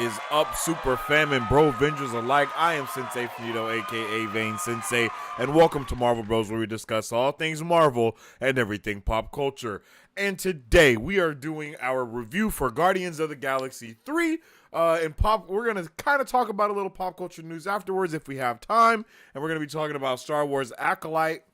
is up, Super Fam and Bro Vengers alike? I am Sensei Finito, aka Vane Sensei, and welcome to Marvel Bros, where we discuss all things Marvel and everything pop culture. And today we are doing our review for Guardians of the Galaxy 3. We're gonna kind of talk about a little pop culture news afterwards if we have time, and we're gonna be talking about Star Wars Acolyte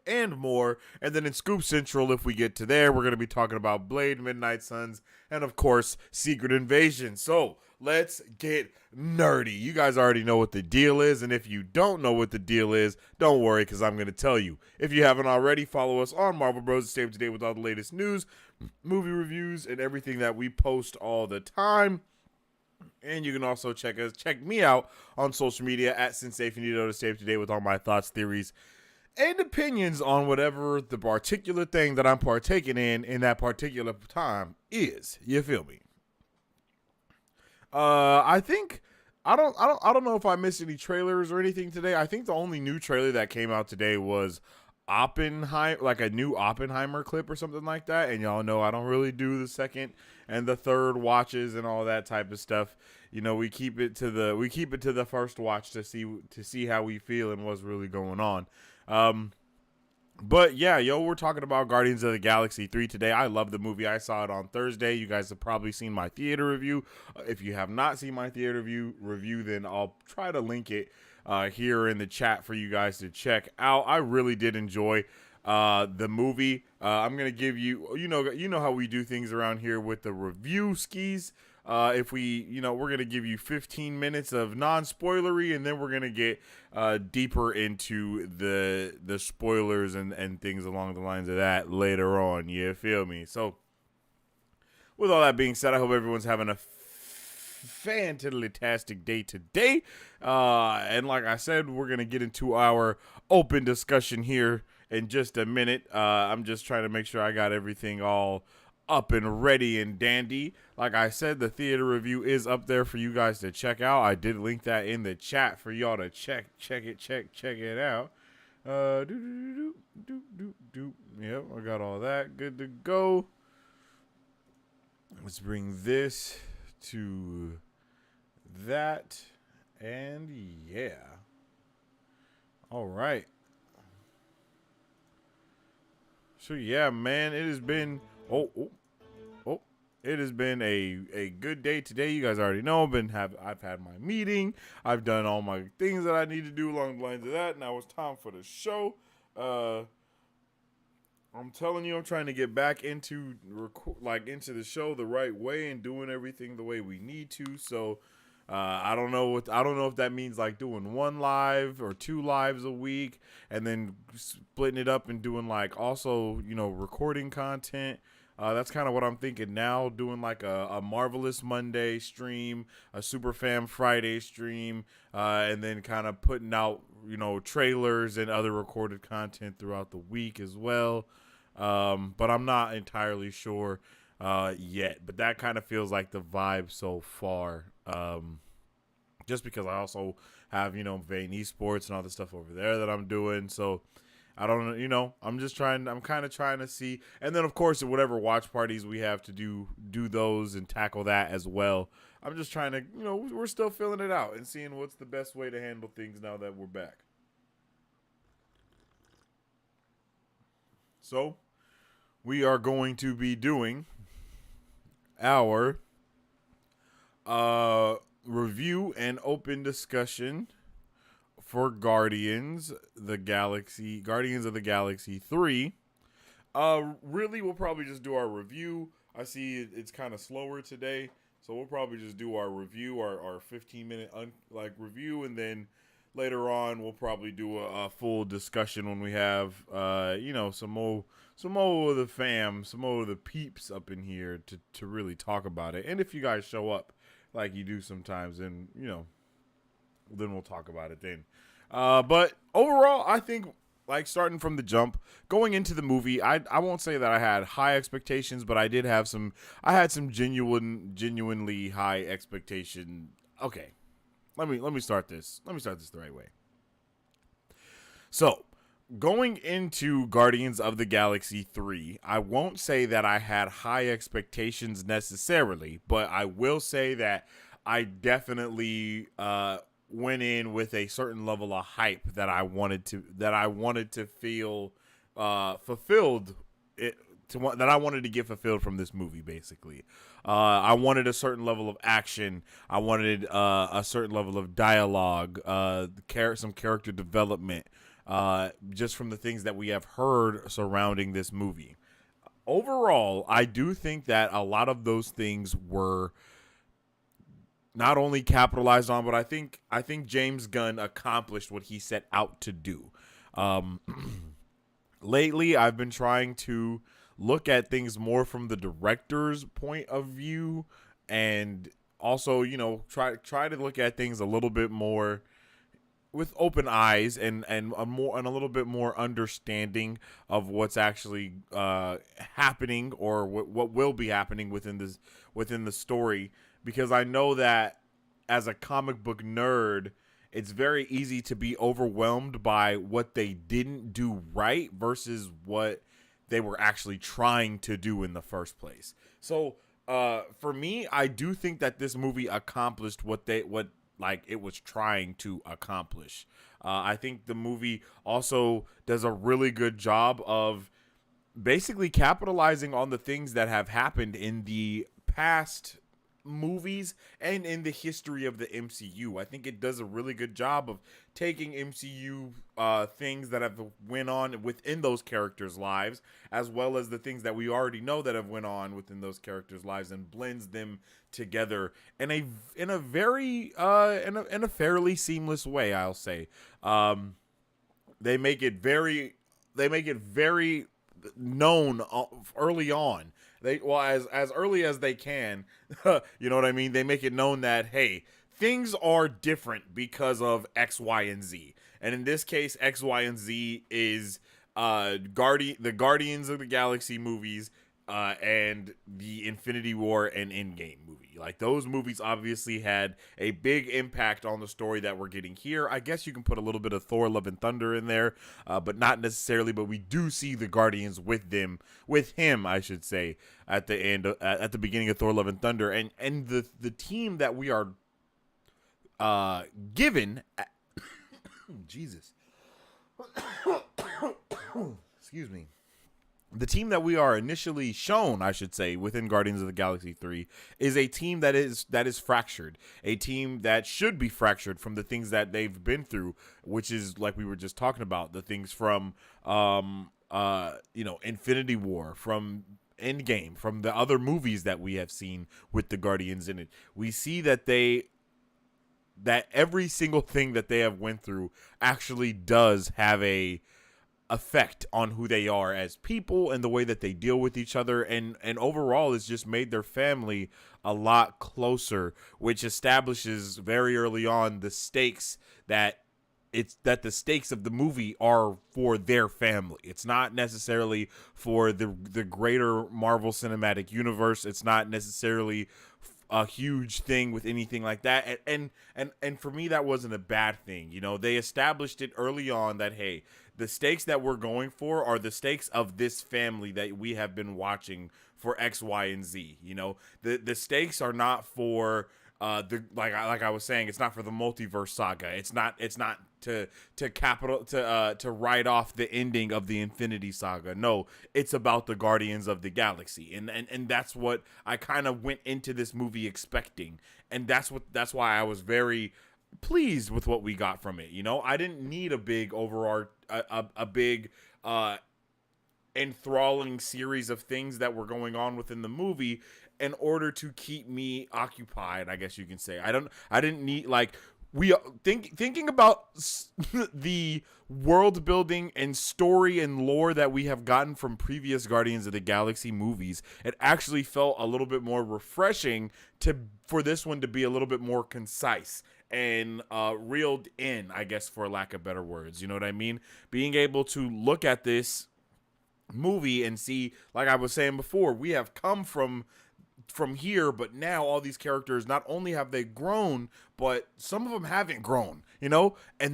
and more. And then in Scoop Central, if we get to there, we're going to be talking about Blade, Midnight Suns, and of course, Secret Invasion. So let's get nerdy. You guys already know what the deal is, and if you don't know what the deal is, don't worry, because I'm going to tell you. If you haven't already, follow us on Marvel Bros to stay up to date with all the latest news, movie reviews, and everything that we post all the time. And you can also check me out on social media at Sensei Finito to stay up to date with all my thoughts, theories, and opinions on whatever the particular thing that I'm partaking in that particular time is. You feel me? I think I don't know if I missed any trailers or anything today. I think the only new trailer that came out today was Oppenheimer, like a new Oppenheimer clip or something like that. And y'all know I don't really do the second and the third watches and all that type of stuff. You know, we keep it to the first watch to see how we feel and what's really going on. But yeah, we're talking about Guardians of the Galaxy 3 today. I love the movie. I saw it on Thursday. You guys have probably seen my theater review. If you have not seen my theater review, then I'll try to link it here in the chat for you guys to check out. I really did enjoy the movie. I'm gonna give you, you know how we do things around here with the review skis. If we're going to give you 15 minutes of non-spoilery, and then we're going to get deeper into the spoilers and things along the lines of that later on. You feel me? So, with all that being said, I hope everyone's having a fantastic day today. And like I said, we're going to get into our open discussion here in just a minute. I'm just trying to make sure I got everything all up and ready and dandy. Like I said, the theater review is up there for you guys to check out. I did link that in the chat for y'all to check it out. Yep, I got all that good to go. Let's bring this to that, and yeah. All right. So yeah, man, it has been it has been a good day today. You guys already know I've had my meeting. I've done all my things that I need to do along the lines of that. Now it's time for the show. I'm telling you, I'm trying to get back into the show the right way and doing everything the way we need to. So I don't know if that means like doing one live or two lives a week, and then splitting it up and doing like also recording content. That's kind of what I'm thinking now, doing like a Marvelous Monday stream, a Super Fam Friday stream, and then kind of putting out, trailers and other recorded content throughout the week as well. But I'm not entirely sure yet. But that kind of feels like the vibe so far. Just because I also have, Vane Esports and all the stuff over there that I'm doing. So I don't know, I'm kind of trying to see. And then, of course, whatever watch parties we have to do those and tackle that as well. I'm just trying to, we're still filling it out and seeing what's the best way to handle things now that we're back. So we are going to be doing our review and open discussion for Guardians of the Galaxy 3. Really, we'll probably just do our review. I see it's kind of slower today, so we'll probably just do our review, our 15-minute review, and then later on we'll probably do a full discussion when we have some more of the fam, some more of the peeps up in here to really talk about it. And if you guys show up like you do sometimes, then then we'll talk about it then. But overall, I think, like, starting from the jump, going into the movie, I won't say that I had high expectations, but I had some genuinely high expectation. Okay, let me start this the right way. So, going into Guardians of the Galaxy 3, I won't say that I had high expectations necessarily, but I will say that I definitely went in with a certain level of hype that I wanted to feel fulfilled. It, that I wanted to get fulfilled from this movie, basically. I wanted a certain level of action. I wanted a certain level of dialogue, some character development, just from the things that we have heard surrounding this movie. Overall, I do think that a lot of those things were not only capitalized on, but I think James Gunn accomplished what he set out to do. Um, lately, I've been trying to look at things more from the director's point of view, and also, try to look at things a little bit more with open eyes, and a little bit more understanding of what's actually happening, or what will be happening within the story, because I know that as a comic book nerd, it's very easy to be overwhelmed by what they didn't do right versus what they were actually trying to do in the first place. So for me, I do think that this movie accomplished what it was trying to accomplish. I think the movie also does a really good job of basically capitalizing on the things that have happened in the past movies and in the history of the MCU. I think it does a really good job of taking MCU things that have went on within those characters' lives, as well as the things that we already know that have went on within those characters' lives, and blends them together in a very in a fairly seamless way, I'll say. They make it very known early on. As early as they can, you know what I mean? They make it known that, hey, things are different because of X, Y, and Z. And in this case, X, Y, and Z is the Guardians of the Galaxy movies, and the Infinity War and Endgame movie. Like, those movies obviously had a big impact on the story that we're getting here. I guess you can put a little bit of Thor: Love and Thunder in there, but not necessarily. But we do see the Guardians with him, I should say, at the end, at the beginning of Thor: Love and Thunder, and the team that we are given. Jesus, excuse me. The team that we are initially shown, I should say, within Guardians of the Galaxy 3 is a team that is fractured, a team that should be fractured from the things that they've been through, which is, like we were just talking about, the things from Infinity War, from Endgame, from the other movies that we have seen with the Guardians in it. We see that every single thing that they have went through actually does have a effect on who they are as people and the way that they deal with each other, and overall it's just made their family a lot closer, which establishes very early on the stakes that the stakes of the movie are for their family. It's not necessarily for the greater Marvel Cinematic Universe. It's not necessarily a huge thing with anything like that, and for me, that wasn't a bad thing. They established it early on that, hey, the stakes that we're going for are the stakes of this family that we have been watching for X, Y, and Z. The stakes are not for like I was saying, it's not for the multiverse saga. It's not to write off the ending of the Infinity Saga. No, it's about the Guardians of the Galaxy, and that's what I kind of went into this movie expecting, and that's why I was very pleased with what we got from it. I didn't need a big a big enthralling series of things that were going on within the movie in order to keep me occupied, I guess you can say. I didn't need, like, thinking about the world building and story and lore that we have gotten from previous Guardians of the Galaxy movies. It actually felt a little bit more refreshing for this one to be a little bit more concise and reeled in, I guess, for lack of better words. You know what I mean? Being able to look at this movie and see, like I was saying before, we have come from here, but now all these characters, not only have they grown, but some of them haven't grown, and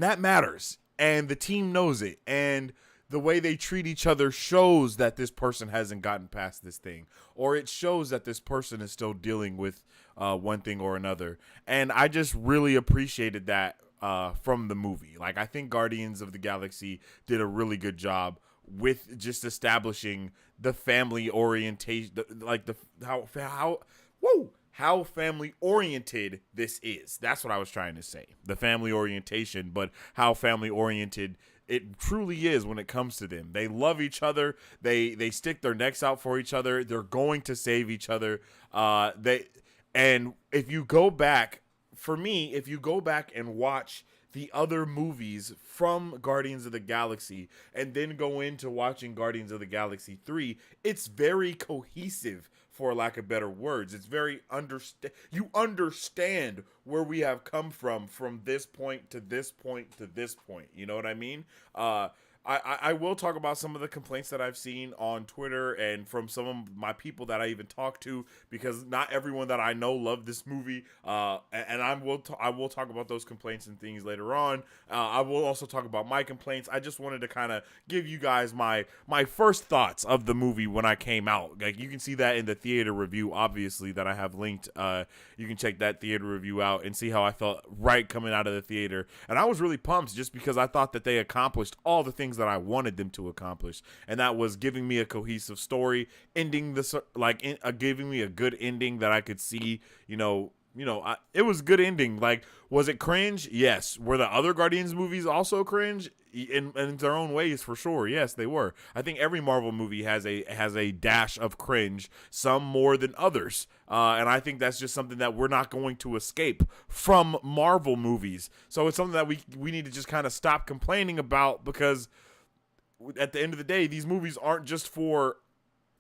that matters, and the team knows it, and the way they treat each other shows that this person hasn't gotten past this thing, or it shows that this person is still dealing with one thing or another. And I just really appreciated that from the movie. Like, I think Guardians of the Galaxy did a really good job with just establishing the family orientation, like the how whoa how family oriented this is. That's what I was trying to say. The family orientation, but how family oriented it truly is when it comes to them. They love each other. They stick their necks out for each other. They're going to save each other. And if you go back, for me, if you go back and watch the other movies from Guardians of the Galaxy and then go into watching Guardians of the Galaxy 3, it's very cohesive, for lack of better words. It's very you understand where we have come from this point to this point to this point. You know what I mean? I will talk about some of the complaints that I've seen on Twitter and from some of my people that I even talked to, because not everyone that I know loved this movie. And I will talk about those complaints and things later on. I will also talk about my complaints. I just wanted to kind of give you guys my first thoughts of the movie when I came out. Like, you can see that in the theater review, obviously, that I have linked. You can check that theater review out and see how I felt right coming out of the theater. And I was really pumped just because I thought that they accomplished all the things that I wanted them to accomplish, and that was giving me a cohesive story, ending this giving me a good ending that I could see. It was a good ending. Like, was it cringe? Yes. Were the other Guardians movies also cringe? In their own ways, for sure. Yes, they were. I think every Marvel movie has a dash of cringe, some more than others. And I think that's just something that we're not going to escape from Marvel movies. So it's something that we need to just kind of stop complaining about, because at the end of the day, these movies aren't just for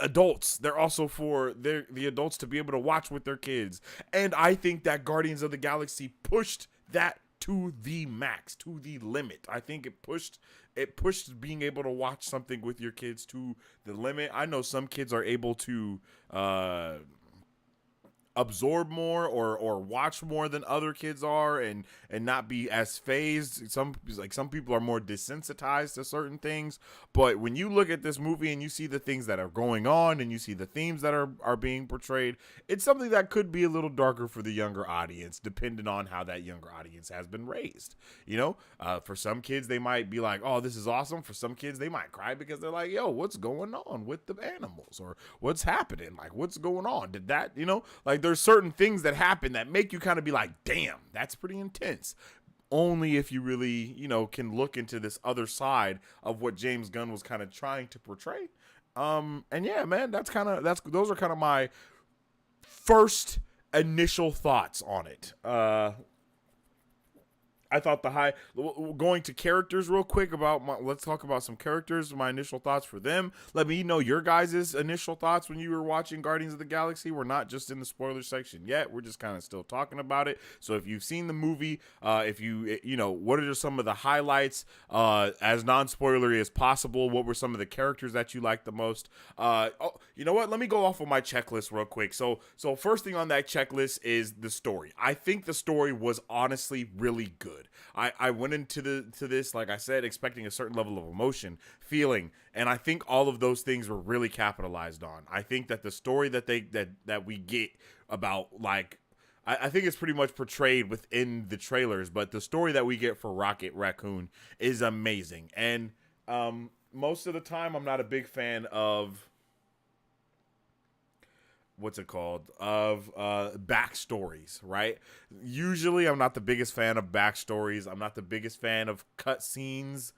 adults. They're also for the adults to be able to watch with their kids. And I think that Guardians of the Galaxy pushed that to the max, to the limit. I think it pushed being able to watch something with your kids to the limit. I know some kids are able to absorb more or watch more than other kids are, and not be as phased. Some people are more desensitized to certain things, but when you look at this movie and you see the things that are going on and you see the themes that are being portrayed, it's something that could be a little darker for the younger audience, depending on how that younger audience has been raised. For some kids, they might be like, oh, this is awesome. For some kids, they might cry because they're like, yo, what's going on with the animals, or what's happening, like, what's going on, did that, like, there's certain things that happen that make you kind of be like, damn, that's pretty intense. Only if you really, can look into this other side of what James Gunn was kind of trying to portray. And yeah, man, those are kind of my first initial thoughts on it. I thought going to characters real quick let's talk about some characters, my initial thoughts for them. Let me know your guys' initial thoughts when you were watching Guardians of the Galaxy. We're not just in the spoiler section yet. We're just kind of still talking about it. So if you've seen the movie, what are some of the highlights, as non-spoilery as possible? What were some of the characters that you liked the most? You know what? Let me go off of my checklist real quick. So first thing on that checklist is the story. I think the story was honestly really good. I went into this, like I said, expecting a certain level of emotion, feeling, and I think all of those things were really capitalized on. I think that the story that we get about, like, I think it's pretty much portrayed within the trailers, but the story that we get for Rocket Raccoon is amazing. And most of the time, I'm not a big fan of backstories, right? Usually I'm not the biggest fan of backstories. I'm not the biggest fan of cutscenes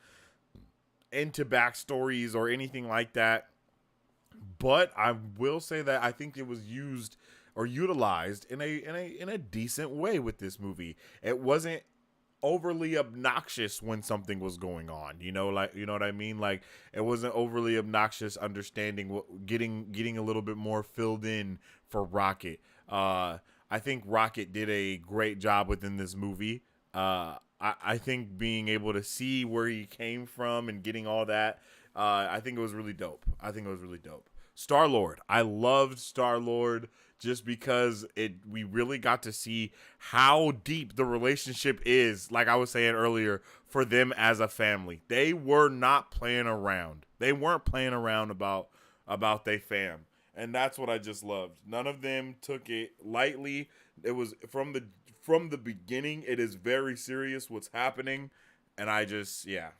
into backstories or anything like that. But I will say that I think it was used or utilized in a decent way with this movie. It wasn't overly obnoxious when something was going on, you know what I mean? Like, it wasn't overly obnoxious, understanding what, getting a little bit more filled in for Rocket. I think Rocket did a great job within this movie. I think being able to see where he came from and getting all that, I think it was really dope. Star-Lord. I loved Star-Lord. just because we really got to see how deep the relationship is, like I was saying earlier, for them as a family. They were not playing around. They weren't playing around about they fam. And that's what I just loved. None of them took it lightly. It was from the beginning, it is very serious what's happening. And I just, yeah.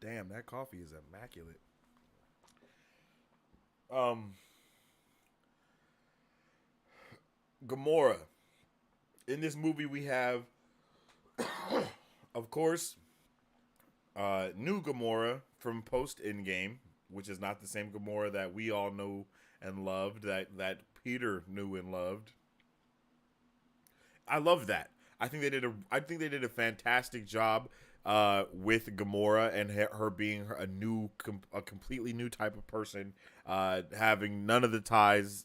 Damn, that coffee is immaculate. Um, Gamora. In this movie, we have, of course, new Gamora from post Endgame, which is not the same Gamora that we all know and loved, that Peter knew and loved. I love that. I think they did a fantastic job with Gamora and her being a completely new type of person, having none of the ties,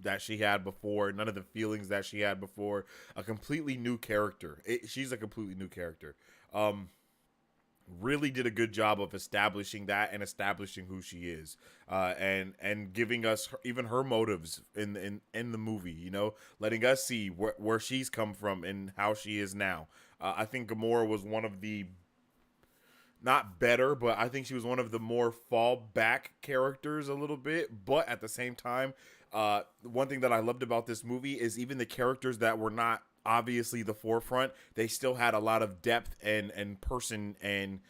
that she had before, none of the feelings that she had before. A completely new character. She's a completely new character. Really did a good job of establishing that and establishing who she is, and giving us even her motives in the movie. Letting us see where she's come from and how she is now. I think Gamora was one of the not better, but I think she was one of the more fallback characters a little bit. But at the same time, one thing that I loved about this movie is even the characters that were not obviously the forefront, they still had a lot of depth and person and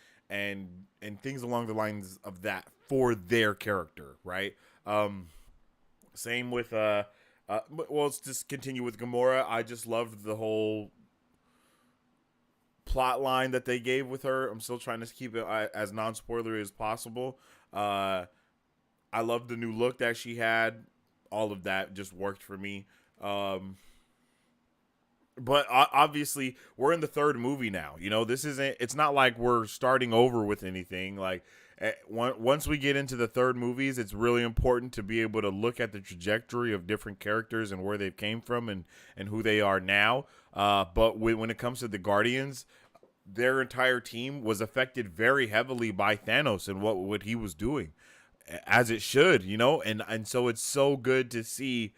things along the lines of that for their character, right? Same with let's just continue with Gamora. I just loved the whole plot line that they gave with her. I'm still trying to keep it as non-spoilery as possible. I loved the new look that she had. All of that just worked for me. But obviously, we're in the third movie now. It's not like we're starting over with anything. Like, once we get into the third movies, it's really important to be able to look at the trajectory of different characters and where they came from and who they are now. But when it comes to the Guardians, their entire team was affected very heavily by Thanos and what he was doing, as it should, and so it's so good to see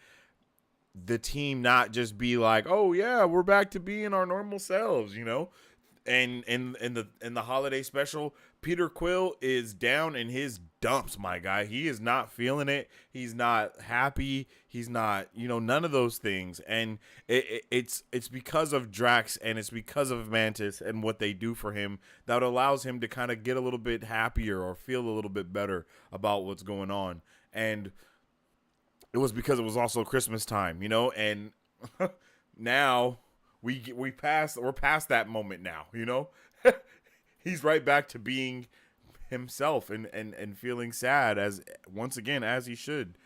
the team not just be like, oh yeah, we're back to being our normal selves, And in the holiday special, Peter Quill is down in his dumps, my guy. He is not feeling it. He's not happy. He's not, none of those things. And it's because of Drax and it's because of Mantis and what they do for him that allows him to kind of get a little bit happier or feel a little bit better about what's going on. And it was because it was also Christmas time, and now we're past that moment now, He's right back to being himself and feeling sad once again as he should.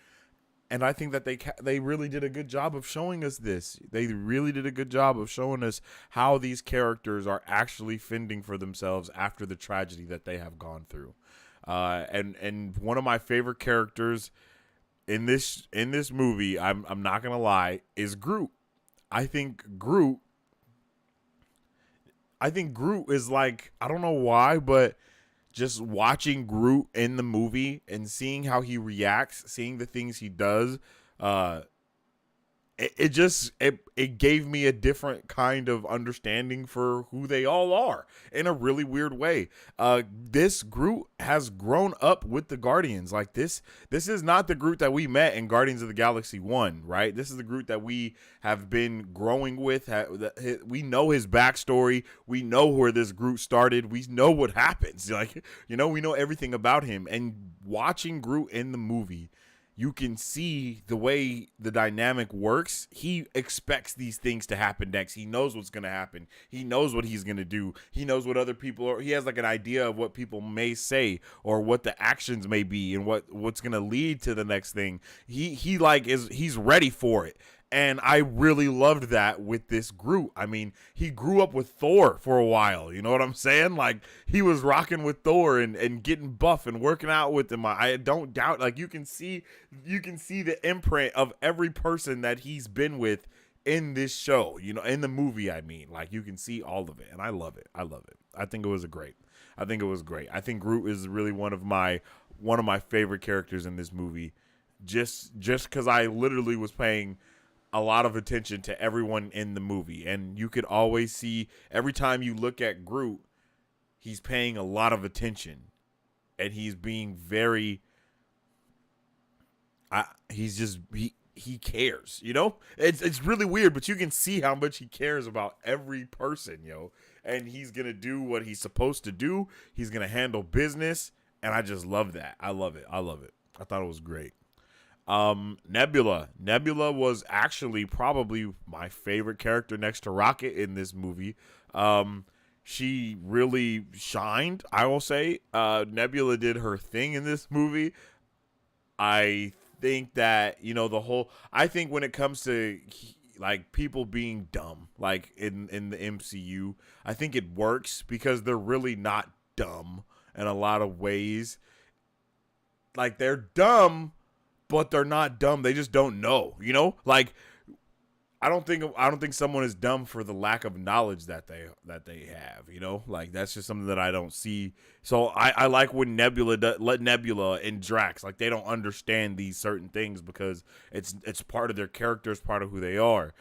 And I think that they really did a good job of showing us this. They really did a good job of showing us how these characters are actually fending for themselves after the tragedy that they have gone through. And one of my favorite characters in this movie, I'm not gonna lie, is Groot. I think Groot is like, I don't know why, but just watching Groot in the movie and seeing how he reacts, seeing the things he does, it gave me a different kind of understanding for who they all are in a really weird way. This Groot has grown up with the Guardians. Like this is not the Groot that we met in Guardians of the Galaxy 1, right? This is the Groot that we have been growing with. We know his backstory. We know where this Groot started. We know what happens. Like, we know everything about him. And watching Groot in the movie, you can see the way the dynamic works. He expects these things to happen next. He knows what's going to happen. He knows what he's going to do. He knows what other people are. He has like an idea of what people may say or what the actions may be and what's going to lead to the next thing. He's ready for it. And I really loved that with this Groot. I mean, he grew up with Thor for a while. You know what I'm saying? Like, he was rocking with Thor and getting buff and working out with him. I don't doubt. Like, you can see the imprint of every person that he's been with in this show. In the movie. I mean, like, you can see all of it, and I love it. I think it was great. I think it was great. I think Groot is really one of my favorite characters in this movie. Just because I literally was paying a lot of attention to everyone in the movie, and you could always see every time you look at Groot, he's paying a lot of attention, and he's being very. He's just he cares, It's really weird, but you can see how much he cares about every person, and he's gonna do what he's supposed to do. He's gonna handle business, and I just love that. I love it. I thought it was great. Nebula was actually probably my favorite character next to Rocket in this movie. She really shined, I will say. Nebula did her thing in this movie. I think that, I think when it comes to like people being dumb, like in the MCU, I think it works because they're really not dumb in a lot of ways. Like, they're dumb, but they're not dumb. They just don't know, Like, I don't think someone is dumb for the lack of knowledge that they have, Like, that's just something that I don't see. So I like when Nebula and Drax, like, they don't understand these certain things because it's part of their character, it's part of who they are.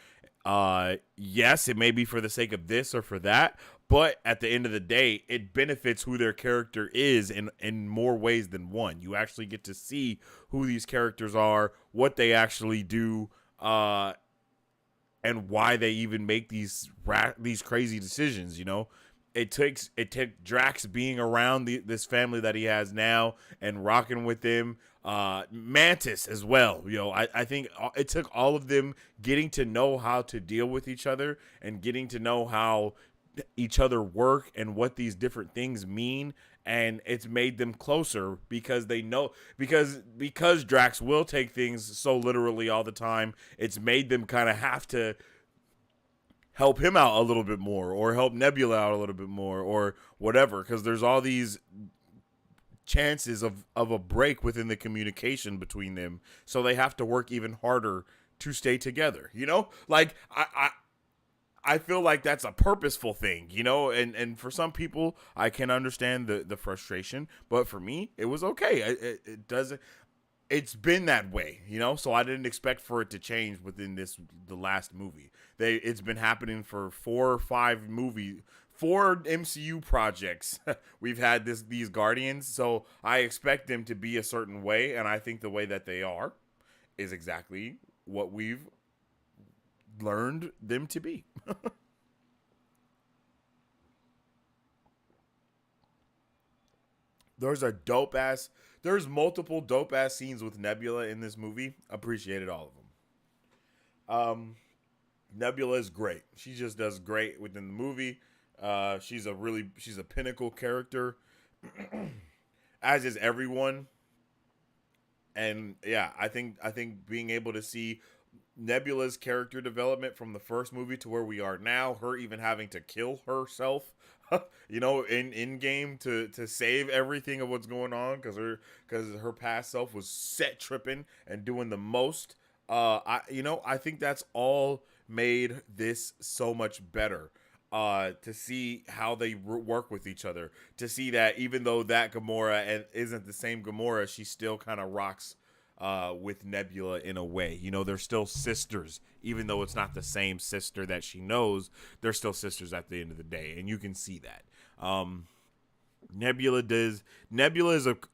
Yes, it may be for the sake of this or for that, but at the end of the day, it benefits who their character is in more ways than one. You actually get to see who these characters are, what they actually do, and why they even make these crazy decisions. It took Drax being around this family that he has now and rocking with them. Mantis as well. I think it took all of them getting to know how to deal with each other and getting to know how each other work and what these different things mean, and it's made them closer because they know because Drax will take things so literally all the time. It's made them kind of have to help him out a little bit more or help Nebula out a little bit more or whatever, because there's all these chances of a break within the communication between them, so they have to work even harder to stay together. Like, I feel like that's a purposeful thing, and for some people, I can understand the frustration, but for me, it was okay. It doesn't. It's been that way, so I didn't expect for it to change within the last movie. It's been happening for 4 or 5 movies, 4 MCU projects. We've had these Guardians, so I expect them to be a certain way, and I think the way that they are is exactly what we've learned them to be. There's multiple dope ass scenes with Nebula in this movie. Appreciated all of them. Nebula is great. She just does great within the movie. She's a pinnacle character, as is everyone. And yeah, I think being able to see Nebula's character development from the first movie to where we are now, her even having to kill herself, in game to save everything of what's going on because her past self was set tripping and doing the most. I think that's all made this so much better. To see how they work with each other, to see that even though that Gamora isn't the same Gamora, she still kind of rocks with Nebula in a way. They're still sisters, even though it's not the same sister that she knows. They're still sisters at the end of the day, and you can see that. Nebula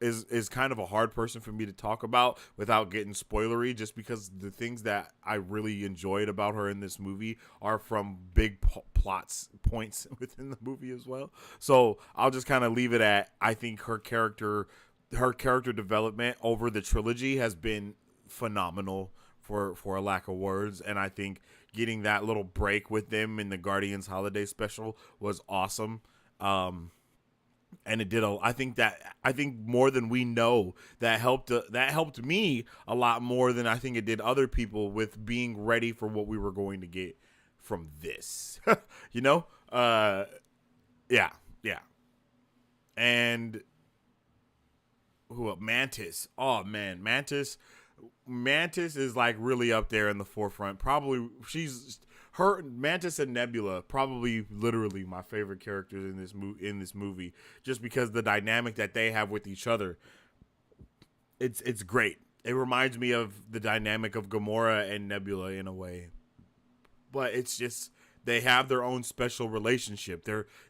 is kind of a hard person for me to talk about without getting spoilery, just because the things that I really enjoyed about her in this movie are from big points within the movie as well. So I'll just kind of leave it at, I think her character development over the trilogy has been phenomenal, for a lack of words, and I think getting that little break with them in the Guardians holiday special was awesome. And it did. I think more than we know, that helped me a lot more than I think it did other people with being ready for what we were going to get from this. Yeah, yeah. And who? Mantis. Oh man, Mantis is like really up there in the forefront. Probably she's her Mantis and Nebula probably literally my favorite characters in this movie, just because the dynamic that they have with each other. It's great. It reminds me of the dynamic of Gamora and Nebula in a way, but it's just they have their own special relationship.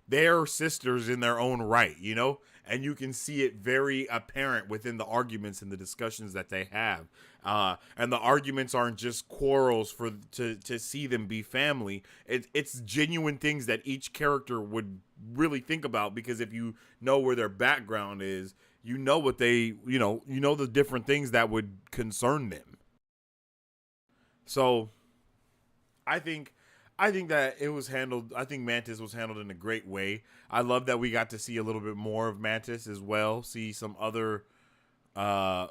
They're sisters in their own right, you know, and you can see it very apparent within the arguments and the discussions that they have. And the arguments aren't just quarrels to see them be family. It's genuine things that each character would really think about, because if you know where their background is, you know what they you know the different things that would concern them. So I think I think that it was handled. I think Mantis was handled in a great way. I love that we got to see a little bit more of Mantis as well. See some other, uh,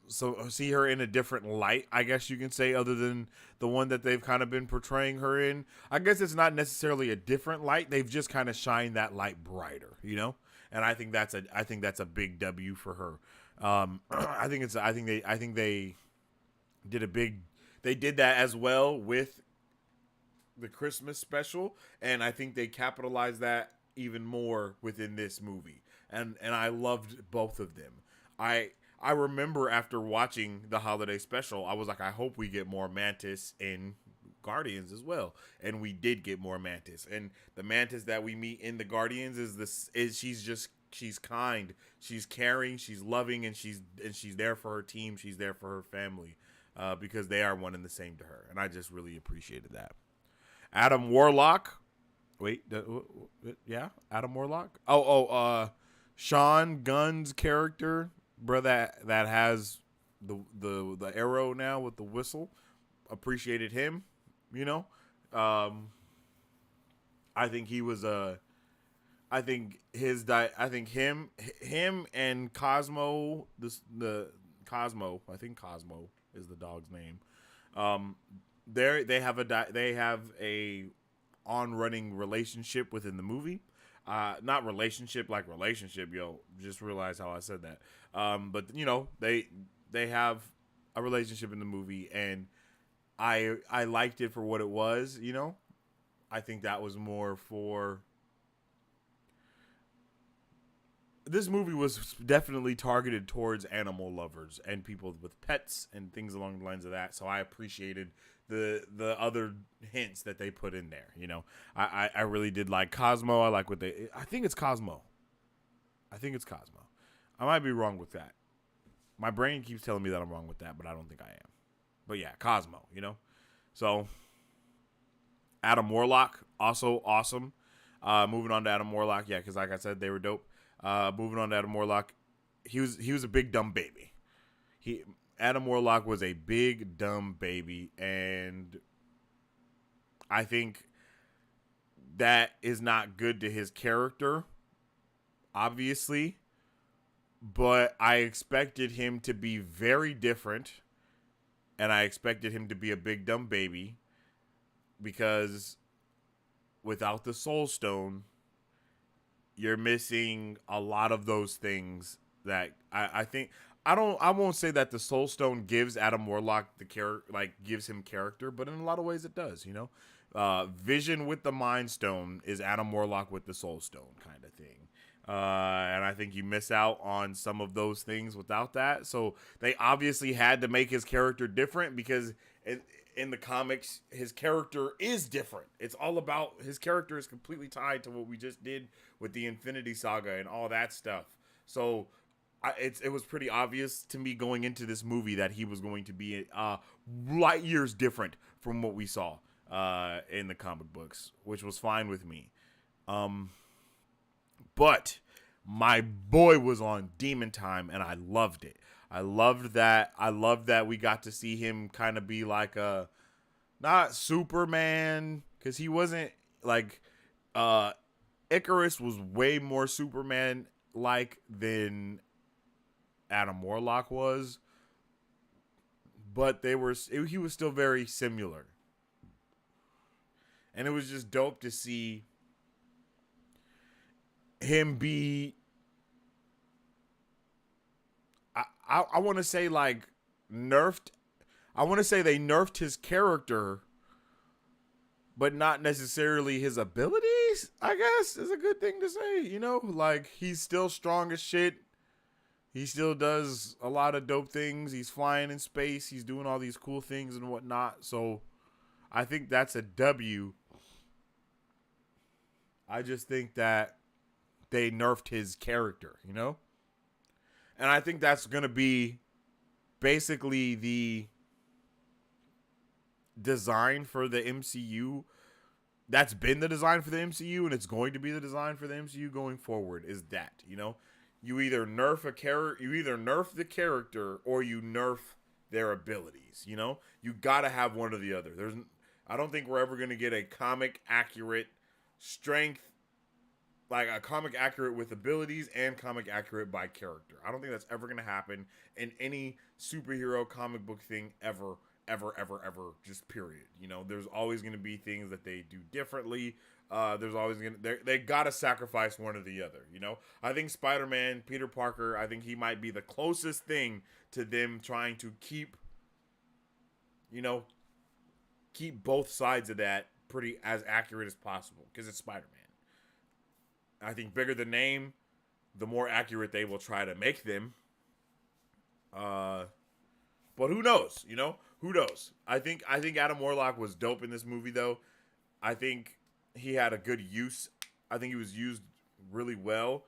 so see her in a different light, I guess you can say, other than the one that they've kind of been portraying her in. I guess it's not necessarily a different light. They've just kind of shined that light brighter, you know. And I think that's a big W for her. I think they did a big. They did that as well with the Christmas special, and I think they capitalized that even more within this movie. And I loved both of them. I remember after watching the holiday special, I was like, I hope we get more Mantis in Guardians as well. And we did get more Mantis. And the Mantis that we meet in the Guardians is she's kind, she's caring, she's loving, and she's there for her team, she's there for her family. Because they are one and the same to her, and I just really appreciated that. Adam Warlock. Wait, yeah, Adam Warlock. Sean Gunn's character, bro, that has the arrow now with the whistle. Appreciated him, you know. I think he was a. I think I think him and Cosmo. The Cosmo. I think Cosmo is the dog's name. They have a on running relationship within the movie. Not relationship like relationship, yo. Just realize how I said that. But you know, they have a relationship in the movie, and I liked it for what it was. You know, I think that was more for. This movie was definitely targeted towards animal lovers and people with pets and things along the lines of that. So I appreciated the other hints that they put in there. You know, I really did like Cosmo. I like I think it's Cosmo. I think it's Cosmo. I might be wrong with that. My brain keeps telling me that I'm wrong with that, but I don't think I am. But yeah, Cosmo, you know. So Adam Warlock, also awesome. Moving on to Adam Warlock, yeah, because like I said, they were dope. Moving on to Adam Warlock, he was a big dumb baby. Adam Warlock was a big dumb baby, and I think that is not good to his character, obviously. But I expected him to be very different, and I expected him to be a big dumb baby, because without the Soul Stone, you're missing a lot of those things that I think I won't say that the Soul Stone gives Adam Warlock the character, like gives him character, but in a lot of ways it does, you know. Vision with the Mind Stone is Adam Warlock with the Soul Stone kind of thing. And I think you miss out on some of those things without that. So they obviously had to make his character different, because in the comics, his character is different. It's all about his character is completely tied to what we just did with the Infinity Saga and all that stuff. So it was pretty obvious to me going into this movie that he was going to be light years different from what we saw in the comic books, which was fine with me. But my boy was on Demon Time, and I loved it. I loved that we got to see him kind of be like a, not Superman, because he wasn't like, Icarus was way more Superman like than Adam Warlock was, but he was still very similar, and it was just dope to see him be, I want to say like nerfed. I want to say they nerfed his character but not necessarily his abilities, I guess is a good thing to say. Like he's still strong as shit. He still does a lot of dope things. He's flying in space. He's doing all these cool things and whatnot. So I think that's a W. I just think that they nerfed his character. And I think that's going to be basically the design for the MCU. That's been the design for the MCU, and it's going to be the design for the MCU going forward. Is that you either nerf the character, or you nerf their abilities. You gotta have one or the other. I don't think we're ever gonna get a comic accurate strength, like a comic accurate with abilities and comic accurate by character. I don't think that's ever gonna happen in any superhero comic book thing ever. Ever, just period. There's always going to be things that they do differently. There's always they gotta sacrifice one or the other. I think Spider-Man, Peter Parker, I think he might be the closest thing to them trying to keep both sides of that pretty as accurate as possible, because it's Spider-Man. I think bigger the name, the more accurate they will try to make them. But who knows? Who knows? I think Adam Warlock was dope in this movie, though. I think he had a good use. I think he was used really well.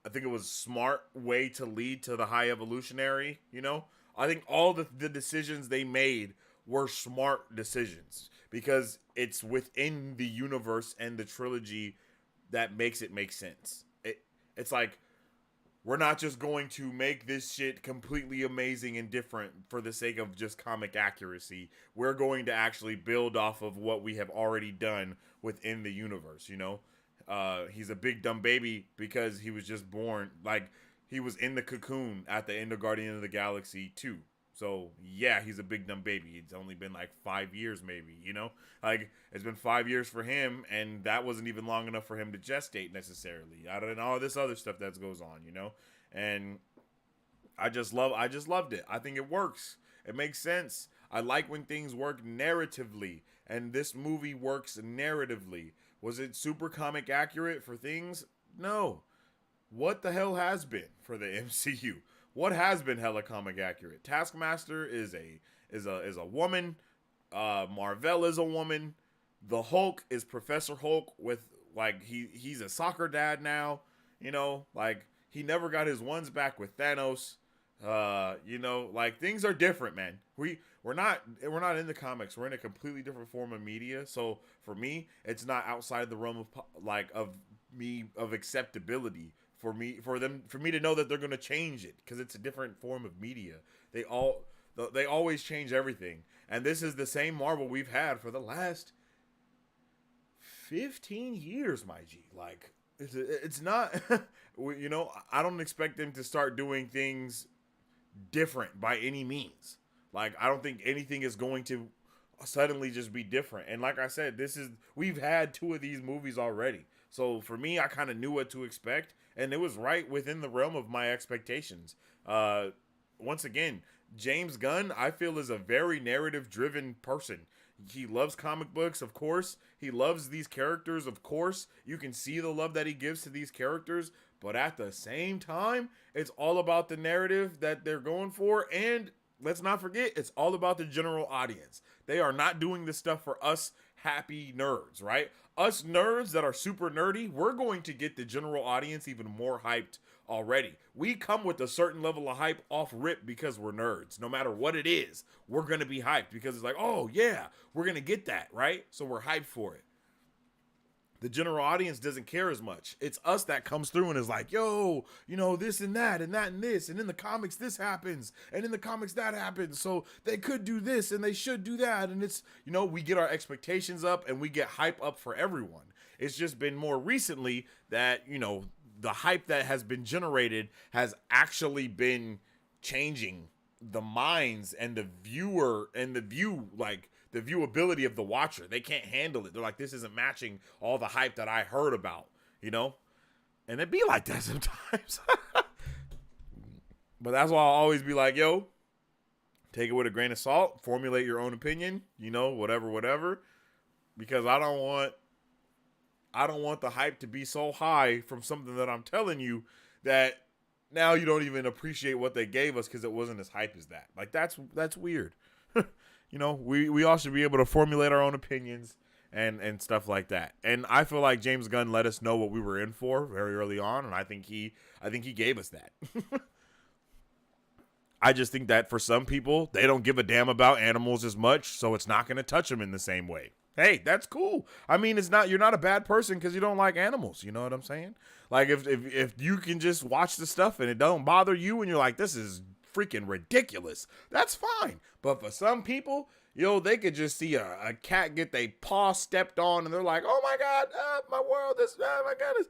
I think it was a smart way to lead to the high evolutionary. I think all the decisions they made were smart decisions, because it's within the universe and the trilogy that makes it make sense. It's like, we're not just going to make this shit completely amazing and different for the sake of just comic accuracy. We're going to actually build off of what we have already done within the universe, He's a big dumb baby because he was just born, like, he was in the cocoon at the end of Guardian of the Galaxy 2. So, yeah, he's a big dumb baby. It's only been like 5 years maybe, Like, it's been 5 years for him, and that wasn't even long enough for him to gestate necessarily. I don't know, all this other stuff that goes on, And I just loved it. I think it works. It makes sense. I like when things work narratively, and this movie works narratively. Was it super comic accurate for things? No. What the hell has been for the MCU? What has been hella comic accurate? Taskmaster is a woman. Marvel is a woman. The Hulk is Professor Hulk with, like, he's a soccer dad now. Like, he never got his ones back with Thanos. Like, things are different, man. We're not in the comics. We're in a completely different form of media. So for me, it's not outside the realm of acceptability for me to know that they're going to change it, because it's a different form of media. They always change everything, and this is the same Marvel we've had for the last 15 years, my G. Like, it's not, I don't expect them to start doing things different by any means. Like, I don't think anything is going to suddenly just be different. And like I said, we've had 2 of these movies already. So for me, I kind of knew what to expect, and it was right within the realm of my expectations. Once again, James Gunn, I feel, is a very narrative-driven person. He loves comic books, of course. He loves these characters, of course. You can see the love that he gives to these characters, but at the same time, it's all about the narrative that they're going for, and let's not forget, it's all about the general audience. They are not doing this stuff for us happy nerds, right? Us nerds that are super nerdy, we're going to get the general audience even more hyped already. We come with a certain level of hype off rip because we're nerds. No matter what it is, we're going to be hyped because it's like, oh yeah, we're going to get that, right? So we're hyped for it. The general audience doesn't care as much. It's us that comes through and is like, yo, this and that and that and this. And in the comics, this happens. And in the comics, that happens. So they could do this and they should do that. And it's, we get our expectations up and we get hype up for everyone. It's just been more recently that, the hype that has been generated has actually been changing the minds and the viewer and the viewability of the watcher. They can't handle it. They're like, this isn't matching all the hype that I heard about, And it be like that sometimes. But that's why I'll always be like, yo, take it with a grain of salt, formulate your own opinion, whatever. because I don't want the hype to be so high from something that I'm telling you that now you don't even appreciate what they gave us because it wasn't as hype as that. Like that's weird. We all should be able to formulate our own opinions and stuff like that. And I feel like James Gunn let us know what we were in for very early on, and I think he gave us that. I just think that for some people, they don't give a damn about animals as much, so it's not going to touch them in the same way. Hey, that's cool. I mean, you're not a bad person because you don't like animals. You know what I'm saying? Like if you can just watch the stuff and it don't bother you and you're like, this is freaking ridiculous, that's fine. But for some people, they could just see a cat get their paw stepped on and they're like, oh my God, my world is, oh my goodness.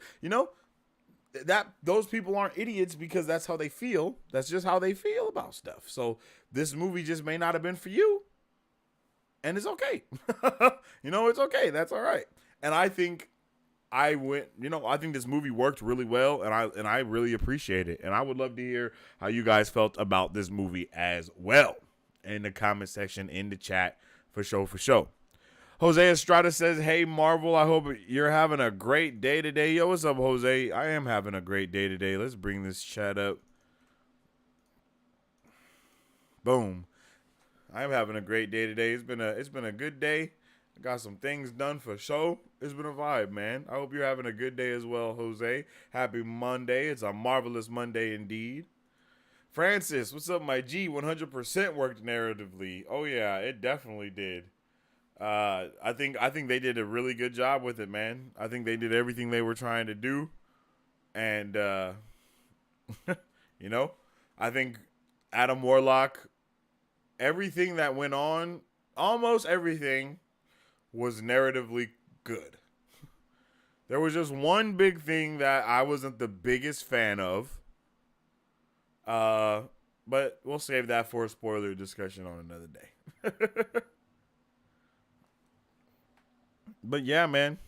That those people aren't idiots because that's how they feel. That's just how they feel about stuff. So this movie just may not have been for you. And it's okay. It's okay. That's all right. And I think I think this movie worked really well, and I really appreciate it. And I would love to hear how you guys felt about this movie as well in the comment section, in the chat, for sure. Jose Estrada says, hey, Marvel, I hope you're having a great day today. Yo, what's up, Jose? I am having a great day today. Let's bring this chat up. Boom. I am having a great day today. It's been a good day. I got some things done for show. It's been a vibe, man. I hope you're having a good day as well, Jose. Happy Monday. It's a marvelous Monday indeed. Francis, what's up, my G? 100% worked narratively. Oh yeah, it definitely did. I think they did a really good job with it, man. I think they did everything they were trying to do, and I think Adam Warlock, everything that went on, almost everything, was narratively good. There was just one big thing that I wasn't the biggest fan of, but we'll save that for a spoiler discussion on another day. But yeah, man.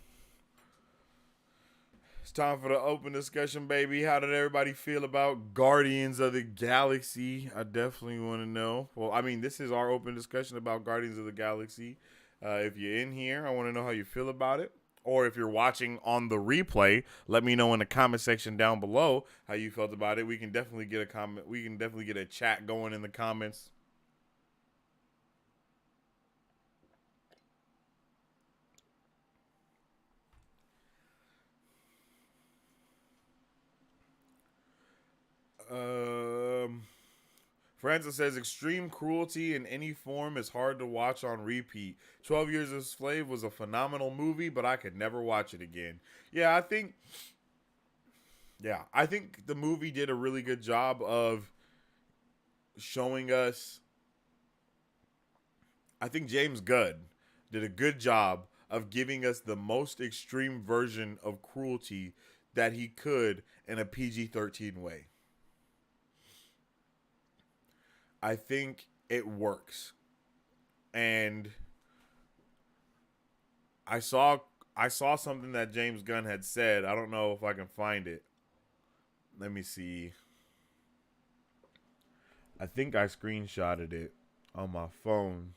It's time for the open discussion, baby. How did everybody feel about Guardians of the Galaxy? I definitely want to know. Well, I mean, this is our open discussion about Guardians of the Galaxy. If you're in here, I want to know how you feel about it. Or if you're watching on the replay, let me know in the comment section down below how you felt about it. We can definitely get a comment. We can definitely get a chat going in the comments. Francis says, extreme cruelty in any form is hard to watch on repeat. 12 Years a Slave was a phenomenal movie, but I could never watch it again. I think the movie did a really good job of showing us. I think James Gunn did a good job of giving us the most extreme version of cruelty that he could in a PG-13 way. I think it works. And I saw something that James Gunn had said. I don't know if I can find it. Let me see. I think I screenshotted it on my phone.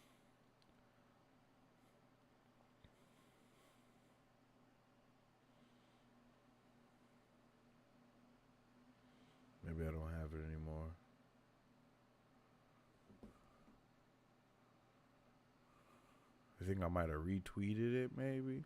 Maybe I don't have it anymore. I think I might have retweeted it, maybe.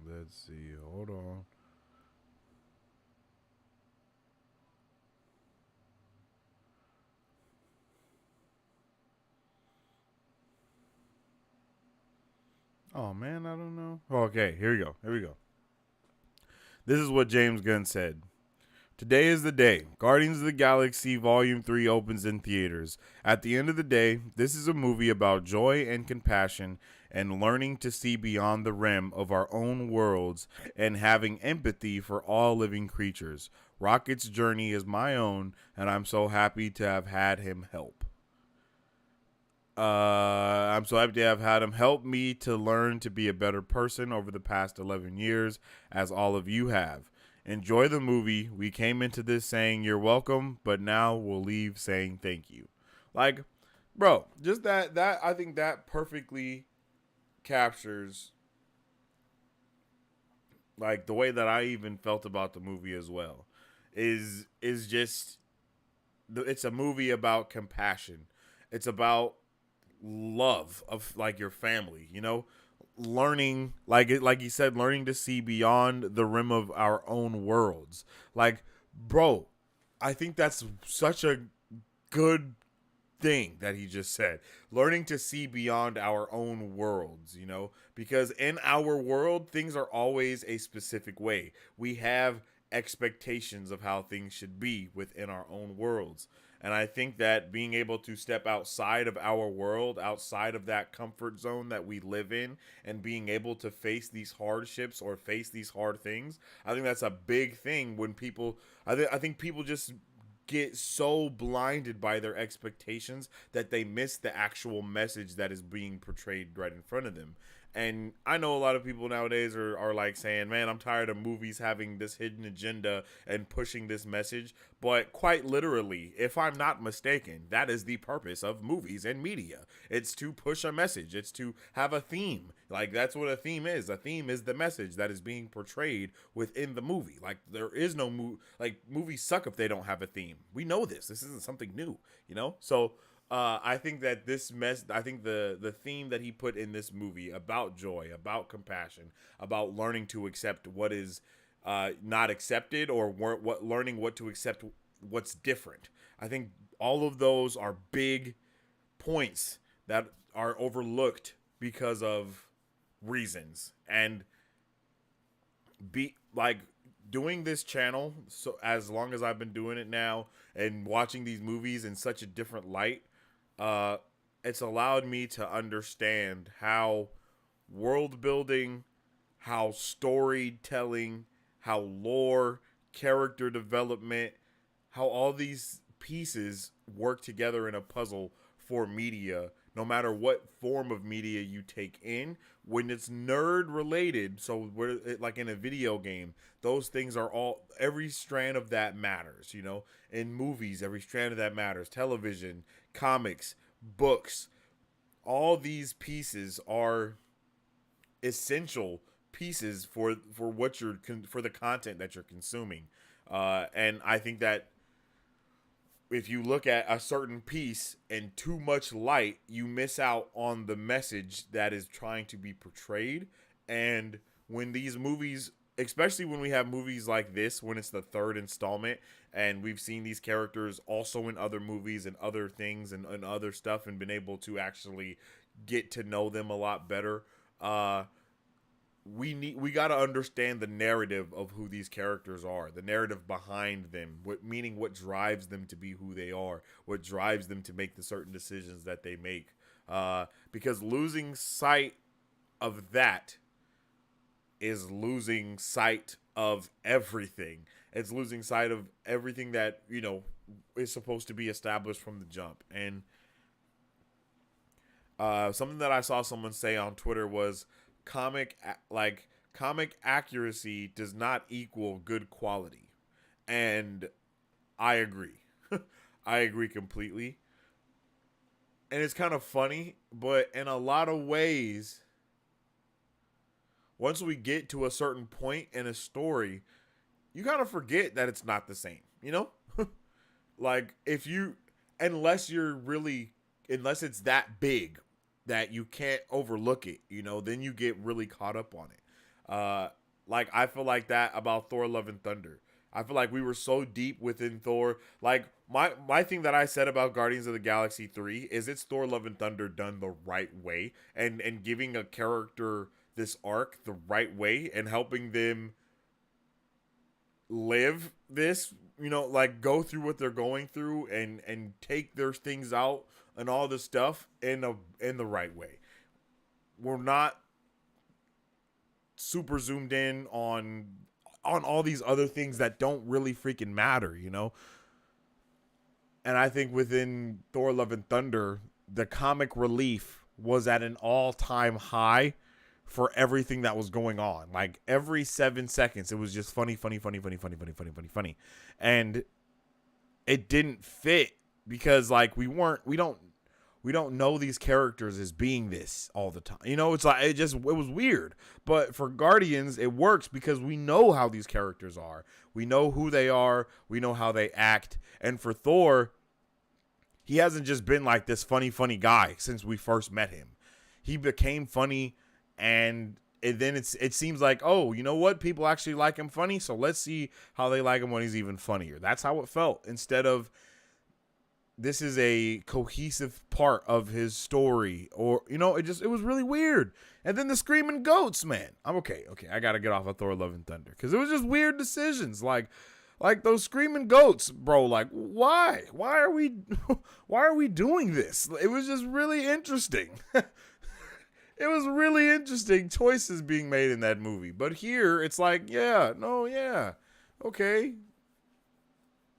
Let's see. Hold on. Oh, man, I don't know. Okay, here we go. This is what James Gunn said. Today is the day. Guardians of the Galaxy Volume 3 opens in theaters. At the end of the day, this is a movie about joy and compassion and learning to see beyond the rim of our own worlds and having empathy for all living creatures. Rocket's journey is my own, and I'm so happy to have had him help. I'm so happy to have had him help me to learn to be a better person over the past 11 years, as all of you have. Enjoy the movie. We came into this saying you're welcome, but now we'll leave saying thank you. Like, bro, just that I think that perfectly captures like the way that I even felt about the movie as well. Is just it's a movie about compassion. It's about love of like your family, learning like you said, learning to see beyond the rim of our own worlds. Like, bro, I think that's such a good thing that he just said. Learning to see beyond our own worlds, because in our world things are always a specific way. We have expectations of how things should be within our own worlds. And I think that being able to step outside of our world, outside of that comfort zone that we live in, and being able to face these hardships or face these hard things, I think that's a big thing when people, I think people just get so blinded by their expectations that they miss the actual message that is being portrayed right in front of them. And I know a lot of people nowadays are like saying, man, I'm tired of movies having this hidden agenda and pushing this message. But quite literally, if I'm not mistaken, that is the purpose of movies and media. It's to push a message. It's to have a theme. Like, that's what a theme is. A theme is the message that is being portrayed within the movie. Like, there is no movies suck if they don't have a theme. We know this. This isn't something new, So I think that I think the theme that he put in this movie about joy, about compassion, about learning to accept what is not accepted, or learning what to accept, what's different. I think all of those are big points that are overlooked because of reasons. And be like, doing this channel, so as long as I've been doing it now and watching these movies in such a different light, uh, it's allowed me to understand how world building, how storytelling, how lore, character development, how all these pieces work together in a puzzle for media, no matter what form of media you take in. When it's nerd related, so we're like in a video game, those things are all, every strand of that matters, in movies, every strand of that matters, television, comics, books, all these pieces are essential pieces for what you're for the content that you're consuming. And I think that if you look at a certain piece in too much light, you miss out on the message that is trying to be portrayed. And when these movies, especially when we have movies like this, when it's the third installment, and we've seen these characters also in other movies and other things and other stuff, and been able to actually get to know them a lot better, we got to understand the narrative of who these characters are, the narrative behind them, meaning what drives them to be who they are, what drives them to make the certain decisions that they make. Because losing sight of that is losing sight of everything. It's losing sight of everything that, is supposed to be established from the jump. And something that I saw someone say on Twitter was, comic accuracy does not equal good quality. And I agree. I agree completely. And it's kind of funny, but in a lot of ways, once we get to a certain point in a story, you kind of forget that it's not the same, Like, unless it's that big that you can't overlook it, then you get really caught up on it. Like, I feel like that about Thor: Love and Thunder. I feel like we were so deep within Thor. Like, my thing that I said about Guardians of the Galaxy 3 is it's Thor: Love and Thunder done the right way, and giving a character this arc the right way, and helping them live this, like, go through what they're going through, and take their things out and all this stuff in the right way. we're not super zoomed in on all these other things that don't really freaking matter, you know? And I think within Thor Love and Thunder, the comic relief was at an all-time high for everything that was going on. Like every 7 seconds, it was just funny, funny, funny, funny, funny, funny, funny, funny, funny. And it didn't fit because like we don't know these characters as being this all the time. You know, it's like it was weird. But for Guardians, it works because we know how these characters are. We know who they are, we know how they act. And for Thor, he hasn't just been like this funny guy since we first met him. He became funny, and then it seems like, oh, you know what? People actually like him funny, so let's see how they like him when he's even funnier. That's how it felt. Instead of this is a cohesive part of his story, or you know, it was really weird. And then the screaming goats, man. I'm okay. I gotta get off of Thor: Love and Thunder because it was just weird decisions, like those screaming goats, bro. Like, why are we doing this? It was just really interesting. It was really interesting choices being made in that movie. But here, it's like, okay,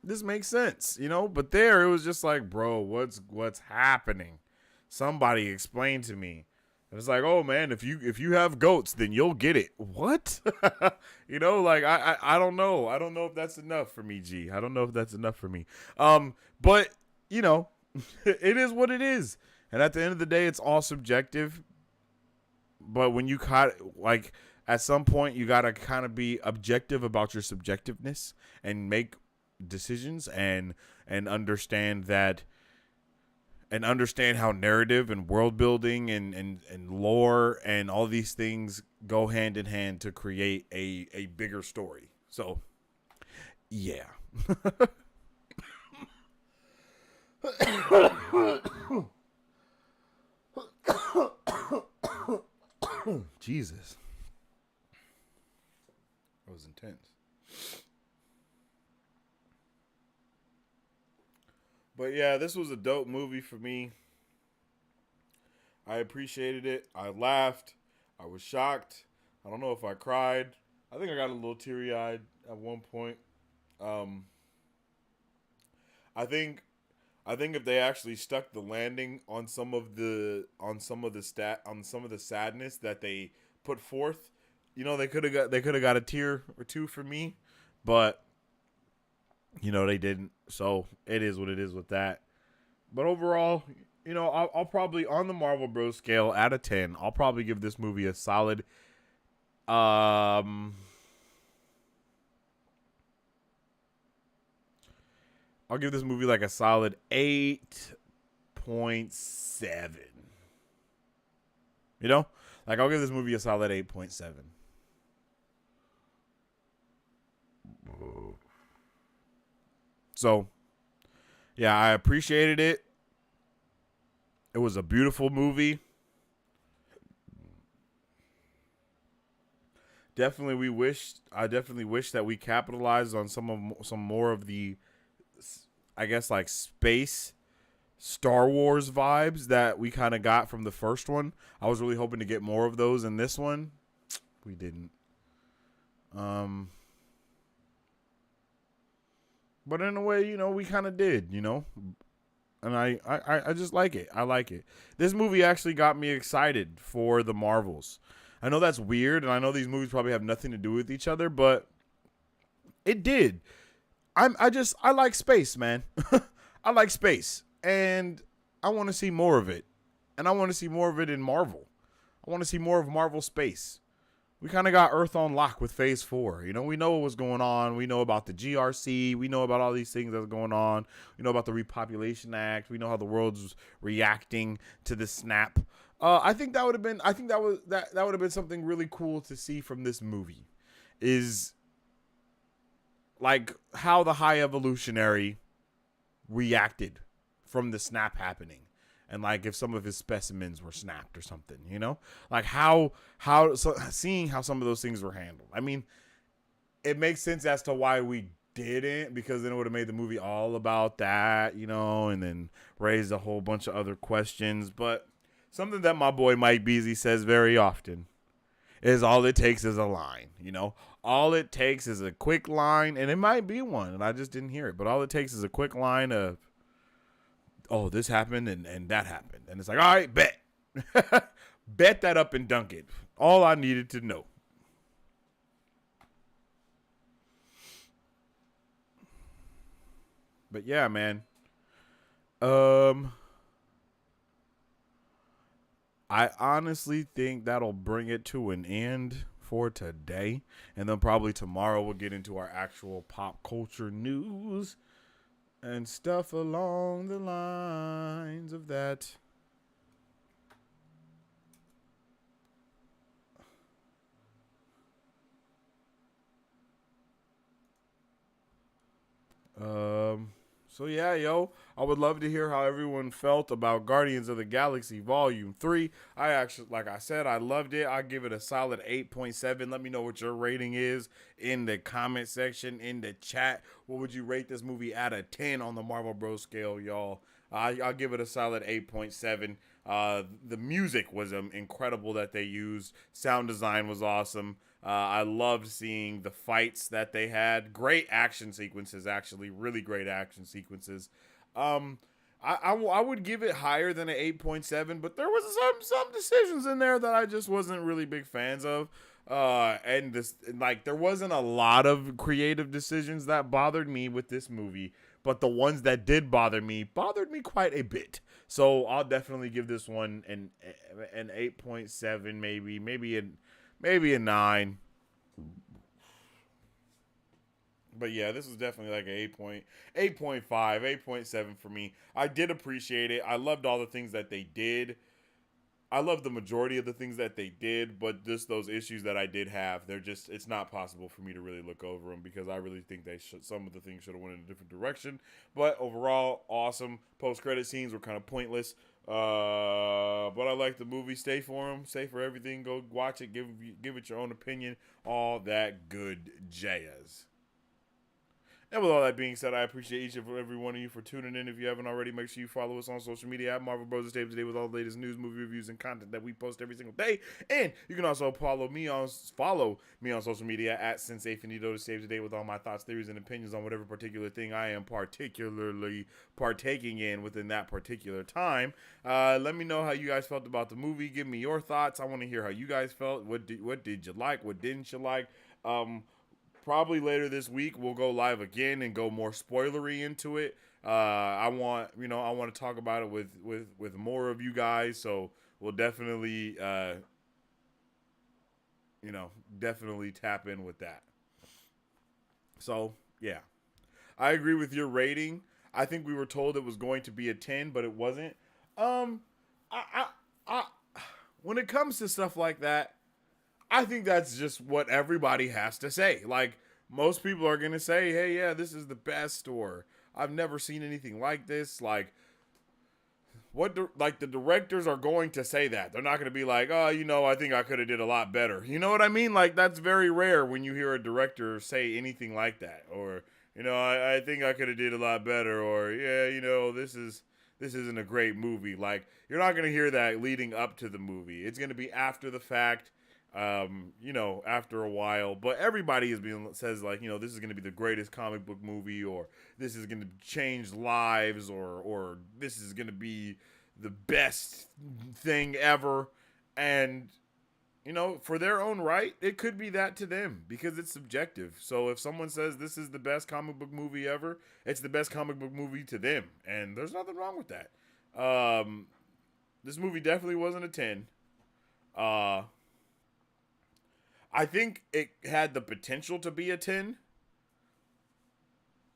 this makes sense, you know. But there, it was just like, bro, what's happening? Somebody explain to me. And it's like, oh man, if you have goats, then you'll get it. What? You know, like I don't know. I don't know if that's enough for me, G. I don't know if that's enough for me. But you know, it is what it is. And at the end of the day, it's all subjective. But when you like at some point you gotta kind of be objective about your subjectiveness and make decisions and understand that. And understand how narrative and world building and lore and all these things go hand in hand to create a bigger story. So, yeah. Jesus. That was intense. But yeah, this was a dope movie for me. I appreciated it. I laughed. I was shocked. I don't know if I cried. I think I got a little teary-eyed at one point. I think if they actually stuck the landing on some of the sadness that they put forth, you know, they could have got a tear or two for me, but you know, they didn't. So it is what it is with that. But overall, you know, I'll probably, on the Marvel Bros scale, out of 10, I'll probably give this movie a solid, I'll give this movie like a solid 8.7. You know? Like, I'll give this movie a solid 8.7. So, yeah, I appreciated it. It was a beautiful movie. I definitely wish that we capitalized on some more of the, I guess, like space Star Wars vibes that we kind of got from the first one. I was really hoping to get more of those in this one. We didn't. But in a way, you know, we kind of did, you know. And I just like it. I like it. This movie actually got me excited for the Marvels. I know that's weird, and I know these movies probably have nothing to do with each other, but it did. I like space, man. I like space, and I want to see more of it. And I want to see more of it in Marvel. I want to see more of Marvel space. We kind of got Earth on lock with Phase 4. You know, we know what was going on. We know about the GRC. We know about all these things that's going on. We know about the Repopulation Act. We know how the world's reacting to the snap. I think that would have been. I think that would have been something really cool to see from this movie. Is like how the High Evolutionary reacted from the snap happening. And like if some of his specimens were snapped or something, you know, like seeing how some of those things were handled. I mean, it makes sense as to why we didn't, because then it would have made the movie all about that, you know, and then raised a whole bunch of other questions. But something that my boy Mike Beasley says very often is all it takes is a line. You know, all it takes is a quick line, and it might be one, and I just didn't hear it. But all it takes is a quick line of, "Oh, this happened and that happened," and it's like, "All right, bet, bet that up and dunk it." All I needed to know. But yeah, man. Um, I honestly think that'll bring it to an end for today. And then probably tomorrow we'll get into our actual pop culture news and stuff along the lines of that. Um, so yeah, yo, I would love to hear how everyone felt about Guardians of the Galaxy Volume 3. I actually, like I said, I loved it. I give it a solid 8.7. Let me know what your rating is in the comment section, in the chat. What would you rate this movie out of 10 on the Marvel Bros scale, y'all? I'll give it a solid 8.7. The music was incredible that they used. Sound design was awesome. I loved seeing the fights that they had. Great action sequences, actually. Really great action sequences. Um, I would give it higher than an 8.7, but there was some decisions in there that I just wasn't really big fans of. And this, like, there wasn't a lot of creative decisions that bothered me with this movie, but the ones that did bother me bothered me quite a bit. So I'll definitely give this one an 8.7, maybe a 9. But yeah, this was definitely like an 8.5, 8.7 for me. I did appreciate it. I loved all the things that they did. I love the majority of the things that they did, but just those issues that I did have, it's not possible for me to really look over them because I really think some of the things should have went in a different direction. But overall, awesome. Post credit scenes were kind of pointless. But I like the movie. Stay for them. Stay for everything. Go watch it. Give it your own opinion. All that good jazz. And with all that being said, I appreciate each and every one of you for tuning in. If you haven't already, make sure you follow us on social media at Marvel Bros. Stay up to date with all the latest news, movie reviews, and content that we post every single day. And you can also follow me on social media at Sensei Finito to stay up to date with all my thoughts, theories, and opinions on whatever particular thing I am particularly partaking in within that particular time. Let me know how you guys felt about the movie. Give me your thoughts. I want to hear how you guys felt. What did you like? What didn't you like? Probably later this week we'll go live again and go more spoilery into it. I want to talk about it with more of you guys, so we'll definitely definitely tap in with that. So yeah, I agree with your rating. I think we were told it was going to be a 10, but it wasn't. Um, I when it comes to stuff like that, I think that's just what everybody has to say. Like, most people are going to say, hey, yeah, this is the best, or I've never seen anything like this. Like, the directors are going to say that. They're not going to be like, oh, I think I could have did a lot better. You know what I mean? Like, that's very rare when you hear a director say anything like that. Or, I think I could have did a lot better. Or, yeah, this isn't a great movie. Like, you're not going to hear that leading up to the movie. It's going to be after the fact, after a while. But everybody says, like, this is going to be the greatest comic book movie, or this is going to change lives, or this is going to be the best thing ever. And for their own right, it could be that to them because it's subjective. So if someone says this is the best comic book movie ever, it's the best comic book movie to them, and there's nothing wrong with that. This movie definitely wasn't a 10. uh I think it had the potential to be a 10.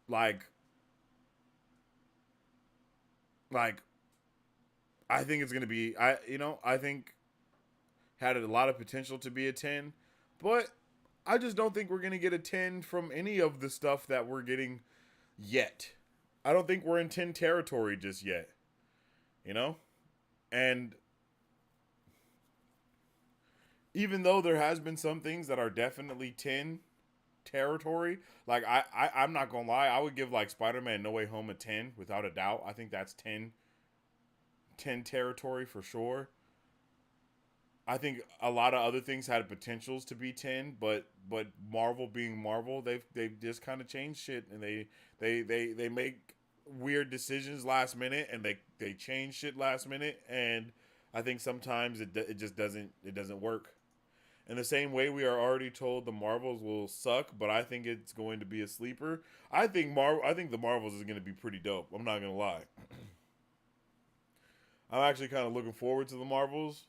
Like, like I think it's gonna be. I think had a lot of potential to be a 10, but I just don't think we're gonna get a 10 from any of the stuff that we're getting yet. I don't think we're in 10 territory just yet. And even though there has been some things that are definitely 10 territory, like I'm not gonna lie, I would give like Spider-Man No Way Home a 10 without a doubt. I think that's 10 territory for sure. I think a lot of other things had potentials to be 10, but Marvel being Marvel, they've just kind of changed shit, and they make weird decisions last minute, and they change shit last minute, and I think sometimes it just doesn't work. In the same way, we are already told the Marvels will suck, but I think it's going to be a sleeper. I think the Marvels is going to be pretty dope. I'm not gonna lie. I'm actually kind of looking forward to the Marvels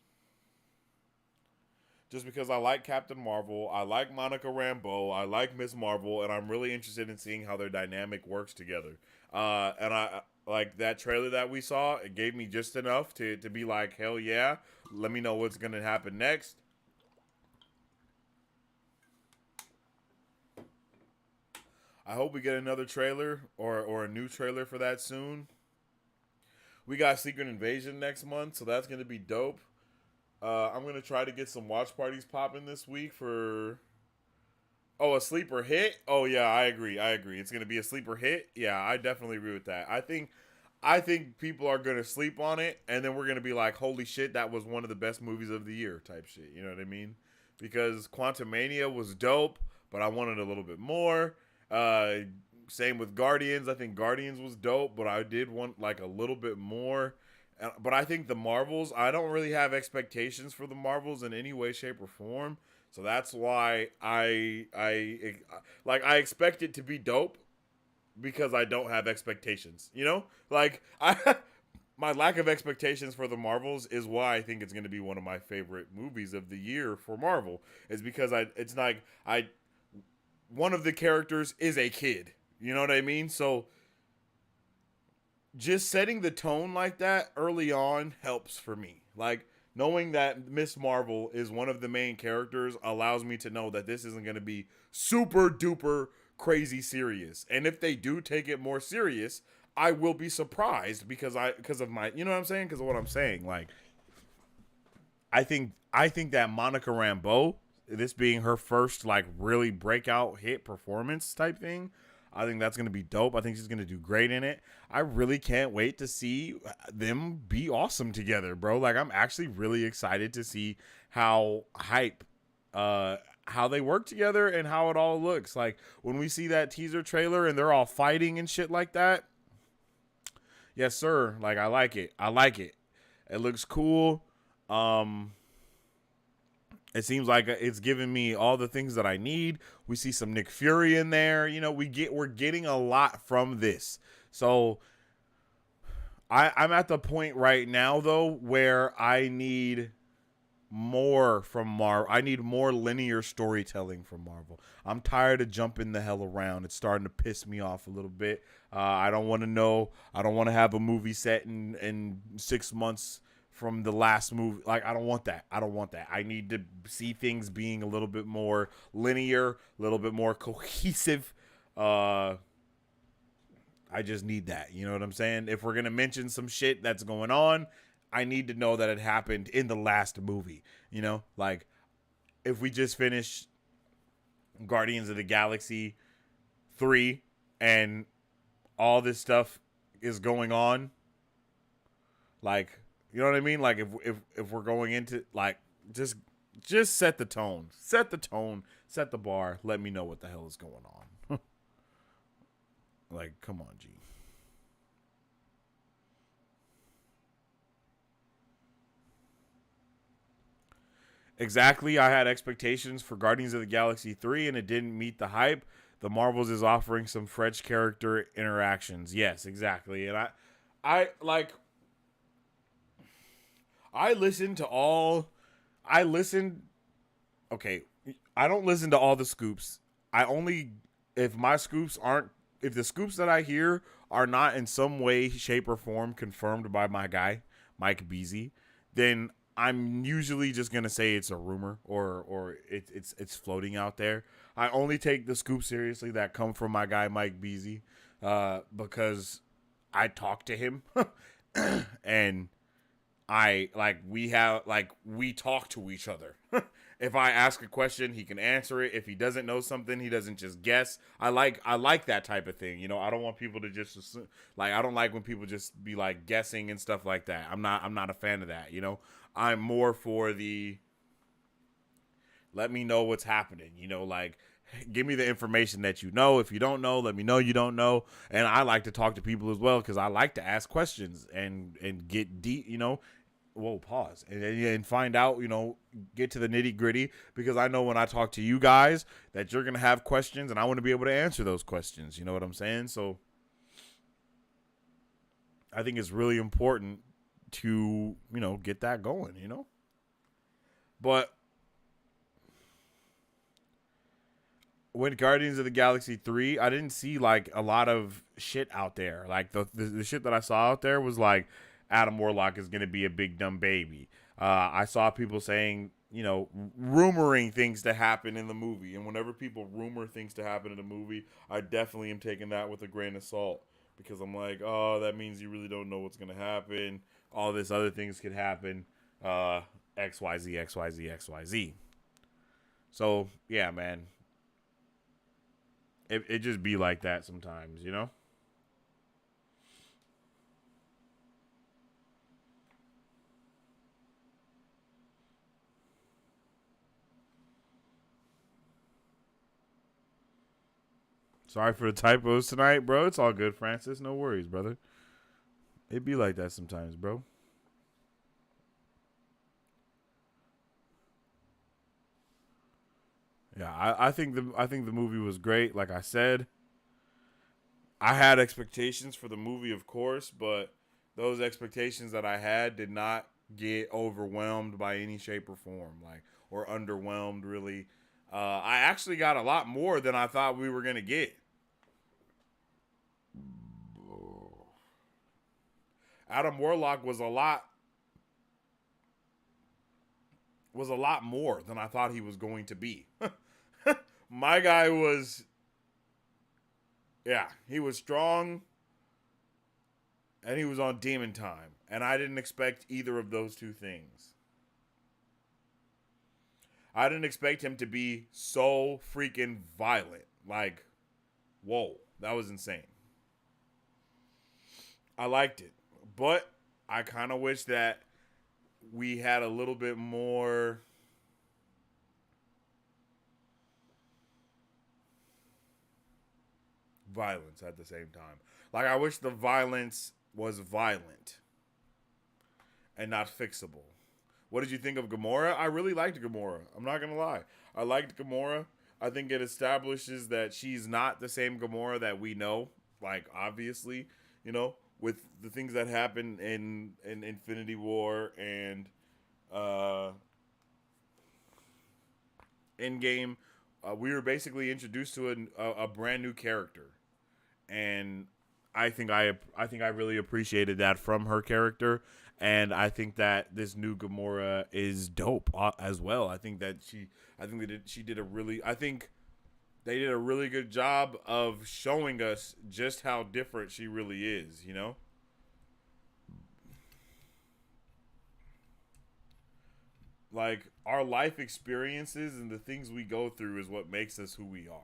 just because I like Captain Marvel, I like Monica Rambeau, I like Miss Marvel, and I'm really interested in seeing how their dynamic works together. And I like that trailer that we saw. It gave me just enough to be like, hell yeah, let me know what's gonna happen next. I hope we get another trailer or a new trailer for that soon. We got Secret Invasion next month, so that's gonna be dope. I'm gonna try to get some watch parties popping this week for. Oh, a sleeper hit. Oh yeah, I agree. I agree. It's gonna be a sleeper hit. Yeah, I definitely agree with that. I think people are gonna sleep on it, and then we're gonna be like, "Holy shit, that was one of the best movies of the year," type shit. You know what I mean? Because Quantumania was dope, but I wanted a little bit more. Uh, Same with Guardians. I think Guardians was dope, but I did want like a little bit more. But I think the Marvels, I don't really have expectations for the Marvels in any way, shape, or form. So that's why I expect it to be dope because I don't have expectations. You know, like I my lack of expectations for the Marvels is why I think it's going to be one of my favorite movies of the year for Marvel. Is because it's like I one of the characters is a kid. You know what I mean? So just setting the tone like that early on helps for me. Like knowing that Miss Marvel is one of the main characters allows me to know that this isn't going to be super duper crazy serious. And if they do take it more serious, I will be surprised because of my, you know what I'm saying? Because of what I'm saying. Like I think that Monica Rambeau, this being her first like really breakout hit performance type thing, I think that's gonna be dope. I think she's gonna do great in it. I really can't wait to see them be awesome together, bro. Like I'm actually really excited to see how hype, how they work together and how it all looks. Like when we see that teaser trailer and they're all fighting and shit like that. Yes, sir. Like I like it. I like it. It looks cool. Um, It seems like it's giving me all the things that I need. We see some Nick Fury in there. You know, we're getting a lot from this. So I'm at the point right now though where I need more from Marvel. I need more linear storytelling from Marvel. I'm tired of jumping the hell around. It's starting to piss me off a little bit. I don't want to know. I don't want to have a movie set in 6 months from the last movie. Like I don't want that. I don't want that. I need to see things being a little bit more linear, a little bit more cohesive. Uh, I just need that. You know what I'm saying? If we're gonna mention some shit that's going on, I need to know that it happened in the last movie. You know, like if we just finished Guardians of the Galaxy 3 and all this stuff is going on, like you know what I mean? Like if we're going into like just just set the tone. Set the tone, set the bar, let me know what the hell is going on. Like, come on, G. Exactly. I had expectations for Guardians of the Galaxy 3 and it didn't meet the hype. The Marvels is offering some fresh character interactions. Yes, exactly. And I like I listened to all I listened okay, I don't listen to all the scoops. I only if my scoops aren't if the scoops that I hear are not in some way, shape, or form confirmed by my guy, Mike Beasy, then I'm usually just gonna say it's a rumor or it's floating out there. I only take the scoops seriously that come from my guy Mike Beasy, because I talk to him and I like we talk to each other If I ask a question, he can answer it. If he doesn't know something, he doesn't just guess. I like that type of thing. I don't want people to just assume, like I don't like when people just be like guessing and stuff like that. I'm not a fan of that. I'm more for the let me know what's happening. Like give me the information that you know. If you don't know, let me know you don't know. And I like to talk to people as well because I like to ask questions and get deep. Whoa, pause and find out. Get to the nitty gritty because I know when I talk to you guys that you're gonna have questions and I want to be able to answer those questions. You know what I'm saying? So I think it's really important to get that going. But when Guardians of the Galaxy 3, I didn't see like a lot of shit out there. Like the shit that I saw out there was like Adam Warlock is going to be a big dumb baby. I saw people saying, rumoring things to happen in the movie. And whenever people rumor things to happen in a movie, I definitely am taking that with a grain of salt because I'm like, oh, that means you really don't know what's going to happen. All this other things could happen. XYZ, XYZ, XYZ. So, yeah, man. It just be like that sometimes. Sorry for the typos tonight, bro. It's all good, Francis. No worries, brother. It be like that sometimes, bro. Yeah, I think the movie was great. Like I said, I had expectations for the movie, of course, but those expectations that I had did not get overwhelmed by any shape or form, like or underwhelmed. Really, I actually got a lot more than I thought we were gonna get. Adam Warlock was a lot more than I thought he was going to be. My guy was, yeah, he was strong and he was on demon time, and I didn't expect either of those two things. I didn't expect him to be so freaking violent. Like, whoa, that was insane. I liked it, but I kind of wish that we had a little bit more violence at the same time. Like, I wish the violence was violent and not fixable. What did you think of Gamora? I really liked Gamora. I'm not gonna lie. I liked Gamora. I think it establishes that she's not the same Gamora that we know. Like obviously, with the things that happened in Infinity War and uh, Endgame, we were basically introduced to a brand new character, and I think I really appreciated that from her character, and I think that this new Gamora is dope as well. I think she did a really, I think they did a really good job of showing us just how different she really is. Like our life experiences and the things we go through is what makes us who we are.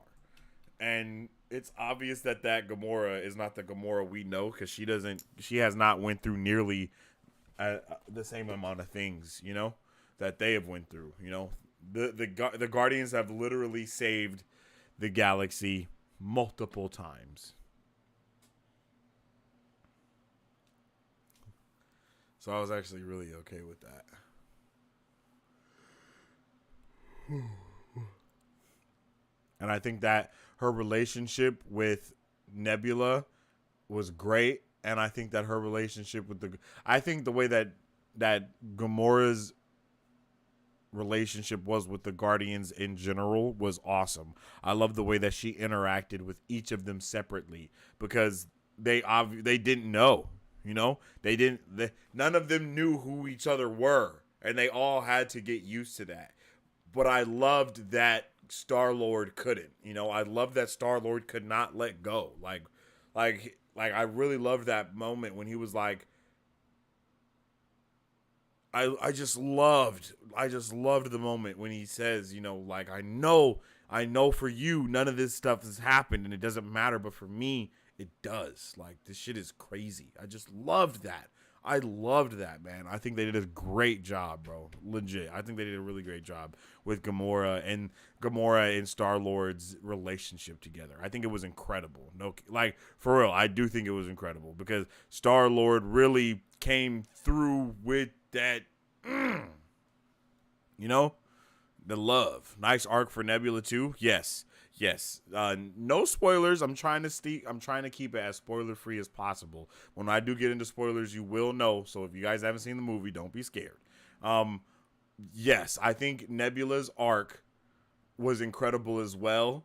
And it's obvious that Gamora is not the Gamora we know because she has not went through nearly the same amount of things that they have went through. The Guardians have literally saved the galaxy multiple times. So I was actually really okay with that. And I think that her relationship with Nebula was great, and I think that her relationship with I think the way that Gamora's relationship was with the Guardians in general was awesome. I love the way that she interacted with each of them separately because they didn't know, none of them knew who each other were, and they all had to get used to that. But I loved that Star Lord couldn't. I loved that Star Lord could not let go. Like I really loved that moment when he was like, I just loved the moment when he says, you know, like I know for you none of this stuff has happened and it doesn't matter, but for me it does. Like this shit is crazy. I just loved that. I loved that, man. I think they did a great job, bro. Legit. I think they did a really great job with Gamora and Star-Lord's relationship together. I think it was incredible. No, like for real, I do think it was incredible because Star-Lord really came through with that, you know, the love. Nice arc for Nebula too. Yes, yes. No spoilers. I'm trying to keep it as spoiler free as possible. When I do get into spoilers, you will know. So if you guys haven't seen the movie, don't be scared. Um, yes, I think Nebula's arc was incredible as well.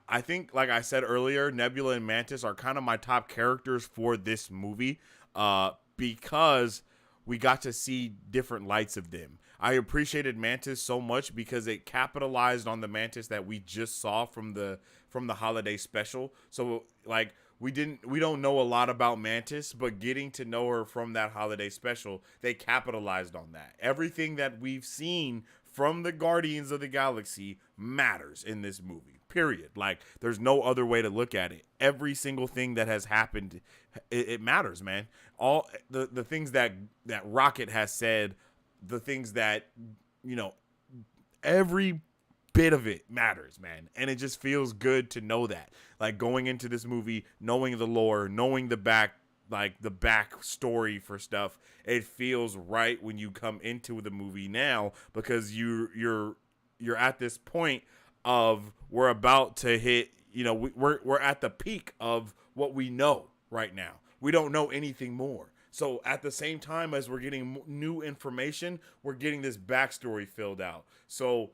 I think, like I said earlier, Nebula and Mantis are kind of my top characters for this movie, because we got to see different lights of them. I appreciated Mantis so much because it capitalized on the Mantis that we just saw from the holiday special. So like we don't know a lot about Mantis, but getting to know her from that holiday special, they capitalized on that. Everything that we've seen from the Guardians of the Galaxy matters in this movie. Period. Like there's no other way to look at it. Every single thing that has happened, it matters, man. All the things that Rocket has said, the things that, you know, every bit of it matters, man. And it just feels good to know that. Like going into this movie, knowing the lore, knowing the back story for stuff, it feels right when you come into the movie now because you're at this point of we're about to hit, you know, we're at the peak of what we know right now. We don't know anything more. So at the same time as we're getting new information, we're getting this backstory filled out. So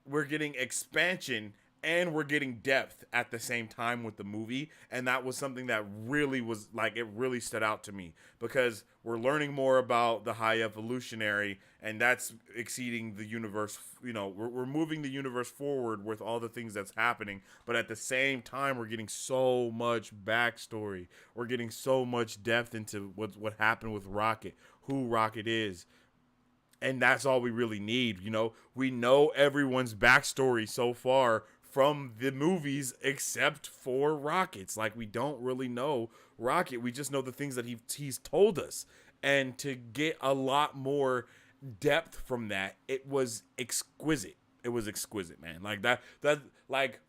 we're getting expansion and we're getting depth at the same time with the movie. And that was something that really was like, it really stood out to me because we're learning more about the high evolutionary and that's exceeding the universe. You know, we're moving the universe forward with all the things that's happening. But at the same time, we're getting so much backstory. We're getting so much depth into what happened with Rocket, who Rocket is, and that's all we really need. You know, we know everyone's backstory so far from the movies except for Rocket's. Like we don't really know Rocket. We just know the things that he's told us. And to get a lot more depth from that, it was exquisite. It was exquisite, man. Like that like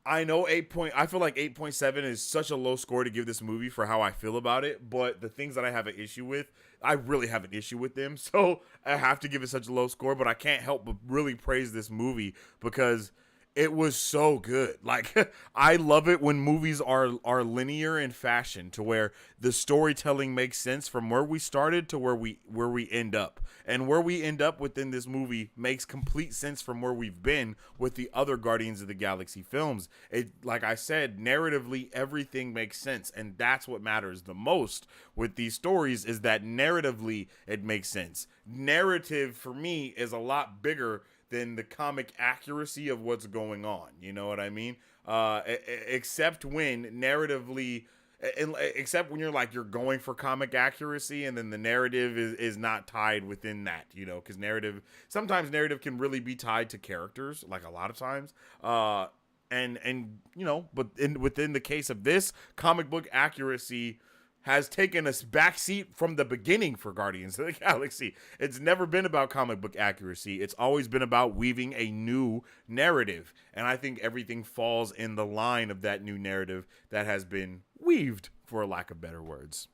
I know I feel like 8.7 is such a low score to give this movie for how I feel about it, but the things that I have an issue with, I really have an issue with them. So I have to give it such a low score, but I can't help but really praise this movie because it was so good. Like I love it when movies are linear in fashion to where the storytelling makes sense from where we started to where we end up. And where we end up within this movie makes complete sense from where we've been with the other Guardians of the Galaxy films. It, like I said, narratively everything makes sense, and that's what matters the most with these stories is that narratively it makes sense. Narrative for me is a lot bigger than the comic accuracy of what's going on. You know what I mean? Except when narratively, except when you're going for comic accuracy and then the narrative is not tied within that, you know, because sometimes narrative can really be tied to characters, like a lot of times. And you know, but within the case of this, comic book accuracy has taken a backseat from the beginning for Guardians of the Galaxy. It's never been about comic book accuracy. It's always been about weaving a new narrative. And I think everything falls in the line of that new narrative that has been weaved, for lack of better words.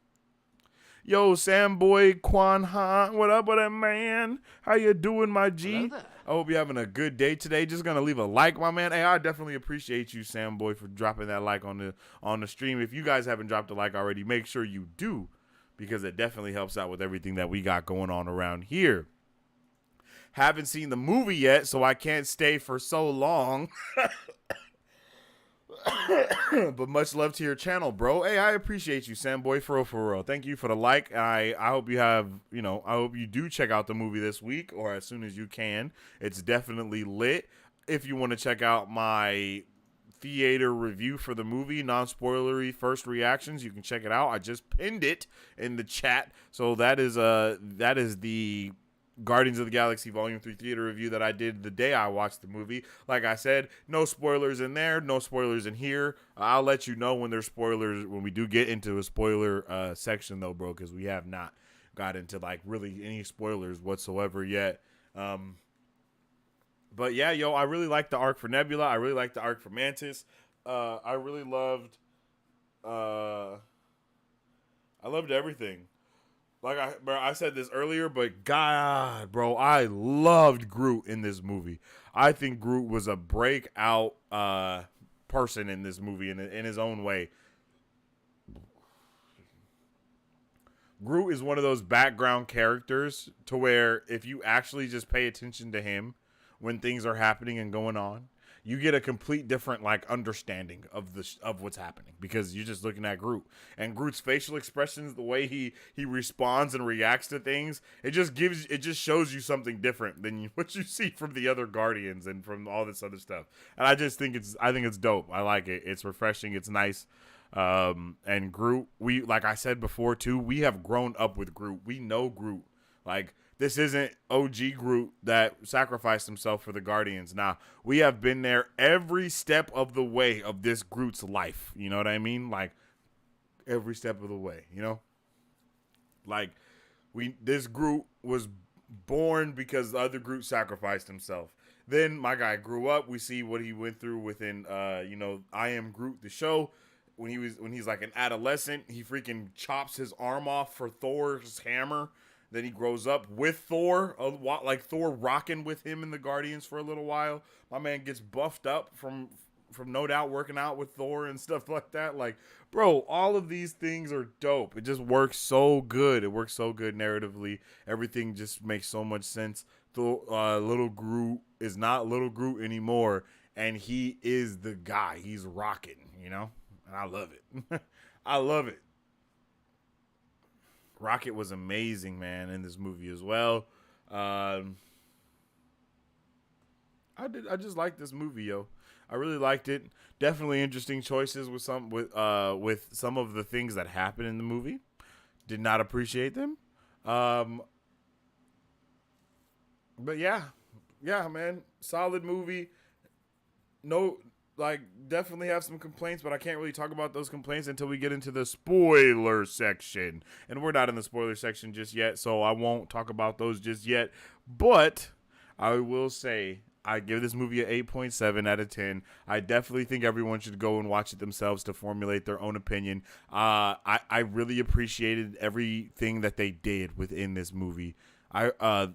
Yo, Sam Boy Quan Han, what up with that, man? How you doing, my G? Hello there. I hope you're having a good day today. Just gonna leave a like, my man. Hey, I definitely appreciate you, Sam Boy, for dropping that like on the stream. If you guys haven't dropped a like already, make sure you do, because it definitely helps out with everything that we got going on around here. Haven't seen the movie yet, so I can't stay for so long. But much love to your channel, bro. Hey, I appreciate you, Sam Boy, for real. Thank you for the like. I hope you have, you know, I hope you do check out the movie this week or as soon as you can. It's definitely lit. If you want to check out my theater review for the movie, non-spoilery first reactions. You can check it out. I just pinned it in the chat. So that is the Guardians of the Galaxy Volume 3 theater review that I did the day I watched the movie. Like I said, no spoilers in there, no spoilers in here. I'll let you know when there's spoilers, when we do get into a spoiler section, though, bro, because we have not got into, like, really any spoilers whatsoever yet. But, yeah, yo, I really like the arc for Nebula. I really like the arc for Mantis. I really loved... I loved everything. Like I said this earlier, but God, bro, I loved Groot in this movie. I think Groot was a breakout person in this movie in his own way. Groot is one of those background characters to where if you actually just pay attention to him when things are happening and going on, you get a complete different like understanding of what's happening because you're just looking at Groot and Groot's facial expressions, the way he responds and reacts to things. It just shows you something different than what you see from the other Guardians and from all this other stuff. And I think it's dope. I like it. It's refreshing. It's nice. And Groot, we, like I said before too, we have grown up with Groot. We know Groot. Like, this isn't OG Groot that sacrificed himself for the Guardians. Nah, we have been there every step of the way of this Groot's life. You know what I mean? Like, every step of the way, you know? Like, this Groot was born because the other Groot sacrificed himself. Then my guy grew up. We see what he went through within, I Am Groot, the show. When he's like an adolescent, he freaking chops his arm off for Thor's hammer. Then he grows up with Thor, like Thor rocking with him in the Guardians for a little while. My man gets buffed up from no doubt working out with Thor and stuff like that. Like, bro, all of these things are dope. It just works so good. It works so good narratively. Everything just makes so much sense. Little Groot is not Little Groot anymore, and he is the guy. He's rocking, you know? And I love it. I love it. Rocket was amazing, man, in this movie as well. I just liked this movie, yo. I really liked it. Definitely interesting choices with some of the things that happen in the movie. Did not appreciate them. But yeah, man, solid movie. No. Like, definitely have some complaints, but I can't really talk about those complaints until we get into the spoiler section. And we're not in the spoiler section just yet, so I won't talk about those just yet. But I will say I give this movie an 8.7 out of 10. I definitely think everyone should go and watch it themselves to formulate their own opinion. I really appreciated everything that they did within this movie. The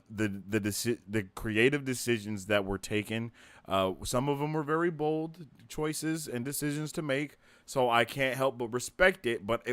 creative decisions that were taken, some of them were very bold choices and decisions to make, so I can't help but respect it, but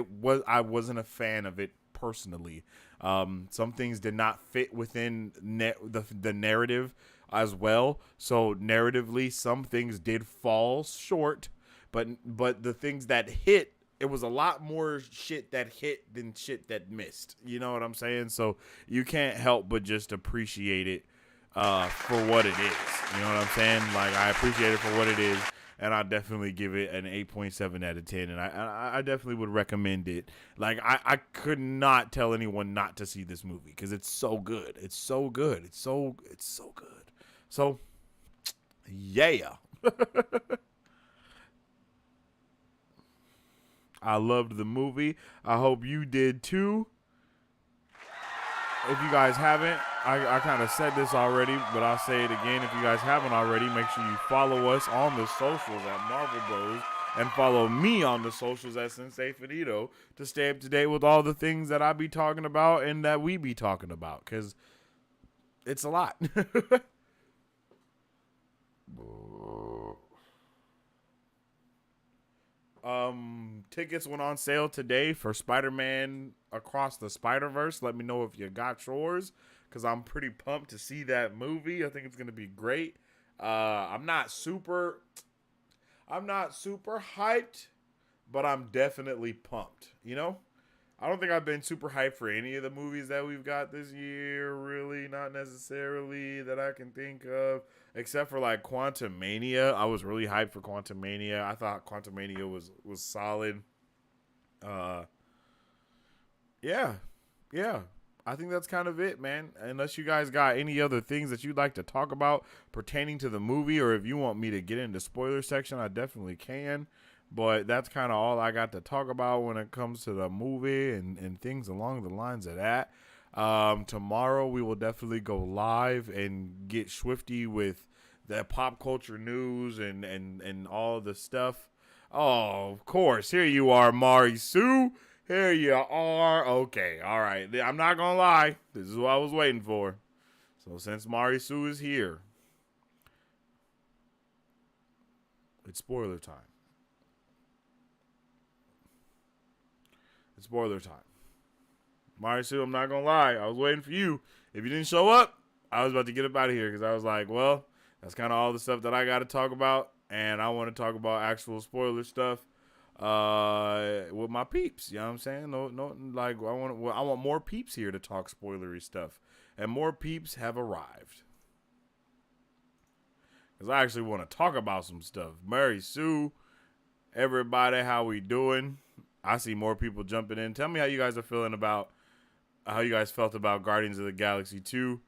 I wasn't a fan of it personally. Some things did not fit within the narrative as well, so narratively some things did fall short, but the things that hit, it was a lot more shit that hit than shit that missed. You know what I'm saying? So you can't help but just appreciate it for what it is. You know what I'm saying? Like, I appreciate it for what it is, and I definitely give it an 8.7 out of 10, and I definitely would recommend it. Like, I could not tell anyone not to see this movie because it's so good. It's so good. It's so good. So, yeah. I loved the movie. I hope you did too. If you guys haven't, I kind of said this already, but I'll say it again. If you guys haven't already, make sure you follow us on the socials at Marvel Bros. And follow me on the socials at Sensei Finito to stay up to date with all the things that I be talking about and that we be talking about, because it's a lot. Tickets went on sale today for Spider-Man Across the Spider-Verse. Let me know if you got yours, because I'm pretty pumped to see that movie. I think it's gonna be great. I'm not super hyped, but I'm definitely pumped, you know? I don't think I've been super hyped for any of the movies that we've got this year. Really, not necessarily that I can think of, except for like Quantum Mania. I was really hyped for Quantum Mania. I thought Quantum Mania was solid. Uh, yeah, yeah. I think that's kind of it, man. Unless you guys got any other things that you'd like to talk about pertaining to the movie, or if you want me to get into spoiler section, I definitely can. But that's kind of all I got to talk about when it comes to the movie and things along the lines of that. Tomorrow we will definitely go live and get swifty with the pop culture news and all the stuff. Oh, of course. Here you are, Mari Sue. Here you are. Okay, all right. I'm not going to lie. This is what I was waiting for. So since Mari Sue is here, it's spoiler time. It's spoiler time. Mari Sue, I'm not going to lie. I was waiting for you. If you didn't show up, I was about to get up out of here because I was like, well, that's kind of all the stuff that I got to talk about. And I want to talk about actual spoiler stuff with my peeps. You know what I'm saying? No, like I want more peeps here to talk spoilery stuff. And more peeps have arrived. Because I actually want to talk about some stuff. Mari Sue, everybody, how we doing? I see more people jumping in. Tell me how you guys are feeling about how you guys felt about Guardians of the Galaxy 2.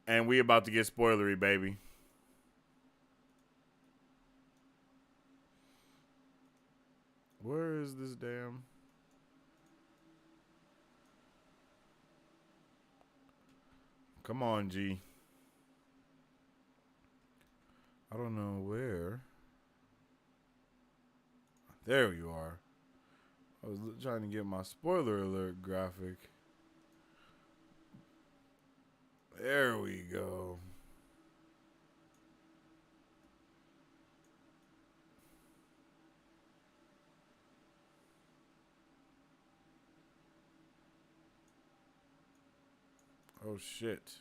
And we about to get spoilery, baby. Where is this damn? Come on, G. I don't know where. There you are. I was trying to get my spoiler alert graphic. There we go. Oh, shit.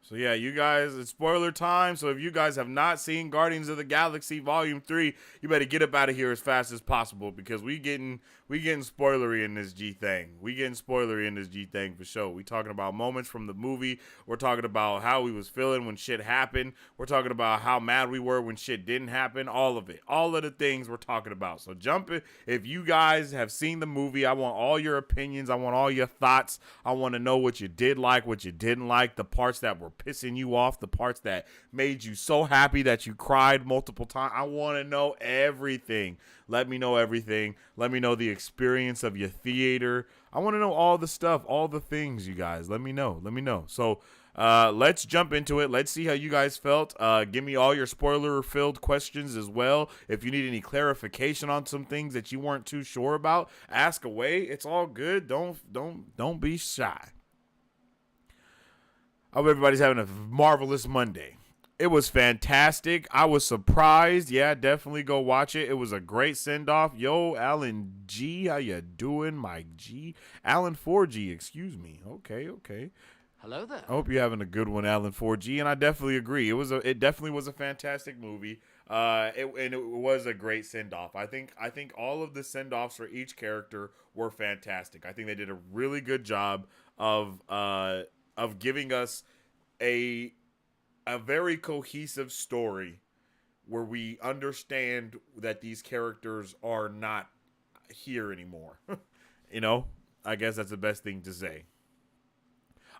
So yeah, you guys, it's spoiler time. So if you guys have not seen Guardians of the Galaxy Volume 3, you better get up out of here as fast as possible because we getting spoilery in this G thing. We getting spoilery in this G thing for sure. We talking about moments from the movie. We're talking about how we was feeling when shit happened. We're talking about how mad we were when shit didn't happen. All of it. All of the things we're talking about. So jump in. If you guys have seen the movie, I want all your opinions. I want all your thoughts. I want to know what you did like, what you didn't like, the parts that were pissing you off, the parts that made you so happy that you cried multiple times. I want to know everything. Let me know everything. Let me know the experience of your theater. I want to know all the stuff, all the things, you guys. Let me know. Let me know. So let's jump into it. Let's see how you guys felt. Give me all your spoiler-filled questions as well. If you need any clarification on some things that you weren't too sure about, ask away. It's all good. Don't be shy. I hope everybody's having a marvelous Monday. It was fantastic. I was surprised. Yeah, definitely go watch it. It was a great send-off. Yo, Alan G, how you doing, Mike G? Alan 4G, excuse me. Okay. Hello there. I hope you're having a good one, Alan 4G, and I definitely agree. It definitely was a fantastic movie. It was a great send-off. I think all of the send-offs for each character were fantastic. I think they did a really good job of giving us a very cohesive story where we understand that these characters are not here anymore. You know, I guess that's the best thing to say.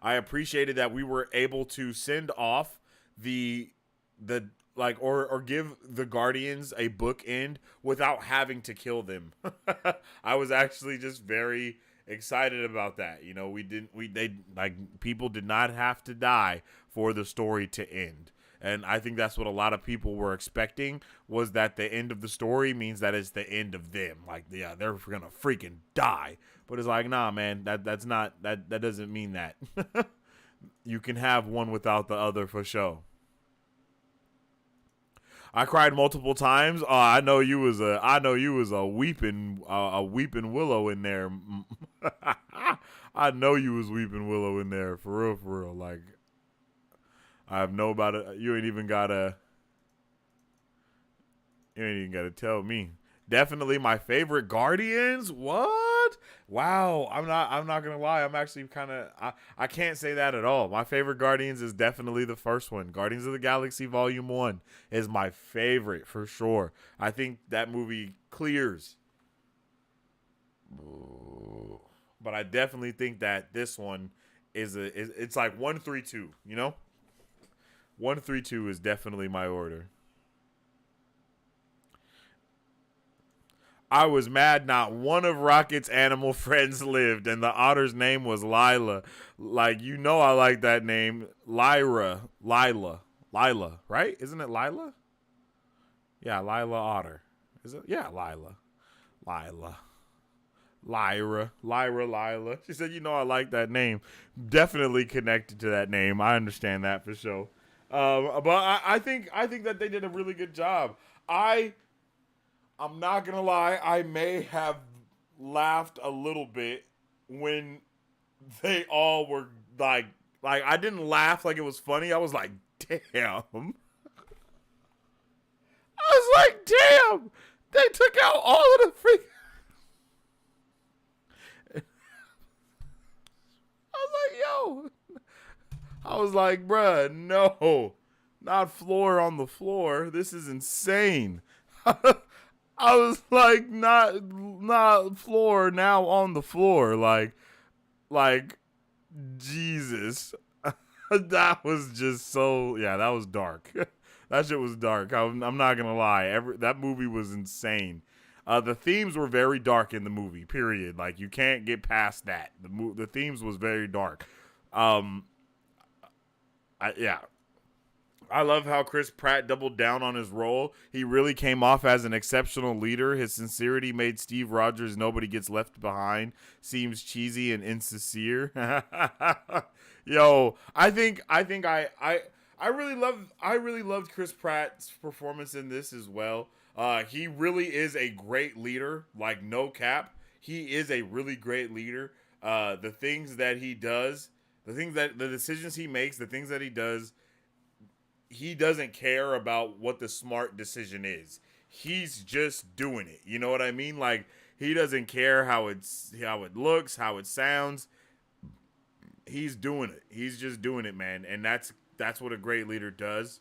I appreciated that we were able to send off the like or give the Guardians a bookend without having to kill them. I was actually just very excited about that. You know, people did not have to die for the story to end. And I think that's what a lot of people were expecting, was that the end of the story means that it's the end of them. Like, yeah, they're gonna freaking die. But it's like, nah, man, that doesn't mean that. You can have one without the other for sure. I cried multiple times. I know you was a weeping willow in there. I know you was weeping willow in there for real. Like, I have no about it. You ain't even gotta tell me. Definitely my favorite Guardians. What? Wow, I'm not gonna lie. I'm actually kind of I can't say that at all. My favorite Guardians is definitely the first one. Guardians of the Galaxy Volume 1 is my favorite for sure. I think that movie clears. But I definitely think that this one it's like 132, you know? 132 is definitely my order. I was mad not one of Rocket's animal friends lived, and the otter's name was Lila. Like, you know, I like that name. Lila, right? Isn't it Lila? Yeah, Lila Otter. Is it? Yeah, Lila. Lila. She said, you know, I like that name. Definitely connected to that name. I understand that for sure. But I think that they did a really good job. I I'm not gonna lie, I may have laughed a little bit when they all were like I didn't laugh like it was funny. I was like, damn. I was like, damn. They took out all of the freak. I was like, yo. I was like, bruh, no. Not floor on the floor. This is insane. I was like, not floor now on the floor. Like Jesus. That was just so yeah, that was dark. That shit was dark. I'm not gonna lie. That movie was insane. The themes were very dark in the movie. Period. Like you can't get past that. The themes was very dark. Um, yeah, I love how Chris Pratt doubled down on his role. He really came off as an exceptional leader. His sincerity made Steve Rogers' "Nobody Gets Left Behind" seems cheesy and insincere. Yo, I really loved Chris Pratt's performance in this as well. He really is a great leader, like no cap. He is a really great leader. The things that he does, the decisions he makes, the things that he doesn't care about what the smart decision is. He's just doing it. You know what I mean? Like he doesn't care how it looks, how it sounds. He's doing it. He's just doing it, man. And that's what a great leader does.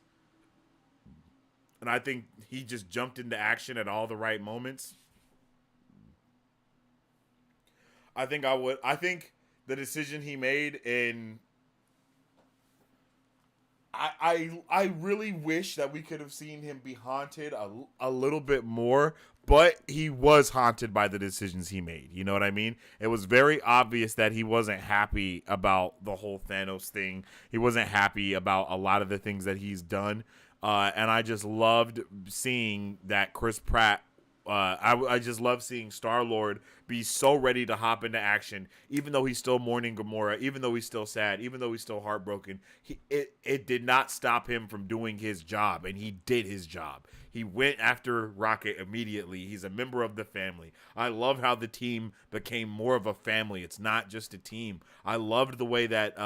And I think he just jumped into action at all the right moments. I think the decision he made in I really wish that we could have seen him be haunted a little bit more, but he was haunted by the decisions he made. You know what I mean? It was very obvious that he wasn't happy about the whole Thanos thing. He wasn't happy about a lot of the things that he's done. And I just loved seeing that Chris Pratt. I just love seeing Star-Lord be so ready to hop into action, even though he's still mourning Gamora, even though he's still sad, even though he's still heartbroken. It did not stop him from doing his job, and he did his job. He went after Rocket immediately. He's a member of the family. I love how the team became more of a family. It's not just a team. I loved the way that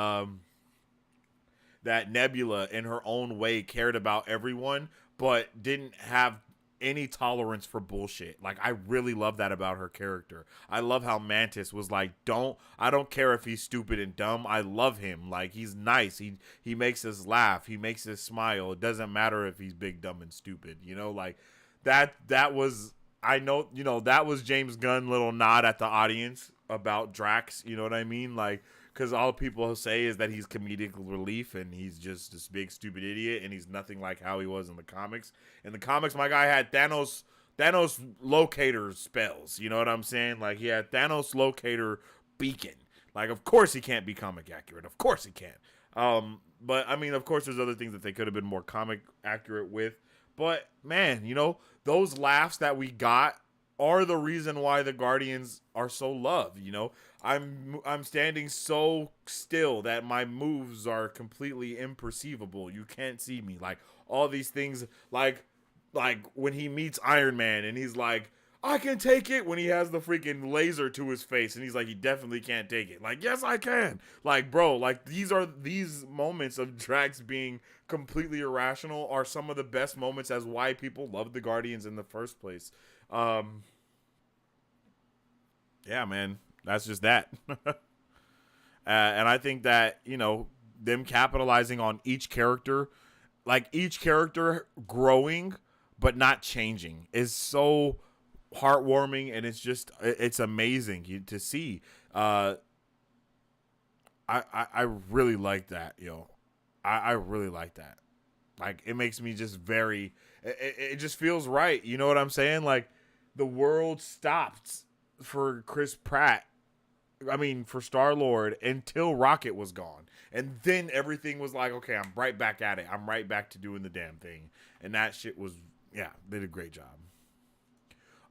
that Nebula, in her own way, cared about everyone, but didn't have any tolerance for bullshit. Like I really love that about her character. I love how Mantis was like, I don't care if he's stupid and dumb. I love him. Like he's nice. He makes us laugh. He makes us smile. It doesn't matter if he's big, dumb, and stupid. You know, like that was I know, you know, that was James Gunn little nod at the audience about Drax, you know what I mean? Like because all people say is that he's comedic relief and he's just this big stupid idiot and he's nothing like how he was in the comics. In the comics, my guy had Thanos locator spells. You know what I'm saying? Like he had Thanos locator beacon. Like of course he can't be comic accurate. Of course he can't. But I mean, of course, there's other things that they could have been more comic accurate with. But man, you know, those laughs that we got are the reason why the Guardians are so loved. You know, I'm standing so still that my moves are completely imperceivable. You can't see me. Like all these things, like when he meets Iron Man and he's like, I can take it, when he has the freaking laser to his face and he's like, he definitely can't take it. Like, yes, I can. Like, bro, like these moments of Drax being completely irrational are some of the best moments as why people love the Guardians in the first place. Yeah, man. That's just that. And I think that, them capitalizing on each character, like each character growing but not changing, is so heartwarming, and it's amazing to see. I really like that, I really like that. Like, it makes me just it just feels right. You know what I'm saying? Like, the world stopped for Chris Pratt. I mean, for Star-Lord until Rocket was gone. And then everything was like, okay, I'm right back at it. I'm right back to doing the damn thing. And that shit was, yeah, they did a great job.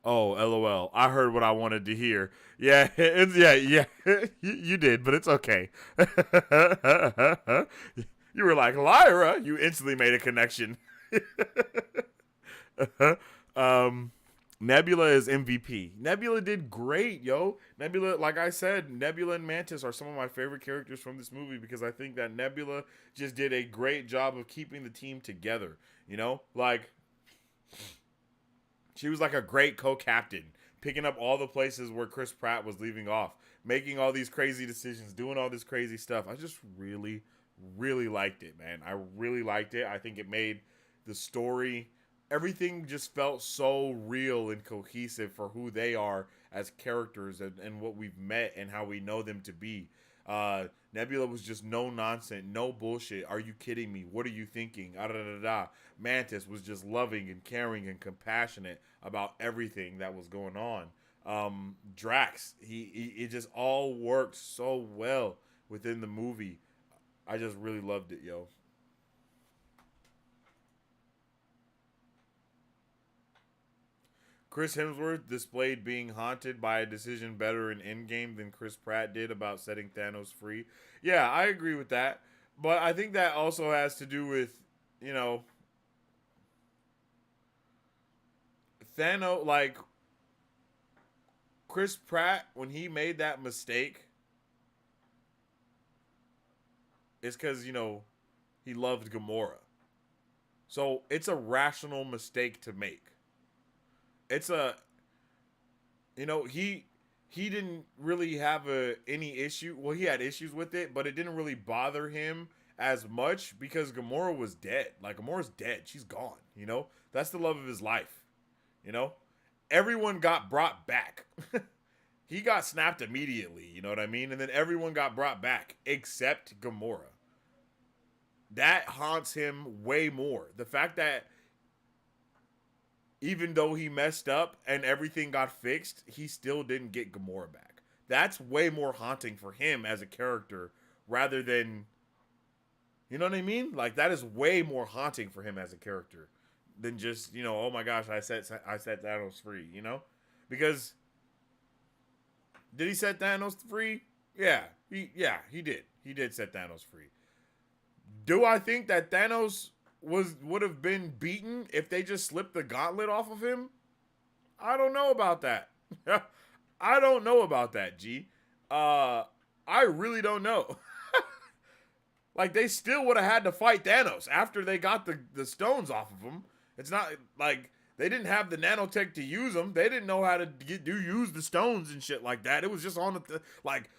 Oh, LOL. I heard what I wanted to hear. Yeah, yeah. You did, but it's okay. You were like, Lyra. You instantly made a connection. um, Nebula is MVP. Nebula did great, yo. Nebula, like I said, Nebula and Mantis are some of my favorite characters from this movie because I think that Nebula just did a great job of keeping the team together. Like, she was like a great co-captain, picking up all the places where Chris Pratt was leaving off, making all these crazy decisions, doing all this crazy stuff. I just really, really liked it, man. I really liked it. I think it made the story, everything just felt so real and cohesive for who they are as characters and what we've met and how we know them to be. Nebula was just no nonsense, no bullshit. Are you kidding me? What are you thinking? Da, da, da, da. Mantis was just loving and caring and compassionate about everything that was going on. Drax, it just all worked so well within the movie. I just really loved it, yo. Chris Hemsworth displayed being haunted by a decision better in Endgame than Chris Pratt did about setting Thanos free. Yeah, I agree with that. But I think that also has to do with, Thanos, like, Chris Pratt, when he made that mistake, it's because, he loved Gamora. So it's a rational mistake to make. It's he didn't really have any issue. Well, he had issues with it, but it didn't really bother him as much because Gamora was dead. Like, Gamora's dead. She's gone, That's the love of his life, Everyone got brought back. He got snapped immediately, you know what I mean? And then everyone got brought back except Gamora. That haunts him way more. The fact that even though he messed up and everything got fixed, he still didn't get Gamora back. That's way more haunting for him as a character rather than, you know what I mean? Like, that is way more haunting for him as a character than just, oh my gosh, I set Thanos free, Because did he set Thanos free? Yeah, he did. He did set Thanos free. Do I think that Thanos would have been beaten if they just slipped the gauntlet off of him? I don't know about that. I don't know about that, G. I really don't know. Like, they still would have had to fight Thanos after they got the stones off of him. It's not like they didn't have the nanotech to use them. They didn't know how to use the stones and shit like that. It was just on like,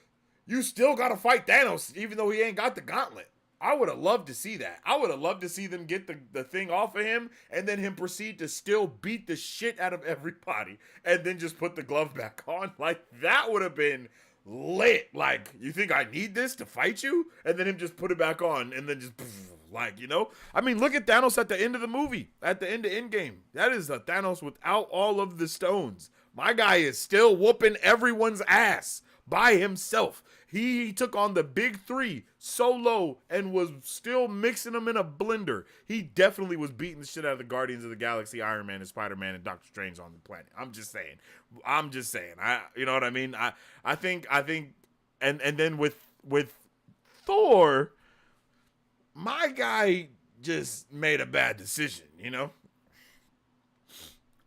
you still got to fight Thanos even though he ain't got the gauntlet. I would have loved to see that. I would have loved to see them get the thing off of him and then him proceed to still beat the shit out of everybody and then just put the glove back on. Like, that would have been lit. Like, you think I need this to fight you? And then him just put it back on and then just, like, I mean, look at Thanos at the end of the movie, at the end of Endgame. That is a Thanos without all of the stones. My guy is still whooping everyone's ass by himself. He took on the big three solo and was still mixing them in a blender. He definitely was beating the shit out of the Guardians of the Galaxy, Iron Man and Spider-Man and Doctor Strange on the planet. I'm just saying. You know what I mean? I think and then with Thor, my guy just made a bad decision,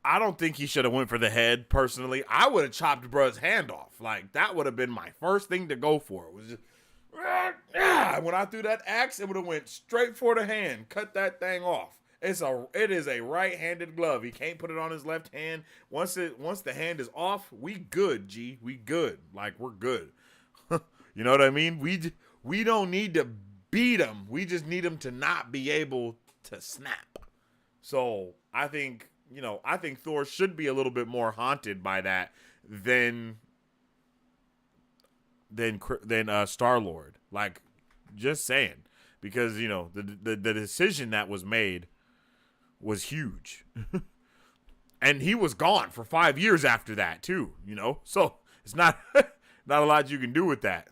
I don't think he should have went for the head, personally. I would have chopped bruh's hand off. Like, that would have been my first thing to go for. It was just, when I threw that axe, it would have went straight for the hand, cut that thing off. It is a right-handed glove. He can't put it on his left hand. Once the hand is off, we good, G. We good. Like we're good. You know what I mean? We don't need to beat him. We just need him to not be able to snap. So I think Thor should be a little bit more haunted by that than Star Lord. Like, just saying, because the decision that was made was huge, and he was gone for 5 years after that too. So it's not not a lot you can do with that.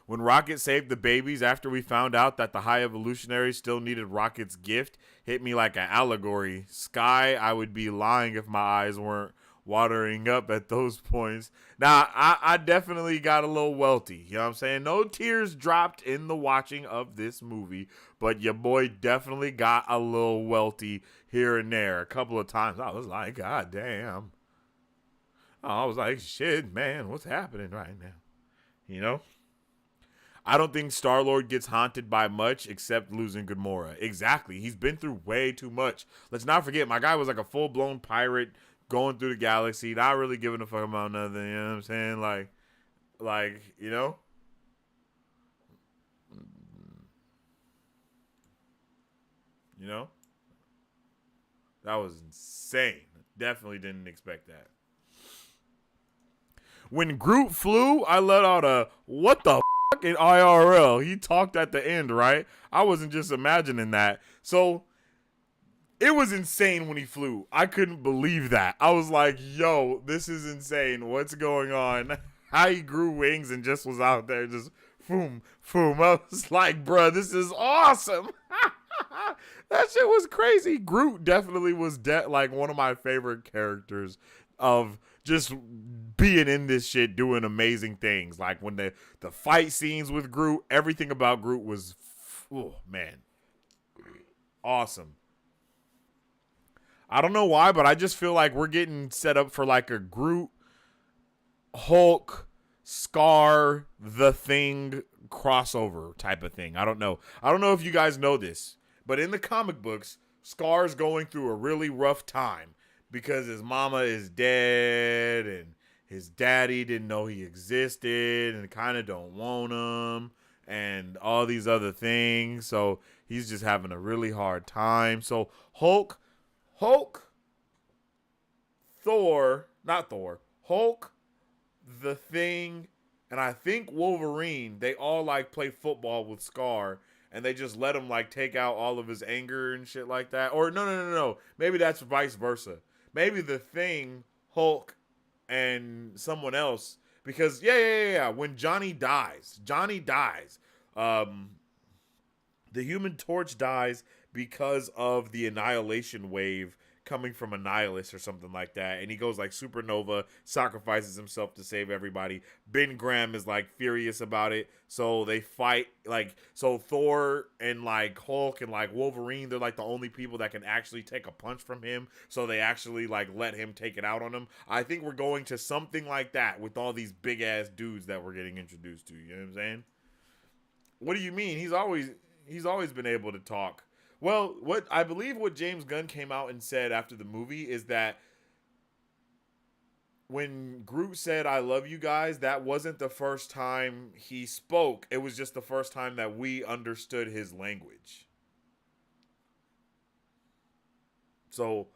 When Rocket saved the babies after we found out that the High Evolutionary still needed Rocket's gift, hit me like an allegory. Sky, I would be lying if my eyes weren't watering up at those points. Now, I definitely got a little welty. You know what I'm saying? No tears dropped in the watching of this movie, but your boy definitely got a little welty here and there. A couple of times I was like, God damn. I was like, shit, man, what's happening right now? You know? I don't think Star-Lord gets haunted by much except losing Gamora. Exactly. He's been through way too much. Let's not forget, my guy was like a full-blown pirate going through the galaxy, not really giving a fuck about nothing, you know what I'm saying? Like, You know? That was insane. Definitely didn't expect that. When Groot flew, I let out a, what the in IRL. He talked at the end, right? I wasn't just imagining that. So it was insane when he flew. I couldn't believe that. I was like, yo, this is insane. What's going on? How he grew wings and just was out there just boom, boom. I was like, bruh, this is awesome. That shit was crazy. Groot definitely was like one of my favorite characters of just being in this shit, doing amazing things. Like when the fight scenes with Groot, everything about Groot was, oh man, awesome. I don't know why, but I just feel like we're getting set up for like a Groot, Hulk, Scar, The Thing crossover type of thing. I don't know. I don't know if you guys know this, but in the comic books, Scar's going through a really rough time because his mama is dead and his daddy didn't know he existed and kind of don't want him and all these other things. So he's just having a really hard time. So Hulk, Hulk, The Thing, and I think Wolverine, they all like play football with Scar, and they just let him like take out all of his anger and shit like that. Or no. Maybe that's vice versa. Maybe The Thing, Hulk, and someone else. Because yeah. When Johnny dies, the Human Torch dies because of the annihilation wave coming from a nihilist or something like that. And he goes like supernova, sacrifices himself to save everybody. Ben Graham is like furious about it. So they fight, like, so Thor and like Hulk and like Wolverine, they're like the only people that can actually take a punch from him. So they actually like let him take it out on him. I think we're going to something like that with all these big ass dudes that we're getting introduced to. You know what I'm saying? What do you mean? He's always been able to talk. Well, what James Gunn came out and said after the movie is that when Groot said "I love you guys," that wasn't the first time he spoke. It was just the first time that we understood his language. So,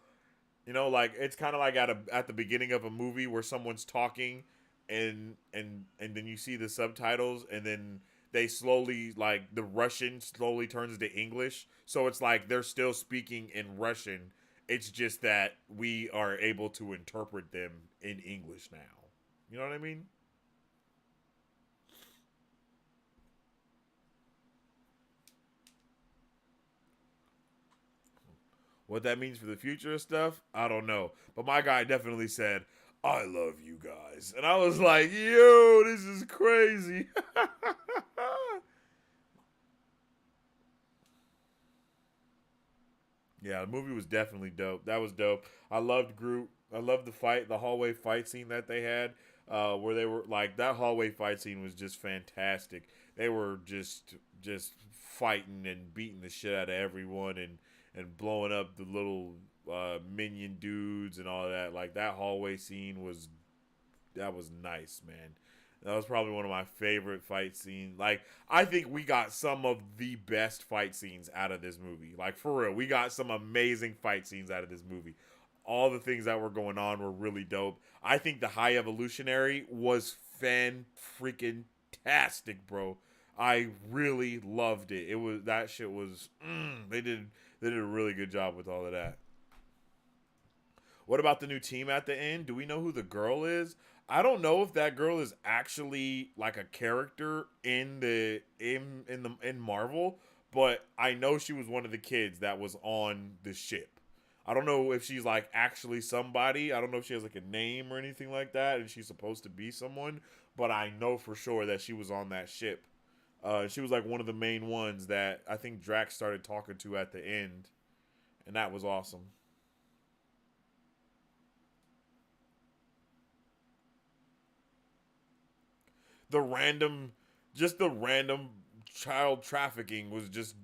like it's kind of like at the beginning of a movie where someone's talking and then you see the subtitles and then they slowly, like, the Russian slowly turns to English. So it's like they're still speaking in Russian. It's just that we are able to interpret them in English now. You know what I mean? What that means for the future of stuff, I don't know. But my guy definitely said, "I love you guys." And I was like, yo, this is crazy. Yeah, the movie was definitely dope. That was dope. I loved Groot. I loved the hallway fight scene that they had. where they were like that hallway fight scene was just fantastic. They were just fighting and beating the shit out of everyone and blowing up the little minion dudes and all that. Like that hallway scene was nice, man. That was probably one of my favorite fight scenes. Like, I think we got some of the best fight scenes out of this movie. Like, for real, we got some amazing fight scenes out of this movie. All the things that were going on were really dope. I think the High Evolutionary was fan-freaking-tastic, bro. I really loved it. It was that shit was they did a really good job with all of that. What about the new team at the end? Do we know who the girl is? I don't know if that girl is actually like a character in Marvel, but I know she was one of the kids that was on the ship. I don't know if she's like actually somebody. I don't know if she has like a name or anything like that, and she's supposed to be someone. But I know for sure that she was on that ship. She was like one of the main ones that I think Drax started talking to at the end, and that was awesome. The random, just the random child trafficking was just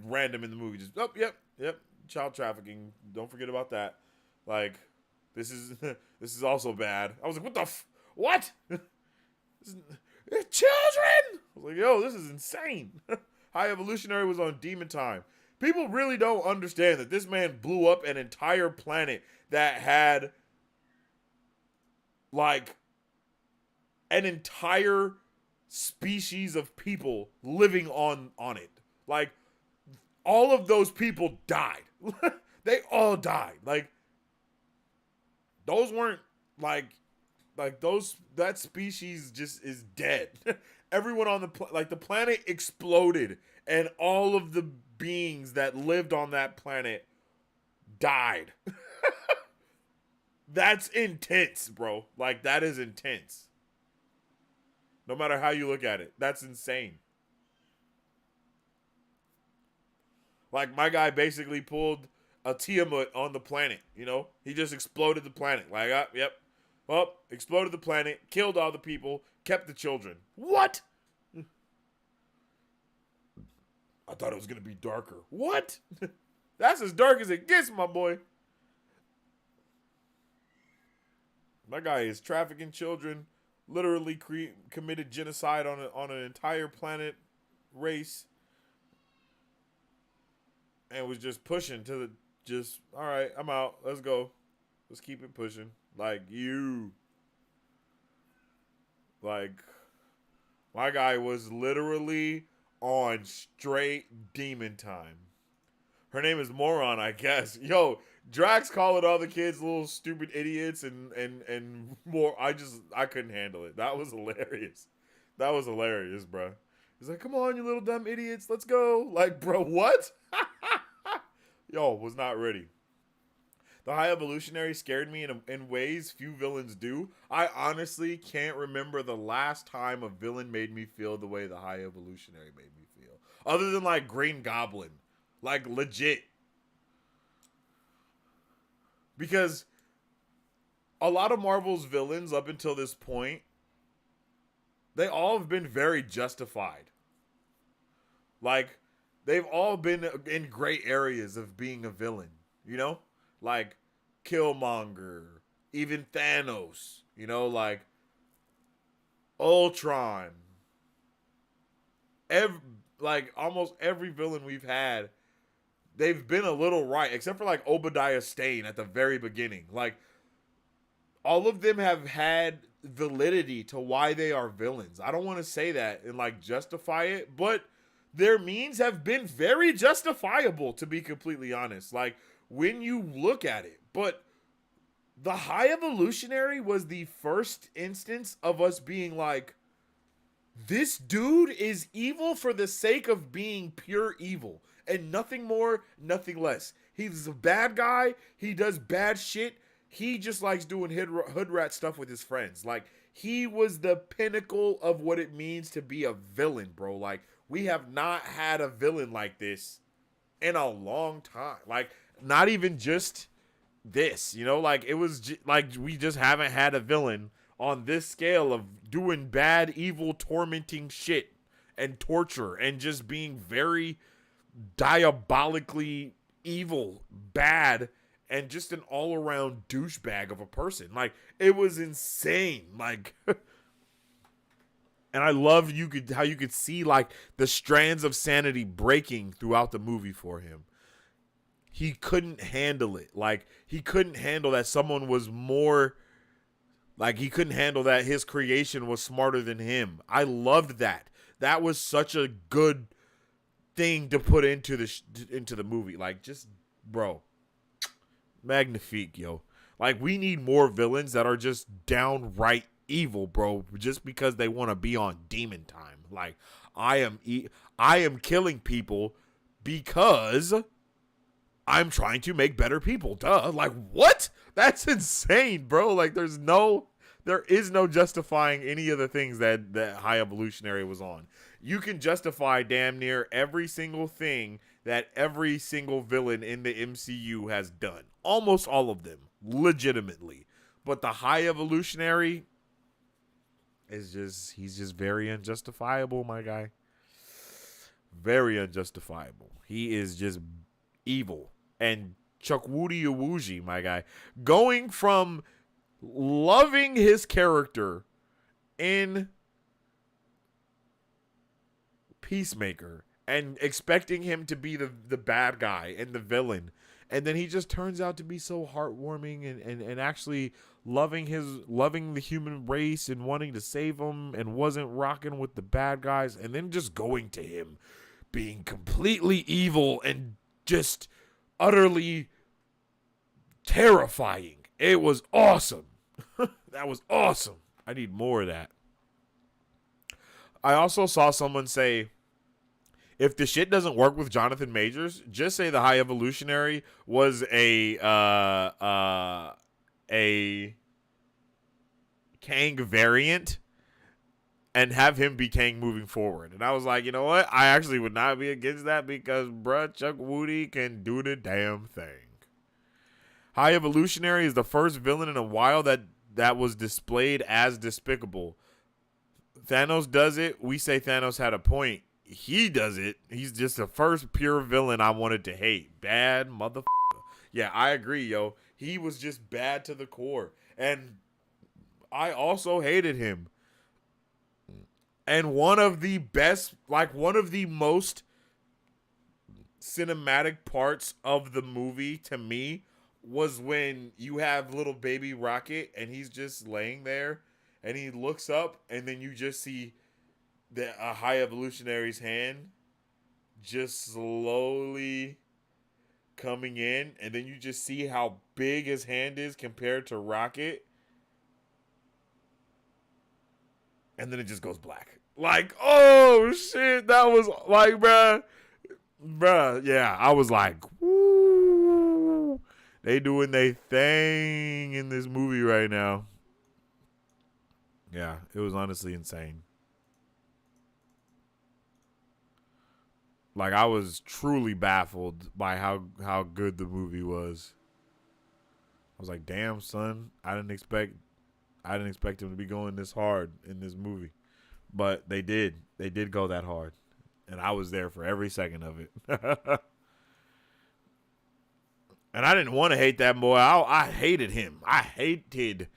random in the movie. Just yep, child trafficking. Don't forget about that. Like this is this is also bad. I was like, what? Children. I was like, yo, this is insane. High Evolutionary was on Demon Time. People really don't understand that this man blew up an entire planet that had like an entire species of people living on it. Like all of those people died. They all died. Like those weren't like those that species just is dead. Everyone on the planet exploded and all of the beings that lived on that planet died. That's intense, bro. Like that is intense. No matter how you look at it. That's insane. Like, my guy basically pulled a Tiamat on the planet, you know? He just exploded the planet. Like, yep. Well, exploded the planet, killed all the people, kept the children. What? I thought it was going to be darker. What? That's as dark as it gets, my boy. My guy is trafficking children, literally committed genocide on an entire planet race, and was just pushing to the all right, I'm out. Let's go. Let's keep it pushing. Like my guy was literally on straight demon time. Her name is Moron, I guess. Yo, Drax calling all the kids little stupid idiots and more. I couldn't handle it. That was hilarious. That was hilarious, bro. He's like, come on, you little dumb idiots. Let's go. Like, bro, what? Yo, was not ready. The High Evolutionary scared me in ways few villains do. I honestly can't remember the last time a villain made me feel the way the High Evolutionary made me feel. Other than like Green Goblin. Like legit. Because a lot of Marvel's villains up until this point, they all have been very justified. Like, they've all been in gray areas of being a villain, you know? Like Killmonger, even Thanos, you know, like Ultron. Like almost every villain we've had, they've been a little right, except for like Obadiah Stane at the very beginning. Like all of them have had validity to why they are villains. I don't want to say that and like justify it, but their means have been very justifiable, to be completely honest. Like when you look at it. But the High Evolutionary was the first instance of us being like, this dude is evil for the sake of being pure evil. And nothing more, nothing less. He's a bad guy. He does bad shit. He just likes doing hood rat stuff with his friends. Like, he was the pinnacle of what it means to be a villain, bro. Like, we have not had a villain like this in a long time. Like, not even just this, you know? Like, it was like we just haven't had a villain on this scale of doing bad, evil, tormenting shit and torture and just being very diabolically evil, bad, and just an all-around douchebag of a person. Like, it was insane. Like, and I loved how you could see like the strands of sanity breaking throughout the movie for him. He couldn't handle it. Like, he couldn't handle that someone was more, like, he couldn't handle that his creation was smarter than him. I loved that. That was such a good thing to put into the movie. Like, just, bro, magnifique, yo. Like, we need more villains that are just downright evil, bro, just because they want to be on demon time. Like, I am killing people because I'm trying to make better people. Duh. Like, what? That's insane, bro. Like, there is no justifying any of the things that High Evolutionary was on. You can justify damn near every single thing that every single villain in the MCU has done. Almost all of them, legitimately. But the High Evolutionary is he's just very unjustifiable, my guy. Very unjustifiable. He is just evil. And Chukwudi Iwuji, my guy, going from loving his character in Peacemaker and expecting him to be the bad guy and the villain, and then he just turns out to be so heartwarming and actually loving the human race and wanting to save them, and wasn't rocking with the bad guys, and then just going to him being completely evil and just utterly terrifying. It was awesome. That was awesome. I need more of that. I also saw someone say, if the shit doesn't work with Jonathan Majors, just say the High Evolutionary was a Kang variant and have him be Kang moving forward. And I was like, you know what? I actually would not be against that because, bruh, Chukwudi can do the damn thing. High Evolutionary is the first villain in a while that was displayed as despicable. Thanos does it. We say Thanos had a point. He does it. He's just the first pure villain I wanted to hate. Bad motherfucker. Yeah, I agree, yo. He was just bad to the core. And I also hated him. And one of the most cinematic parts of the movie to me was when you have little baby Rocket and he's just laying there and he looks up and then you just see a High Evolutionary's hand just slowly coming in, and then you just see how big his hand is compared to Rocket, and then it just goes black. Like, oh shit, that was like, bruh, yeah, I was like, woo, they doing their thing in this movie right now. Yeah, it was honestly insane. Like, I was truly baffled by how good the movie was. I was like, damn, son, I didn't expect him to be going this hard in this movie. But they did. They did go that hard. And I was there for every second of it. And I didn't want to hate that boy. I hated him. I hate the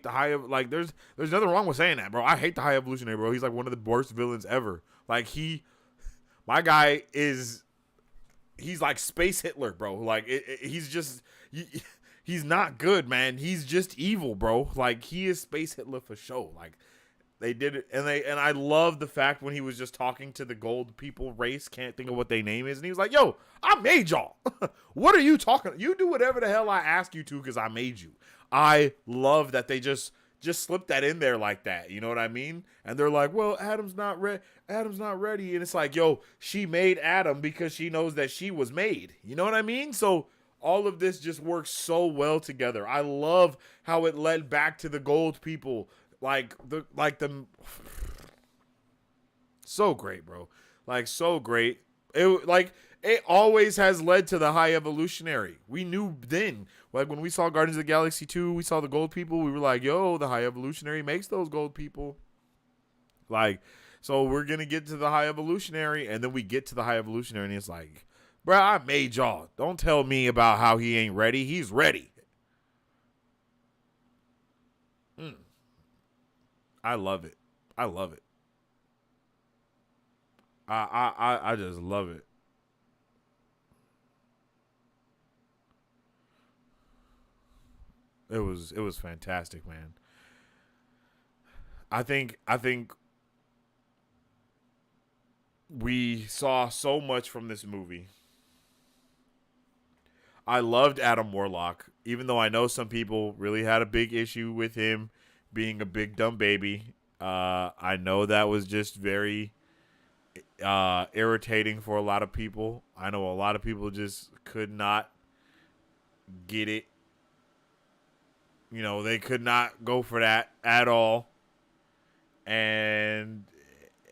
High, like, there's nothing wrong with saying that, bro. I hate the High Evolutionary, bro. He's like one of the worst villains ever. Like, my guy he's like Space Hitler, bro. Like, he's not good, man. He's just evil, bro. Like, he is Space Hitler for sure. Like, they did it, and I love the fact when he was just talking to the gold people race, can't think of what their name is, and he was like, yo, I made y'all. What are you talking? You do whatever the hell I ask you to because I made you. I love that they just slip that in there like that. You know what I mean? And they're like, well, Adam's not ready. And it's like, yo, she made Adam because she knows that she was made. You know what I mean? So all of this just works so well together. I love how it led back to the gold people. So great, bro. Like, so great. It always has led to the high evolutionary. We knew then. Like when we saw Guardians of the Galaxy 2, we saw the gold people. We were like, yo, the high evolutionary makes those gold people. Like, so we're going to get to the high evolutionary. And then we get to the high evolutionary. And it's like, bro, I made y'all. Don't tell me about how he ain't ready. He's ready. I love it. I love it. I just love it. It was fantastic, man. I think we saw so much from this movie. I loved Adam Warlock, even though I know some people really had a big issue with him being a big dumb baby. I know that was just very irritating for a lot of people. I know a lot of people just could not get it. You know, they could not go for that at all. And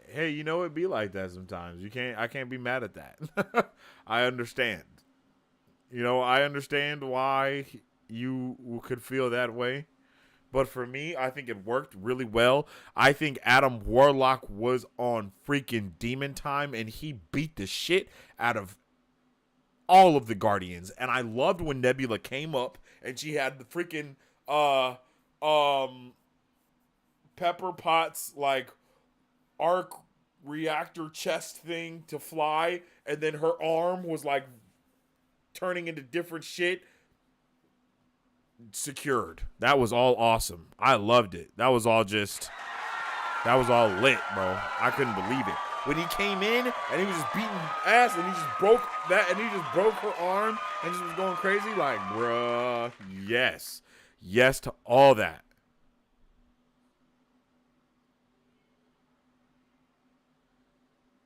hey, you know it be like that sometimes. I can't be mad at that. I understand. You know, I understand why you could feel that way. But for me, I think it worked really well. I think Adam Warlock was on freaking demon time and he beat the shit out of all of the Guardians. And I loved when Nebula came up and she had the freaking um Pepper Potts like arc reactor chest thing to fly, and then her arm was like turning into different shit. Secured. That was all awesome. I loved it. That was all lit, bro. I couldn't believe it. When he came in and he was just beating ass and he just broke that and he just broke her arm and just was going crazy, like, bruh, yes. Yes to all that.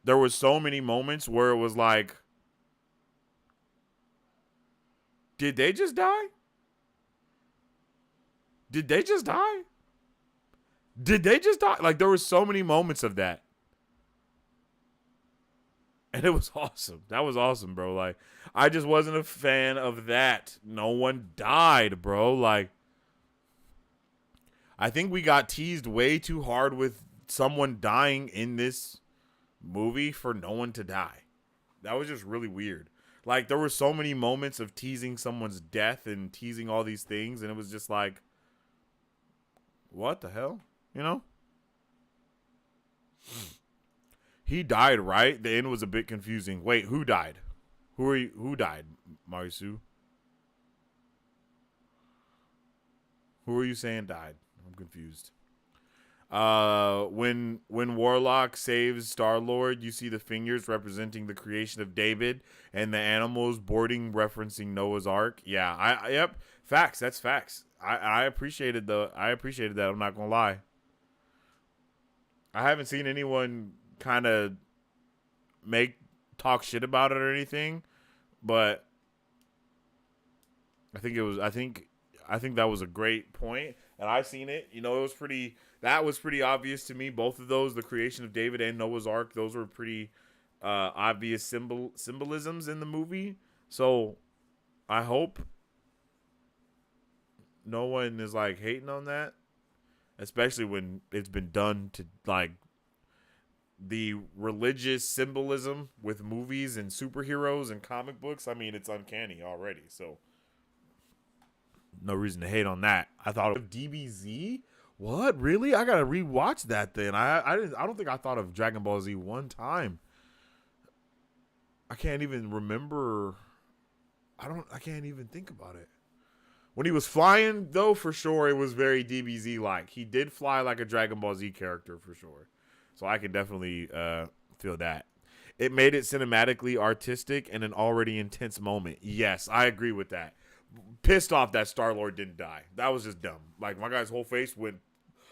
There was so many moments where it was like, did they just die? Did they just die? Did they just die? Like, there were so many moments of that. And it was awesome. That was awesome, bro. Like, I just wasn't a fan of that. No one died, bro. Like, I think we got teased way too hard with someone dying in this movie for no one to die. That was just really weird. Like, there were so many moments of teasing someone's death and teasing all these things, and it was just like, what the hell? You know? He died, right? The end was a bit confusing. Wait, who died? Who died, Marisu? Who are you saying died? I'm confused. When Warlock saves Star-Lord, you see the fingers representing the creation of David and the animals boarding referencing Noah's Ark. Yeah, yep. Facts, that's facts. I appreciated that, I'm not gonna lie. I haven't seen anyone kind of make talk shit about it or anything, but I think that was a great point, and I seen it. You know, that was pretty obvious to me. Both of those, the creation of David and Noah's Ark, those were pretty obvious symbolisms in the movie. So I hope no one is like hating on that, especially when it's been done to like the religious symbolism with movies and superheroes and comic books. I mean, it's uncanny already. So no reason to hate on that. I thought of DBZ. What, really? I gotta rewatch that. Then I don't think I thought of Dragon Ball Z one time. I can't even remember. I can't even think about it. When he was flying, though, for sure, it was very DBZ like. He did fly like a Dragon Ball Z character for sure. So I can definitely feel that. It made it cinematically artistic and an already intense moment. Yes, I agree with that. Pissed off that Star-Lord didn't die. That was just dumb. Like, my guy's whole face went...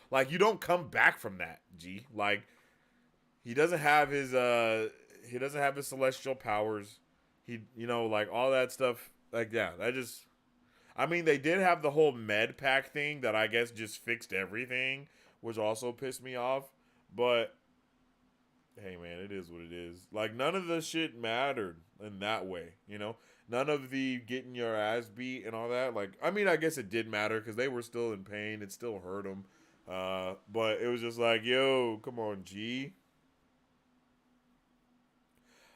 Like, you don't come back from that, G. Like, he doesn't have his celestial powers. He, you know, like, all that stuff. Like, yeah, that just... I mean, they did have the whole med pack thing that I guess just fixed everything, which also pissed me off. But Hey man, it is what it is. Like none of the shit mattered in that way, you know. None of the getting your ass beat and all that. Like, I mean, I guess it did matter because they were still in pain. It still hurt them. But it was just like, yo, come on, G.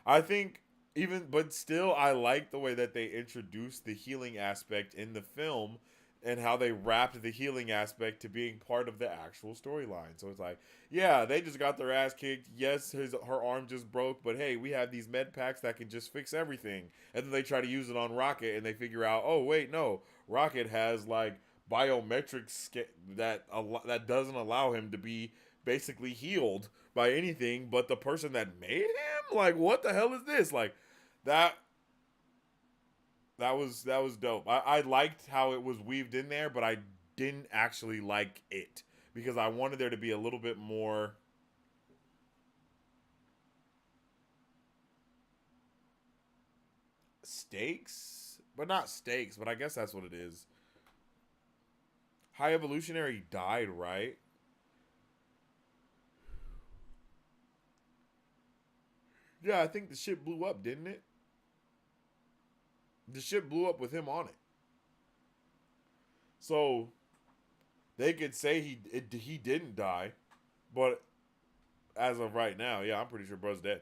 I think even, but still, I like the way that they introduced the healing aspect in the film and how they wrapped the healing aspect to being part of the actual storyline. So it's like, yeah, they just got their ass kicked. Yes, her arm just broke, but hey, we have these med packs that can just fix everything. And then they try to use it on Rocket, and they figure out, oh wait, no, Rocket has like biometrics that doesn't allow him to be basically healed by anything but the person that made him. Like, what the hell is this? Like, that that was dope. I liked how it was weaved in there, but I didn't actually like it because I wanted there to be a little bit more stakes, but not stakes. But I guess that's what it is. High Evolutionary died, right? Yeah, I think the ship blew up, didn't it? The ship blew up with him on it. So they could say he didn't die, but as of right now, yeah, I'm pretty sure bro's dead.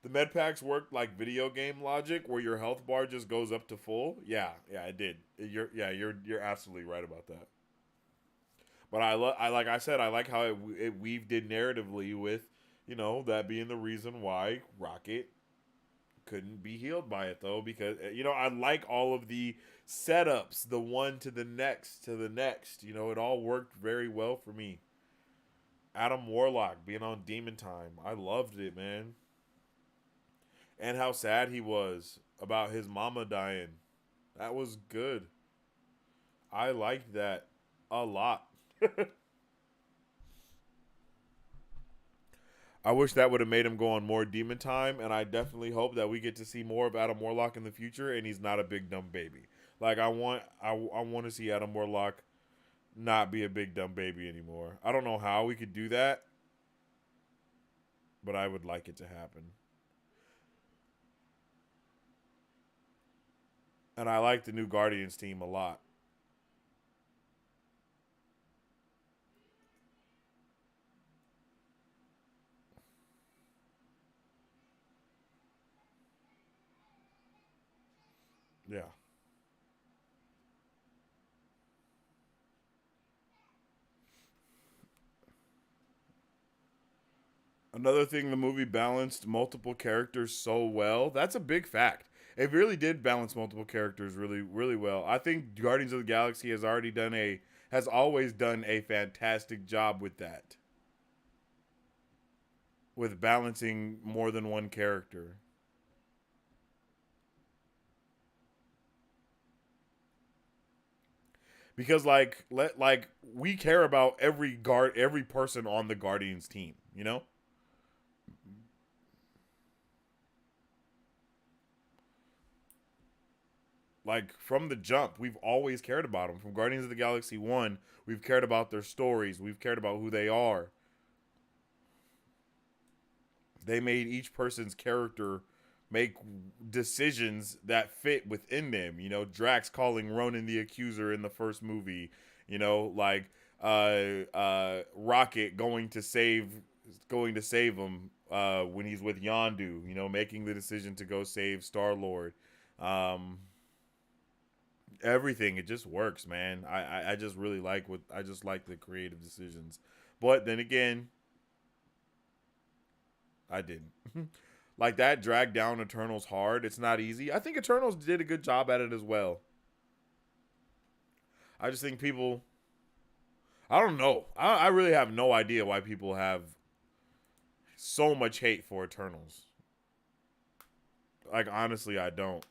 The med packs worked like video game logic, where your health bar just goes up to full. Yeah, yeah, it did. You're absolutely right about that. But I like I said, I like how it weaved in narratively with, that being the reason why Rocket couldn't be healed by it though, because I like all of the setups, the one to the next to the next. It all worked very well for me. Adam Warlock being on Demon Time, I loved it, man. And how sad he was about his mama dying. That was good. I liked that a lot. I wish that would have made him go on more Demon Time, and I definitely hope that we get to see more of Adam Warlock in the future, and he's not a big dumb baby. Like I want to see Adam Warlock not be a big dumb baby anymore. I don't know how we could do that, but I would like it to happen. And I like the new Guardians team a lot. Yeah. Another thing, the movie balanced multiple characters so well. That's a big fact. It really did balance multiple characters really, really well. I think Guardians of the Galaxy has always done a fantastic job with that, with balancing more than one character. Because like we care about every person on the Guardians team. Like from the jump, we've always cared about them. From Guardians of the Galaxy 1, we've cared about their stories, we've cared about who they are. They made each person's character make decisions that fit within them. Drax calling Ronan the Accuser in the first movie. Like Rocket going to save him when he's with Yondu. Making the decision to go save Star Lord. Um, Everything, it just works, man. I just really like what I just like the creative decisions. But then again, I didn't. Like that drag down Eternals hard. It's not easy. I think Eternals did a good job at it as well. I just think people. I don't know. I really have no idea why people have so much hate for Eternals. Like honestly, I don't.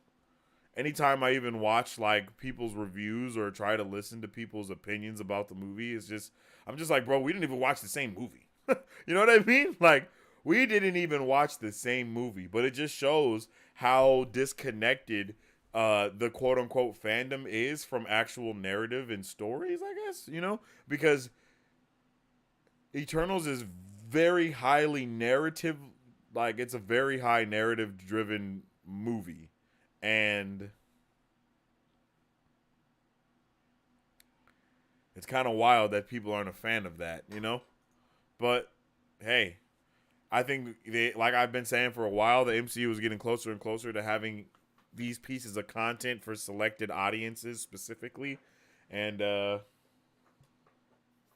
Anytime I even watch like people's reviews or try to listen to people's opinions about the movie, I'm just like, bro, we didn't even watch the same movie. You know what I mean? Like we didn't even watch the same movie, but it just shows how disconnected the quote unquote fandom is from actual narrative and stories, I guess, because Eternals is very highly narrative, like it's a very high narrative driven movie. And it's kind of wild that people aren't a fan of that, you know? But hey, I think like I've been saying for a while, the MCU is getting closer and closer to having these pieces of content for selected audiences specifically. And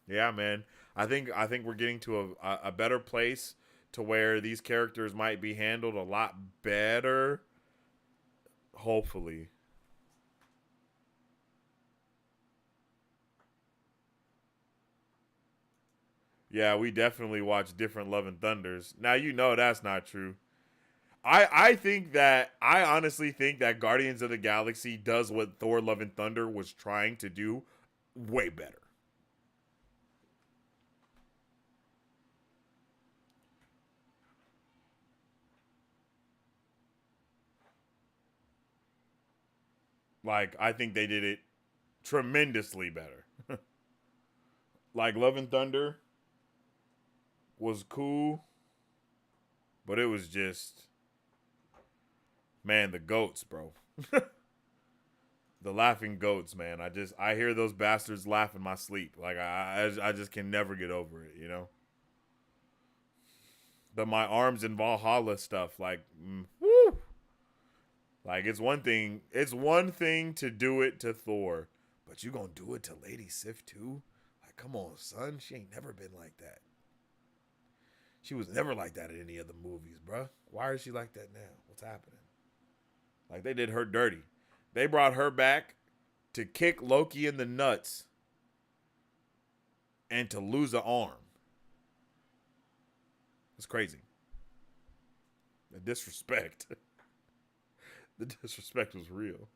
yeah, man, I think we're getting to a better place to where these characters might be handled a lot better. Hopefully. Yeah, we definitely watch different Love and Thunders. Now you know that's not true. I honestly think that Guardians of the Galaxy does what Thor Love and Thunder was trying to do way better. Like I think they did it tremendously better. Like Love and Thunder was cool, but it was just man, the goats, bro. The laughing goats, man. I hear those bastards laugh in my sleep. Like I just can never get over it, you know. The my arms in Valhalla stuff, like, woo. Like it's one thing to do it to Thor, but you gonna do it to Lady Sif too? Like, come on, son. She ain't never been like that. She was never like that in any of the movies, bruh. Why is she like that now? What's happening? Like they did her dirty. They brought her back to kick Loki in the nuts and to lose an arm. It's crazy. The disrespect. The disrespect was real.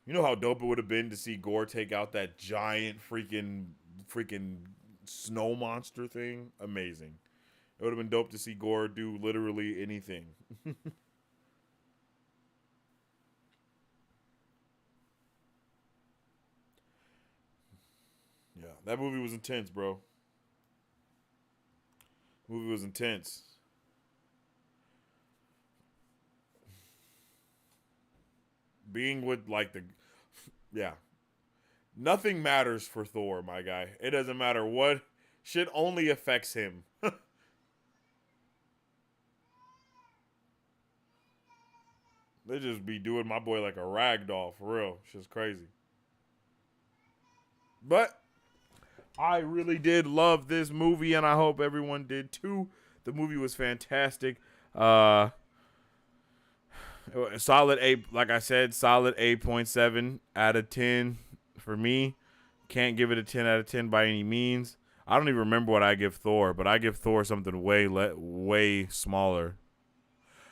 You know how dope it would have been to see Gore take out that giant freaking snow monster thing? Amazing. It would have been dope to see Gore do literally anything. Yeah, that movie was intense, bro. The movie was intense. Being with like the yeah. Nothing matters for Thor, my guy. It doesn't matter what shit only affects him. They just be doing my boy like a rag doll for real. Shit's crazy. But I really did love this movie, and I hope everyone did too. The movie was fantastic. Uh, solid A, like I said, solid 8.7 out of 10 for me. Can't give it a 10 out of 10 by any means. I don't even remember what I give Thor, but I give Thor something way smaller.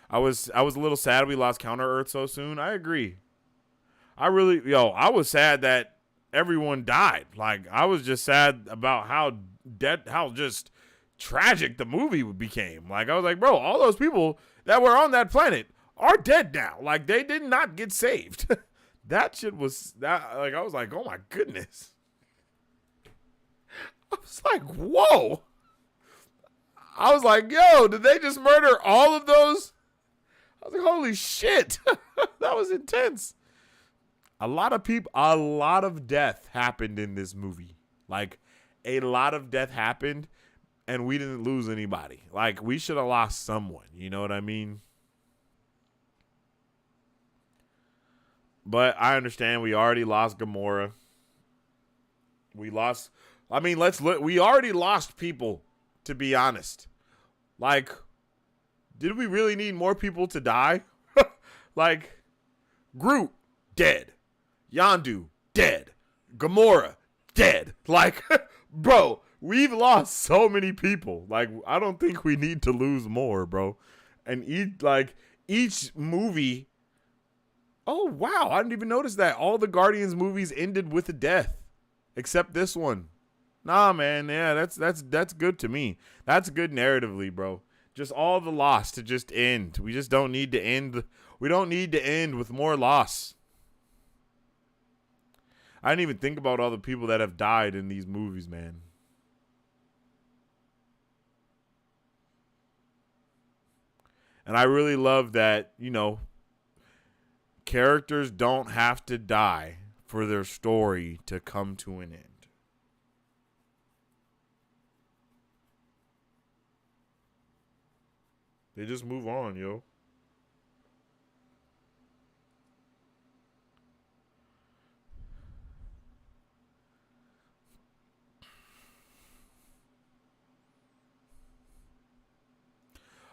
I was a little sad we lost Counter Earth so soon. I agree. I was sad that everyone died. Like I was just sad about how just tragic the movie became. Like I was like, bro, all those people that were on that planet are dead now. Like they did not get saved. That shit was that like I was like, oh my goodness. I was like, whoa. I was like, yo, did they just murder all of those? I was like, holy shit. That was intense. A lot of death happened in this movie. Like, a lot of death happened, and we didn't lose anybody. Like, we should have lost someone. You know what I mean? But I understand we already lost Gamora. We lost. I mean, let's look. We already lost people, to be honest. Like, did we really need more people to die? Like, Groot, dead. Yondu, dead. Gamora, dead. Like, bro, we've lost so many people. Like, I don't think we need to lose more, bro. And each movie. Oh wow, I didn't even notice that. All the Guardians movies ended with a death. Except this one. Nah, man, yeah, that's good to me. That's good narratively, bro. Just all the loss to just end. We just don't need to end. We don't need to end with more loss. I didn't even think about all the people that have died in these movies, man. And I really love that, characters don't have to die for their story to come to an end. They just move on, yo.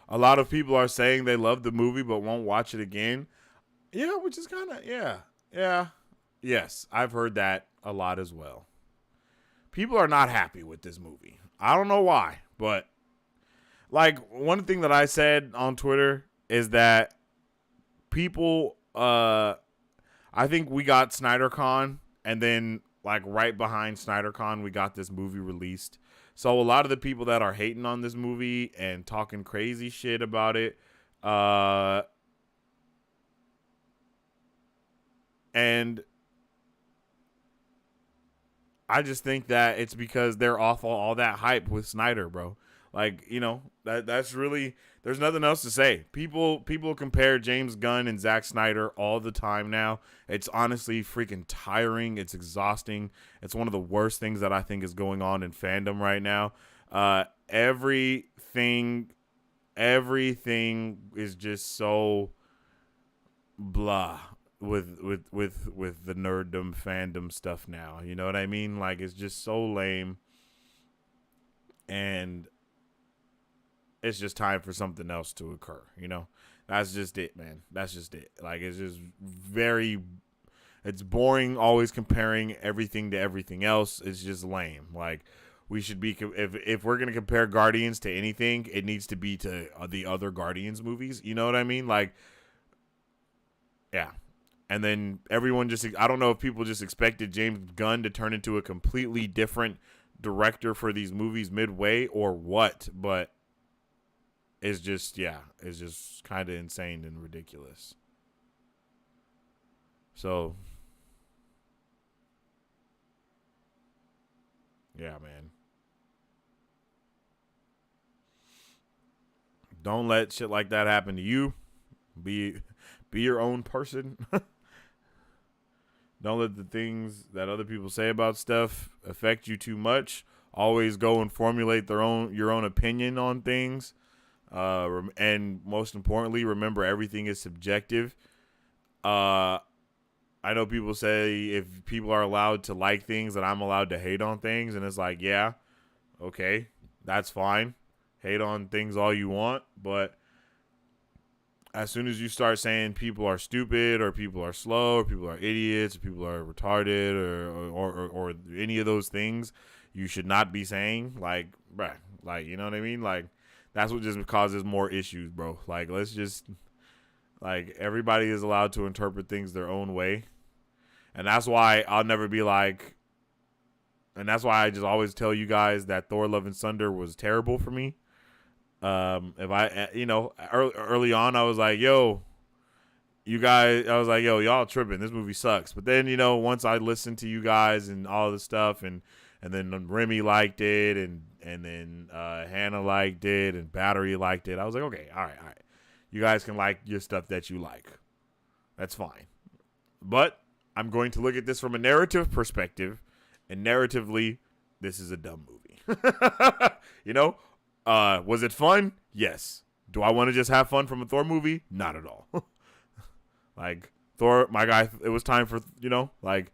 A lot of people are saying they love the movie but won't watch it again. Yeah, which is kind of, yeah. Yeah. Yes, I've heard that a lot as well. People are not happy with this movie. I don't know why, but like one thing that I said on Twitter is that people I think we got SnyderCon, and then like right behind SnyderCon we got this movie released. So a lot of the people that are hating on this movie and talking crazy shit about it, and I just think that it's because they're off all that hype with Snyder, bro. Like, that's really, there's nothing else to say. People compare James Gunn and Zack Snyder all the time now. It's honestly freaking tiring. It's exhausting. It's one of the worst things that I think is going on in fandom right now. Everything is just so blah with the nerddom fandom stuff now. You know what I mean? Like, it's just so lame. And it's just time for something else to occur, That's just it, man. That's just it. Like, it's just it's boring always comparing everything to everything else. It's just lame. Like, we should be, if we're going to compare Guardians to anything, it needs to be to the other Guardians movies. You know what I mean? Like, yeah. And then everyone I don't know if people just expected James Gunn to turn into a completely different director for these movies midway or what, but it's just kind of insane and ridiculous. So, yeah, man. Don't let shit like that happen to you. Be your own person. Don't let the things that other people say about stuff affect you too much. Always go and formulate your own opinion on things. And most importantly, remember everything is subjective. I know people say if people are allowed to like things, that I'm allowed to hate on things, and it's like, yeah, okay, that's fine. Hate on things all you want, but as soon as you start saying people are stupid or people are slow or people are idiots or people are retarded or any of those things, you should not be saying, like, bruh, like, you know what I mean? Like, that's what just causes more issues, bro. Like, let's just, like, everybody is allowed to interpret things their own way. And that's why I'll never be like, and that's why I just always tell you guys that Thor Love and Thunder was terrible for me. If I, early on, I was like, yo, you guys, I was like, yo, y'all tripping. This movie sucks. But then, once I listened to you guys and all this stuff, and then Remy liked it, and then Hannah liked it, and Battery liked it, I was like, okay, all right. You guys can like your stuff that you like. That's fine. But I'm going to look at this from a narrative perspective, and narratively, this is a dumb movie. Was it fun? Yes. Do I want to just have fun from a Thor movie? Not at all. Like, Thor, my guy, it was time for, like,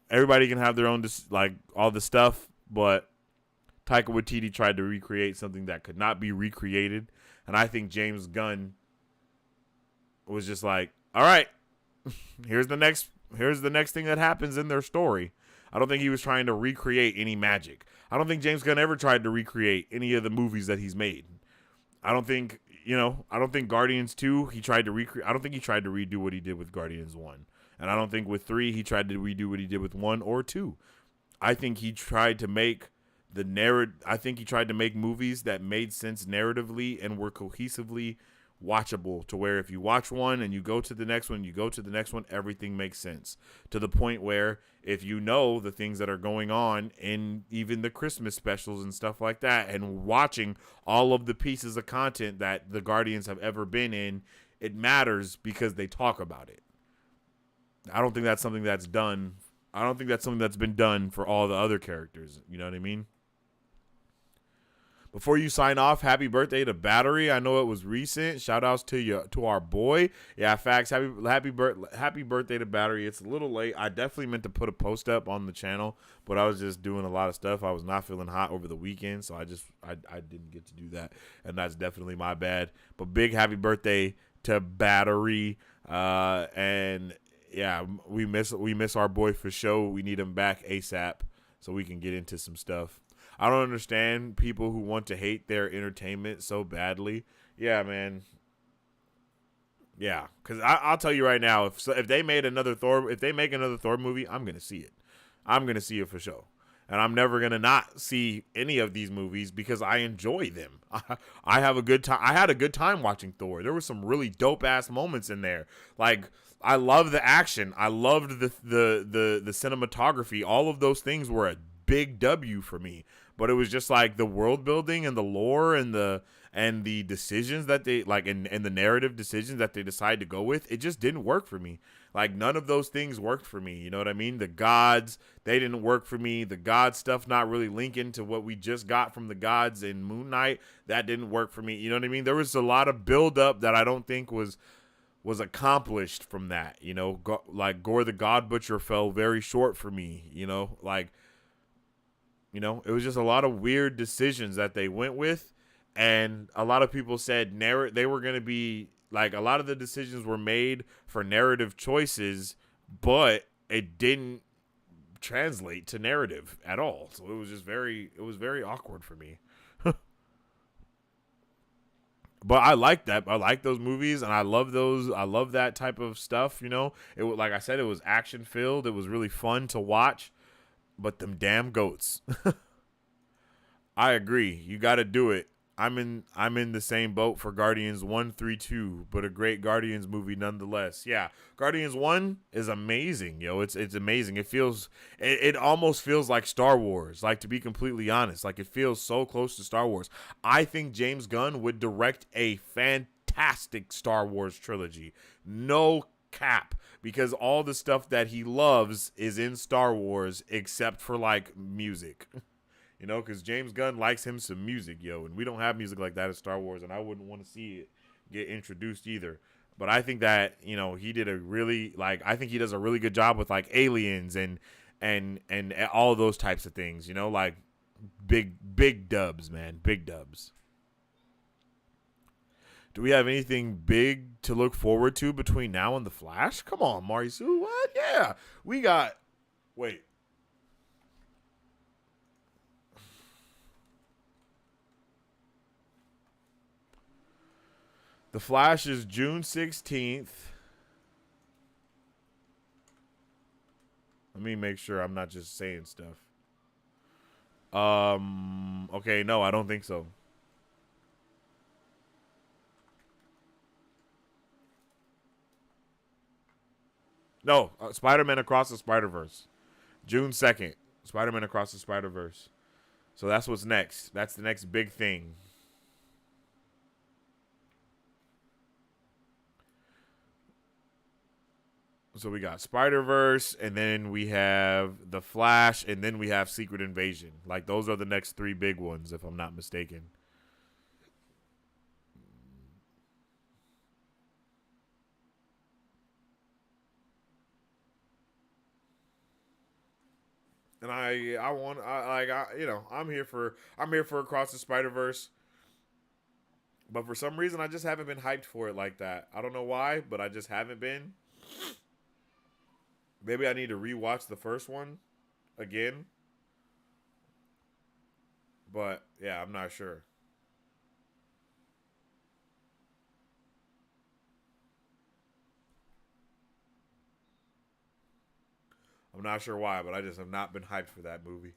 everybody can have their own, like, all the stuff, but Taika Waititi tried to recreate something that could not be recreated, and I think James Gunn was just like, all right, here's the next thing that happens in their story. I don't think he was trying to recreate any magic. I don't think James Gunn ever tried to recreate any of the movies that he's made. I don't think Guardians 2, he tried to recreate. I don't think he tried to redo what he did with Guardians 1. And I don't think with 3, he tried to redo what he did with 1 or 2. I think he tried to make movies that made sense narratively and were cohesively watchable, to where if you watch one and you go to the next one, you go to the next one, everything makes sense, to the point where if you know the things that are going on in even the Christmas specials and stuff like that, and watching all of the pieces of content that the Guardians have ever been in, it matters because they talk about it. I don't think that's something that's done. I don't think that's something that's been done for all the other characters. You know what I mean? Before you sign off, happy birthday to Battery. I know it was recent. Shout outs to our boy. Yeah, facts. Happy birthday to Battery. It's a little late. I definitely meant to put a post up on the channel, but I was just doing a lot of stuff. I was not feeling hot over the weekend, so I didn't get to do that, and that's definitely my bad. But big happy birthday to Battery. And yeah, we miss our boy for sure. We need him back ASAP so we can get into some stuff. I don't understand people who want to hate their entertainment so badly. Yeah, man. Yeah, because I'll tell you right now, if they make another Thor movie, I'm gonna see it. I'm gonna see it for sure, and I'm never gonna not see any of these movies because I enjoy them. I have a good time. I had a good time watching Thor. There were some really dope ass moments in there. Like, I love the action. I loved the cinematography. All of those things were a big W for me. But it was just like the world building and the lore and the decisions that they like and the narrative decisions that they decide to go with, it just didn't work for me. Like, none of those things worked for me. You know what I mean? The gods, they didn't work for me. The god stuff not really linking to what we just got from the gods in Moon Knight, that didn't work for me. You know what I mean? There was a lot of build up that I don't think was accomplished from that. You know, like Gore the God Butcher fell very short for me. You know, like, you know, it was just a lot of weird decisions that they went with, and a lot of people said they were going to be like, a lot of the decisions were made for narrative choices, but it didn't translate to narrative at all. So it was very awkward for me. But I like that. I like those movies, and I love those. I love that type of stuff. You know, like I said, it was action filled. It was really fun to watch. But them damn goats. I agree. You got to do it. I'm in the same boat for Guardians 1, 3, 2, but a great Guardians movie nonetheless. Yeah, Guardians 1 is amazing, yo. It's amazing. It almost feels like Star Wars, like, to be completely honest. Like, it feels so close to Star Wars. I think James Gunn would direct a fantastic Star Wars trilogy. No cap, because all the stuff that he loves is in Star Wars except for, like, music. You know, because James Gunn likes him some music, yo, and we don't have music like that in Star Wars, and I wouldn't want to see it get introduced either. But I think that, you know, he did I think he does a really good job with, like, aliens and all those types of things, you know, like, big dubs, man, big dubs. Do we have anything big to look forward to between now and The Flash? Come on, Marisu, what? Yeah, we got, wait. The Flash is June 16th. Let me make sure I'm not just saying stuff. Okay, no, I don't think so. No, Spider-Man Across the Spider-Verse. June 2nd. Spider-Man Across the Spider-Verse. So that's what's next. That's the next big thing. So we got Spider-Verse, and then we have The Flash, and then we have Secret Invasion. Like, those are the next three big ones, if I'm not mistaken. And I'm here for Across the Spider-Verse. But for some reason, I just haven't been hyped for it like that. I don't know why, but I just haven't been. Maybe I need to rewatch the first one again. But yeah, I'm not sure. I'm not sure why, but I just have not been hyped for that movie.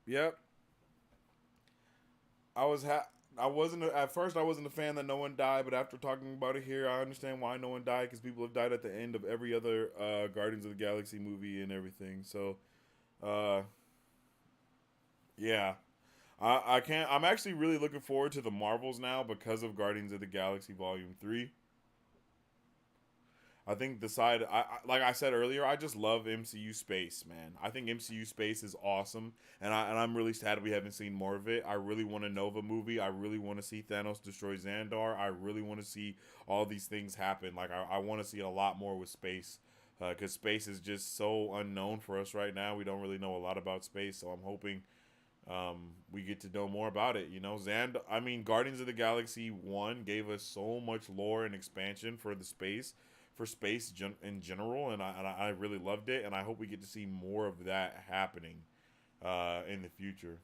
Yep. I was I wasn't at first. I wasn't a fan that no one died, but after talking about it here, I understand why no one died because people have died at the end of every other Guardians of the Galaxy movie and everything. So, uh, yeah, I can't. I'm actually really looking forward to the Marvels now because of Guardians of the Galaxy Volume 3. I think the side, like I said earlier, I just love MCU space, man. I think MCU space is awesome, and I'm really sad we haven't seen more of it. I really want a Nova movie. I really want to see Thanos destroy Xandar. I really want to see all these things happen. Like I want to see a lot more with space, because space is just so unknown for us right now. We don't really know a lot about space, so I'm hoping we get to know more about it. You know, I mean, Guardians of the Galaxy 1 gave us so much lore and expansion for the space, in general, and I really loved it, and I hope we get to see more of that happening in the future.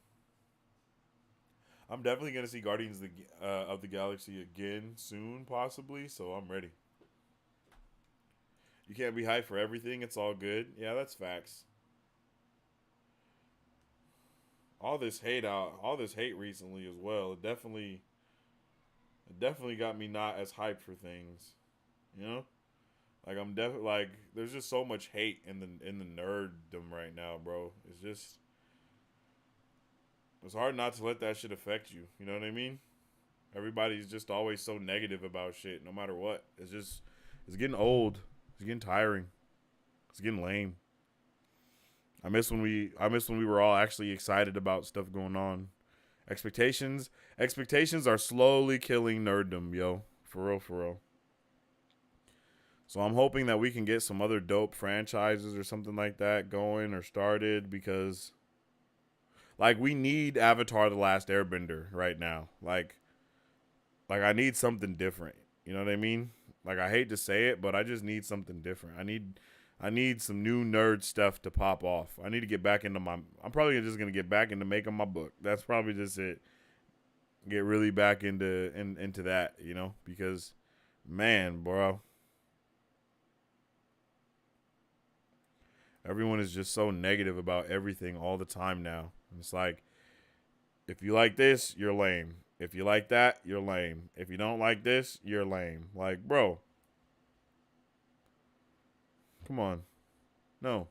I'm definitely gonna see Guardians of the Galaxy again soon, possibly. So I'm ready. You can't be hyped for everything. It's all good. Yeah, that's facts. All this hate recently as well. It definitely got me not as hyped for things. You know, like I'm definitely like there's just so much hate in the nerddom right now, bro. It's hard not to let that shit affect you. You know what I mean? Everybody's just always so negative about shit, no matter what. It's getting old. It's getting tiring. It's getting lame. I miss when we were all actually excited about stuff going on. Expectations are slowly killing nerddom, yo. For real, for real. So I'm hoping that we can get some other dope franchises or something like that going or started because like we need Avatar the Last Airbender right now. Like I need something different. You know what I mean? Like I hate to say it, but I just need something different. I need some new nerd stuff to pop off. I need to get back into my I'm probably just gonna get back into making my book. That's probably just it. Get really back into that, you know, because man, bro, everyone is just so negative about everything all the time now. It's like if you like this, you're lame. If you like that, you're lame. If you don't like this, you're lame. Like, bro, come on. No,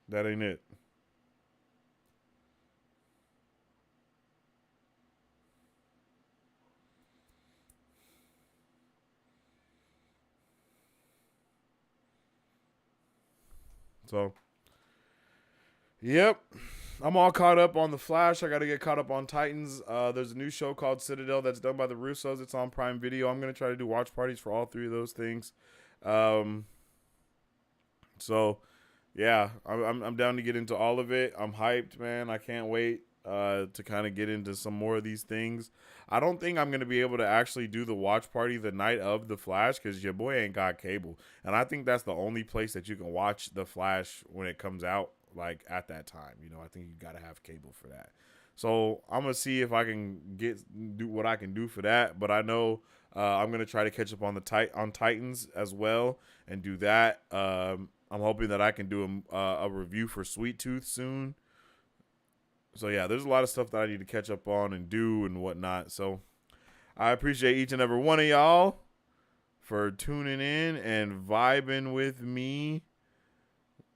that ain't it. So, yep. I'm all caught up on The Flash. I got to get caught up on Titans. There's a new show called Citadel that's done by the Russos. It's on Prime Video. I'm going to try to do watch parties for all three of those things. Um, so, yeah, I'm down to get into all of it. I'm hyped, man. I can't wait to kind of get into some more of these things. I don't think I'm going to be able to actually do the watch party the night of The Flash because your boy ain't got cable. And I think that's the only place that you can watch The Flash when it comes out, like at that time. You know, I think you got to have cable for that. So I'm gonna see if I can do what I can do for that. But I know I'm gonna try to catch up on on Titans as well and do that. I'm hoping that I can do a review for Sweet Tooth soon. So yeah, there's a lot of stuff that I need to catch up on and do and whatnot. So I appreciate each and every one of y'all for tuning in and vibing with me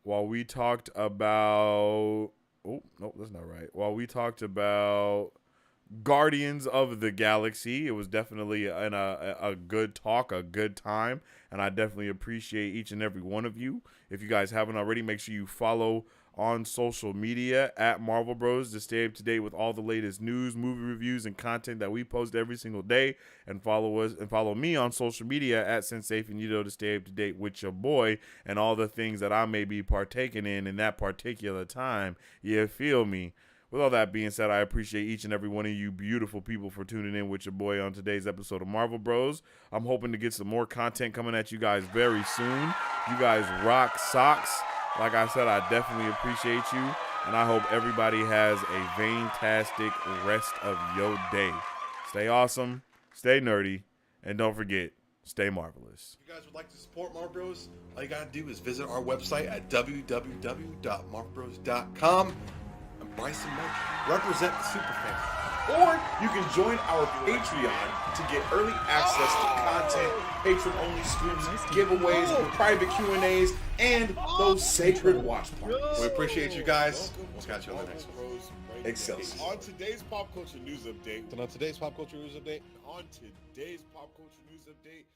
while we talked about. Oh no, that's not right. While we talked about Guardians of the Galaxy. It was definitely a good talk, a good time, and I definitely appreciate each and every one of you. If you guys haven't already, make sure you follow on social media at Marvel Bros to stay up to date with all the latest news, movie reviews, and content that we post every single day. And follow me on social media at Sensei Finito to stay up to date with your boy and all the things that I may be partaking in that particular time. You feel me? With all that being said, I appreciate each and every one of you beautiful people for tuning in with your boy on today's episode of Marvel Bros. I'm hoping to get some more content coming at you guys very soon. You guys rock socks. Like I said, I definitely appreciate you. And I hope everybody has a fantastic rest of your day. Stay awesome, stay nerdy, and don't forget, stay marvelous. If you guys would like to support Marv Bros, all you gotta do is visit our website at www.marvbros.com and buy some merch. Represent the super fan. Or you can join our Patreon to get early access to content, patron-only streams, giveaways, private Q&As, and those sacred watch parties. We appreciate you guys. We'll catch you on the next one. Excelsior. On today's pop culture news update. And on today's pop culture news update, On today's pop culture news update,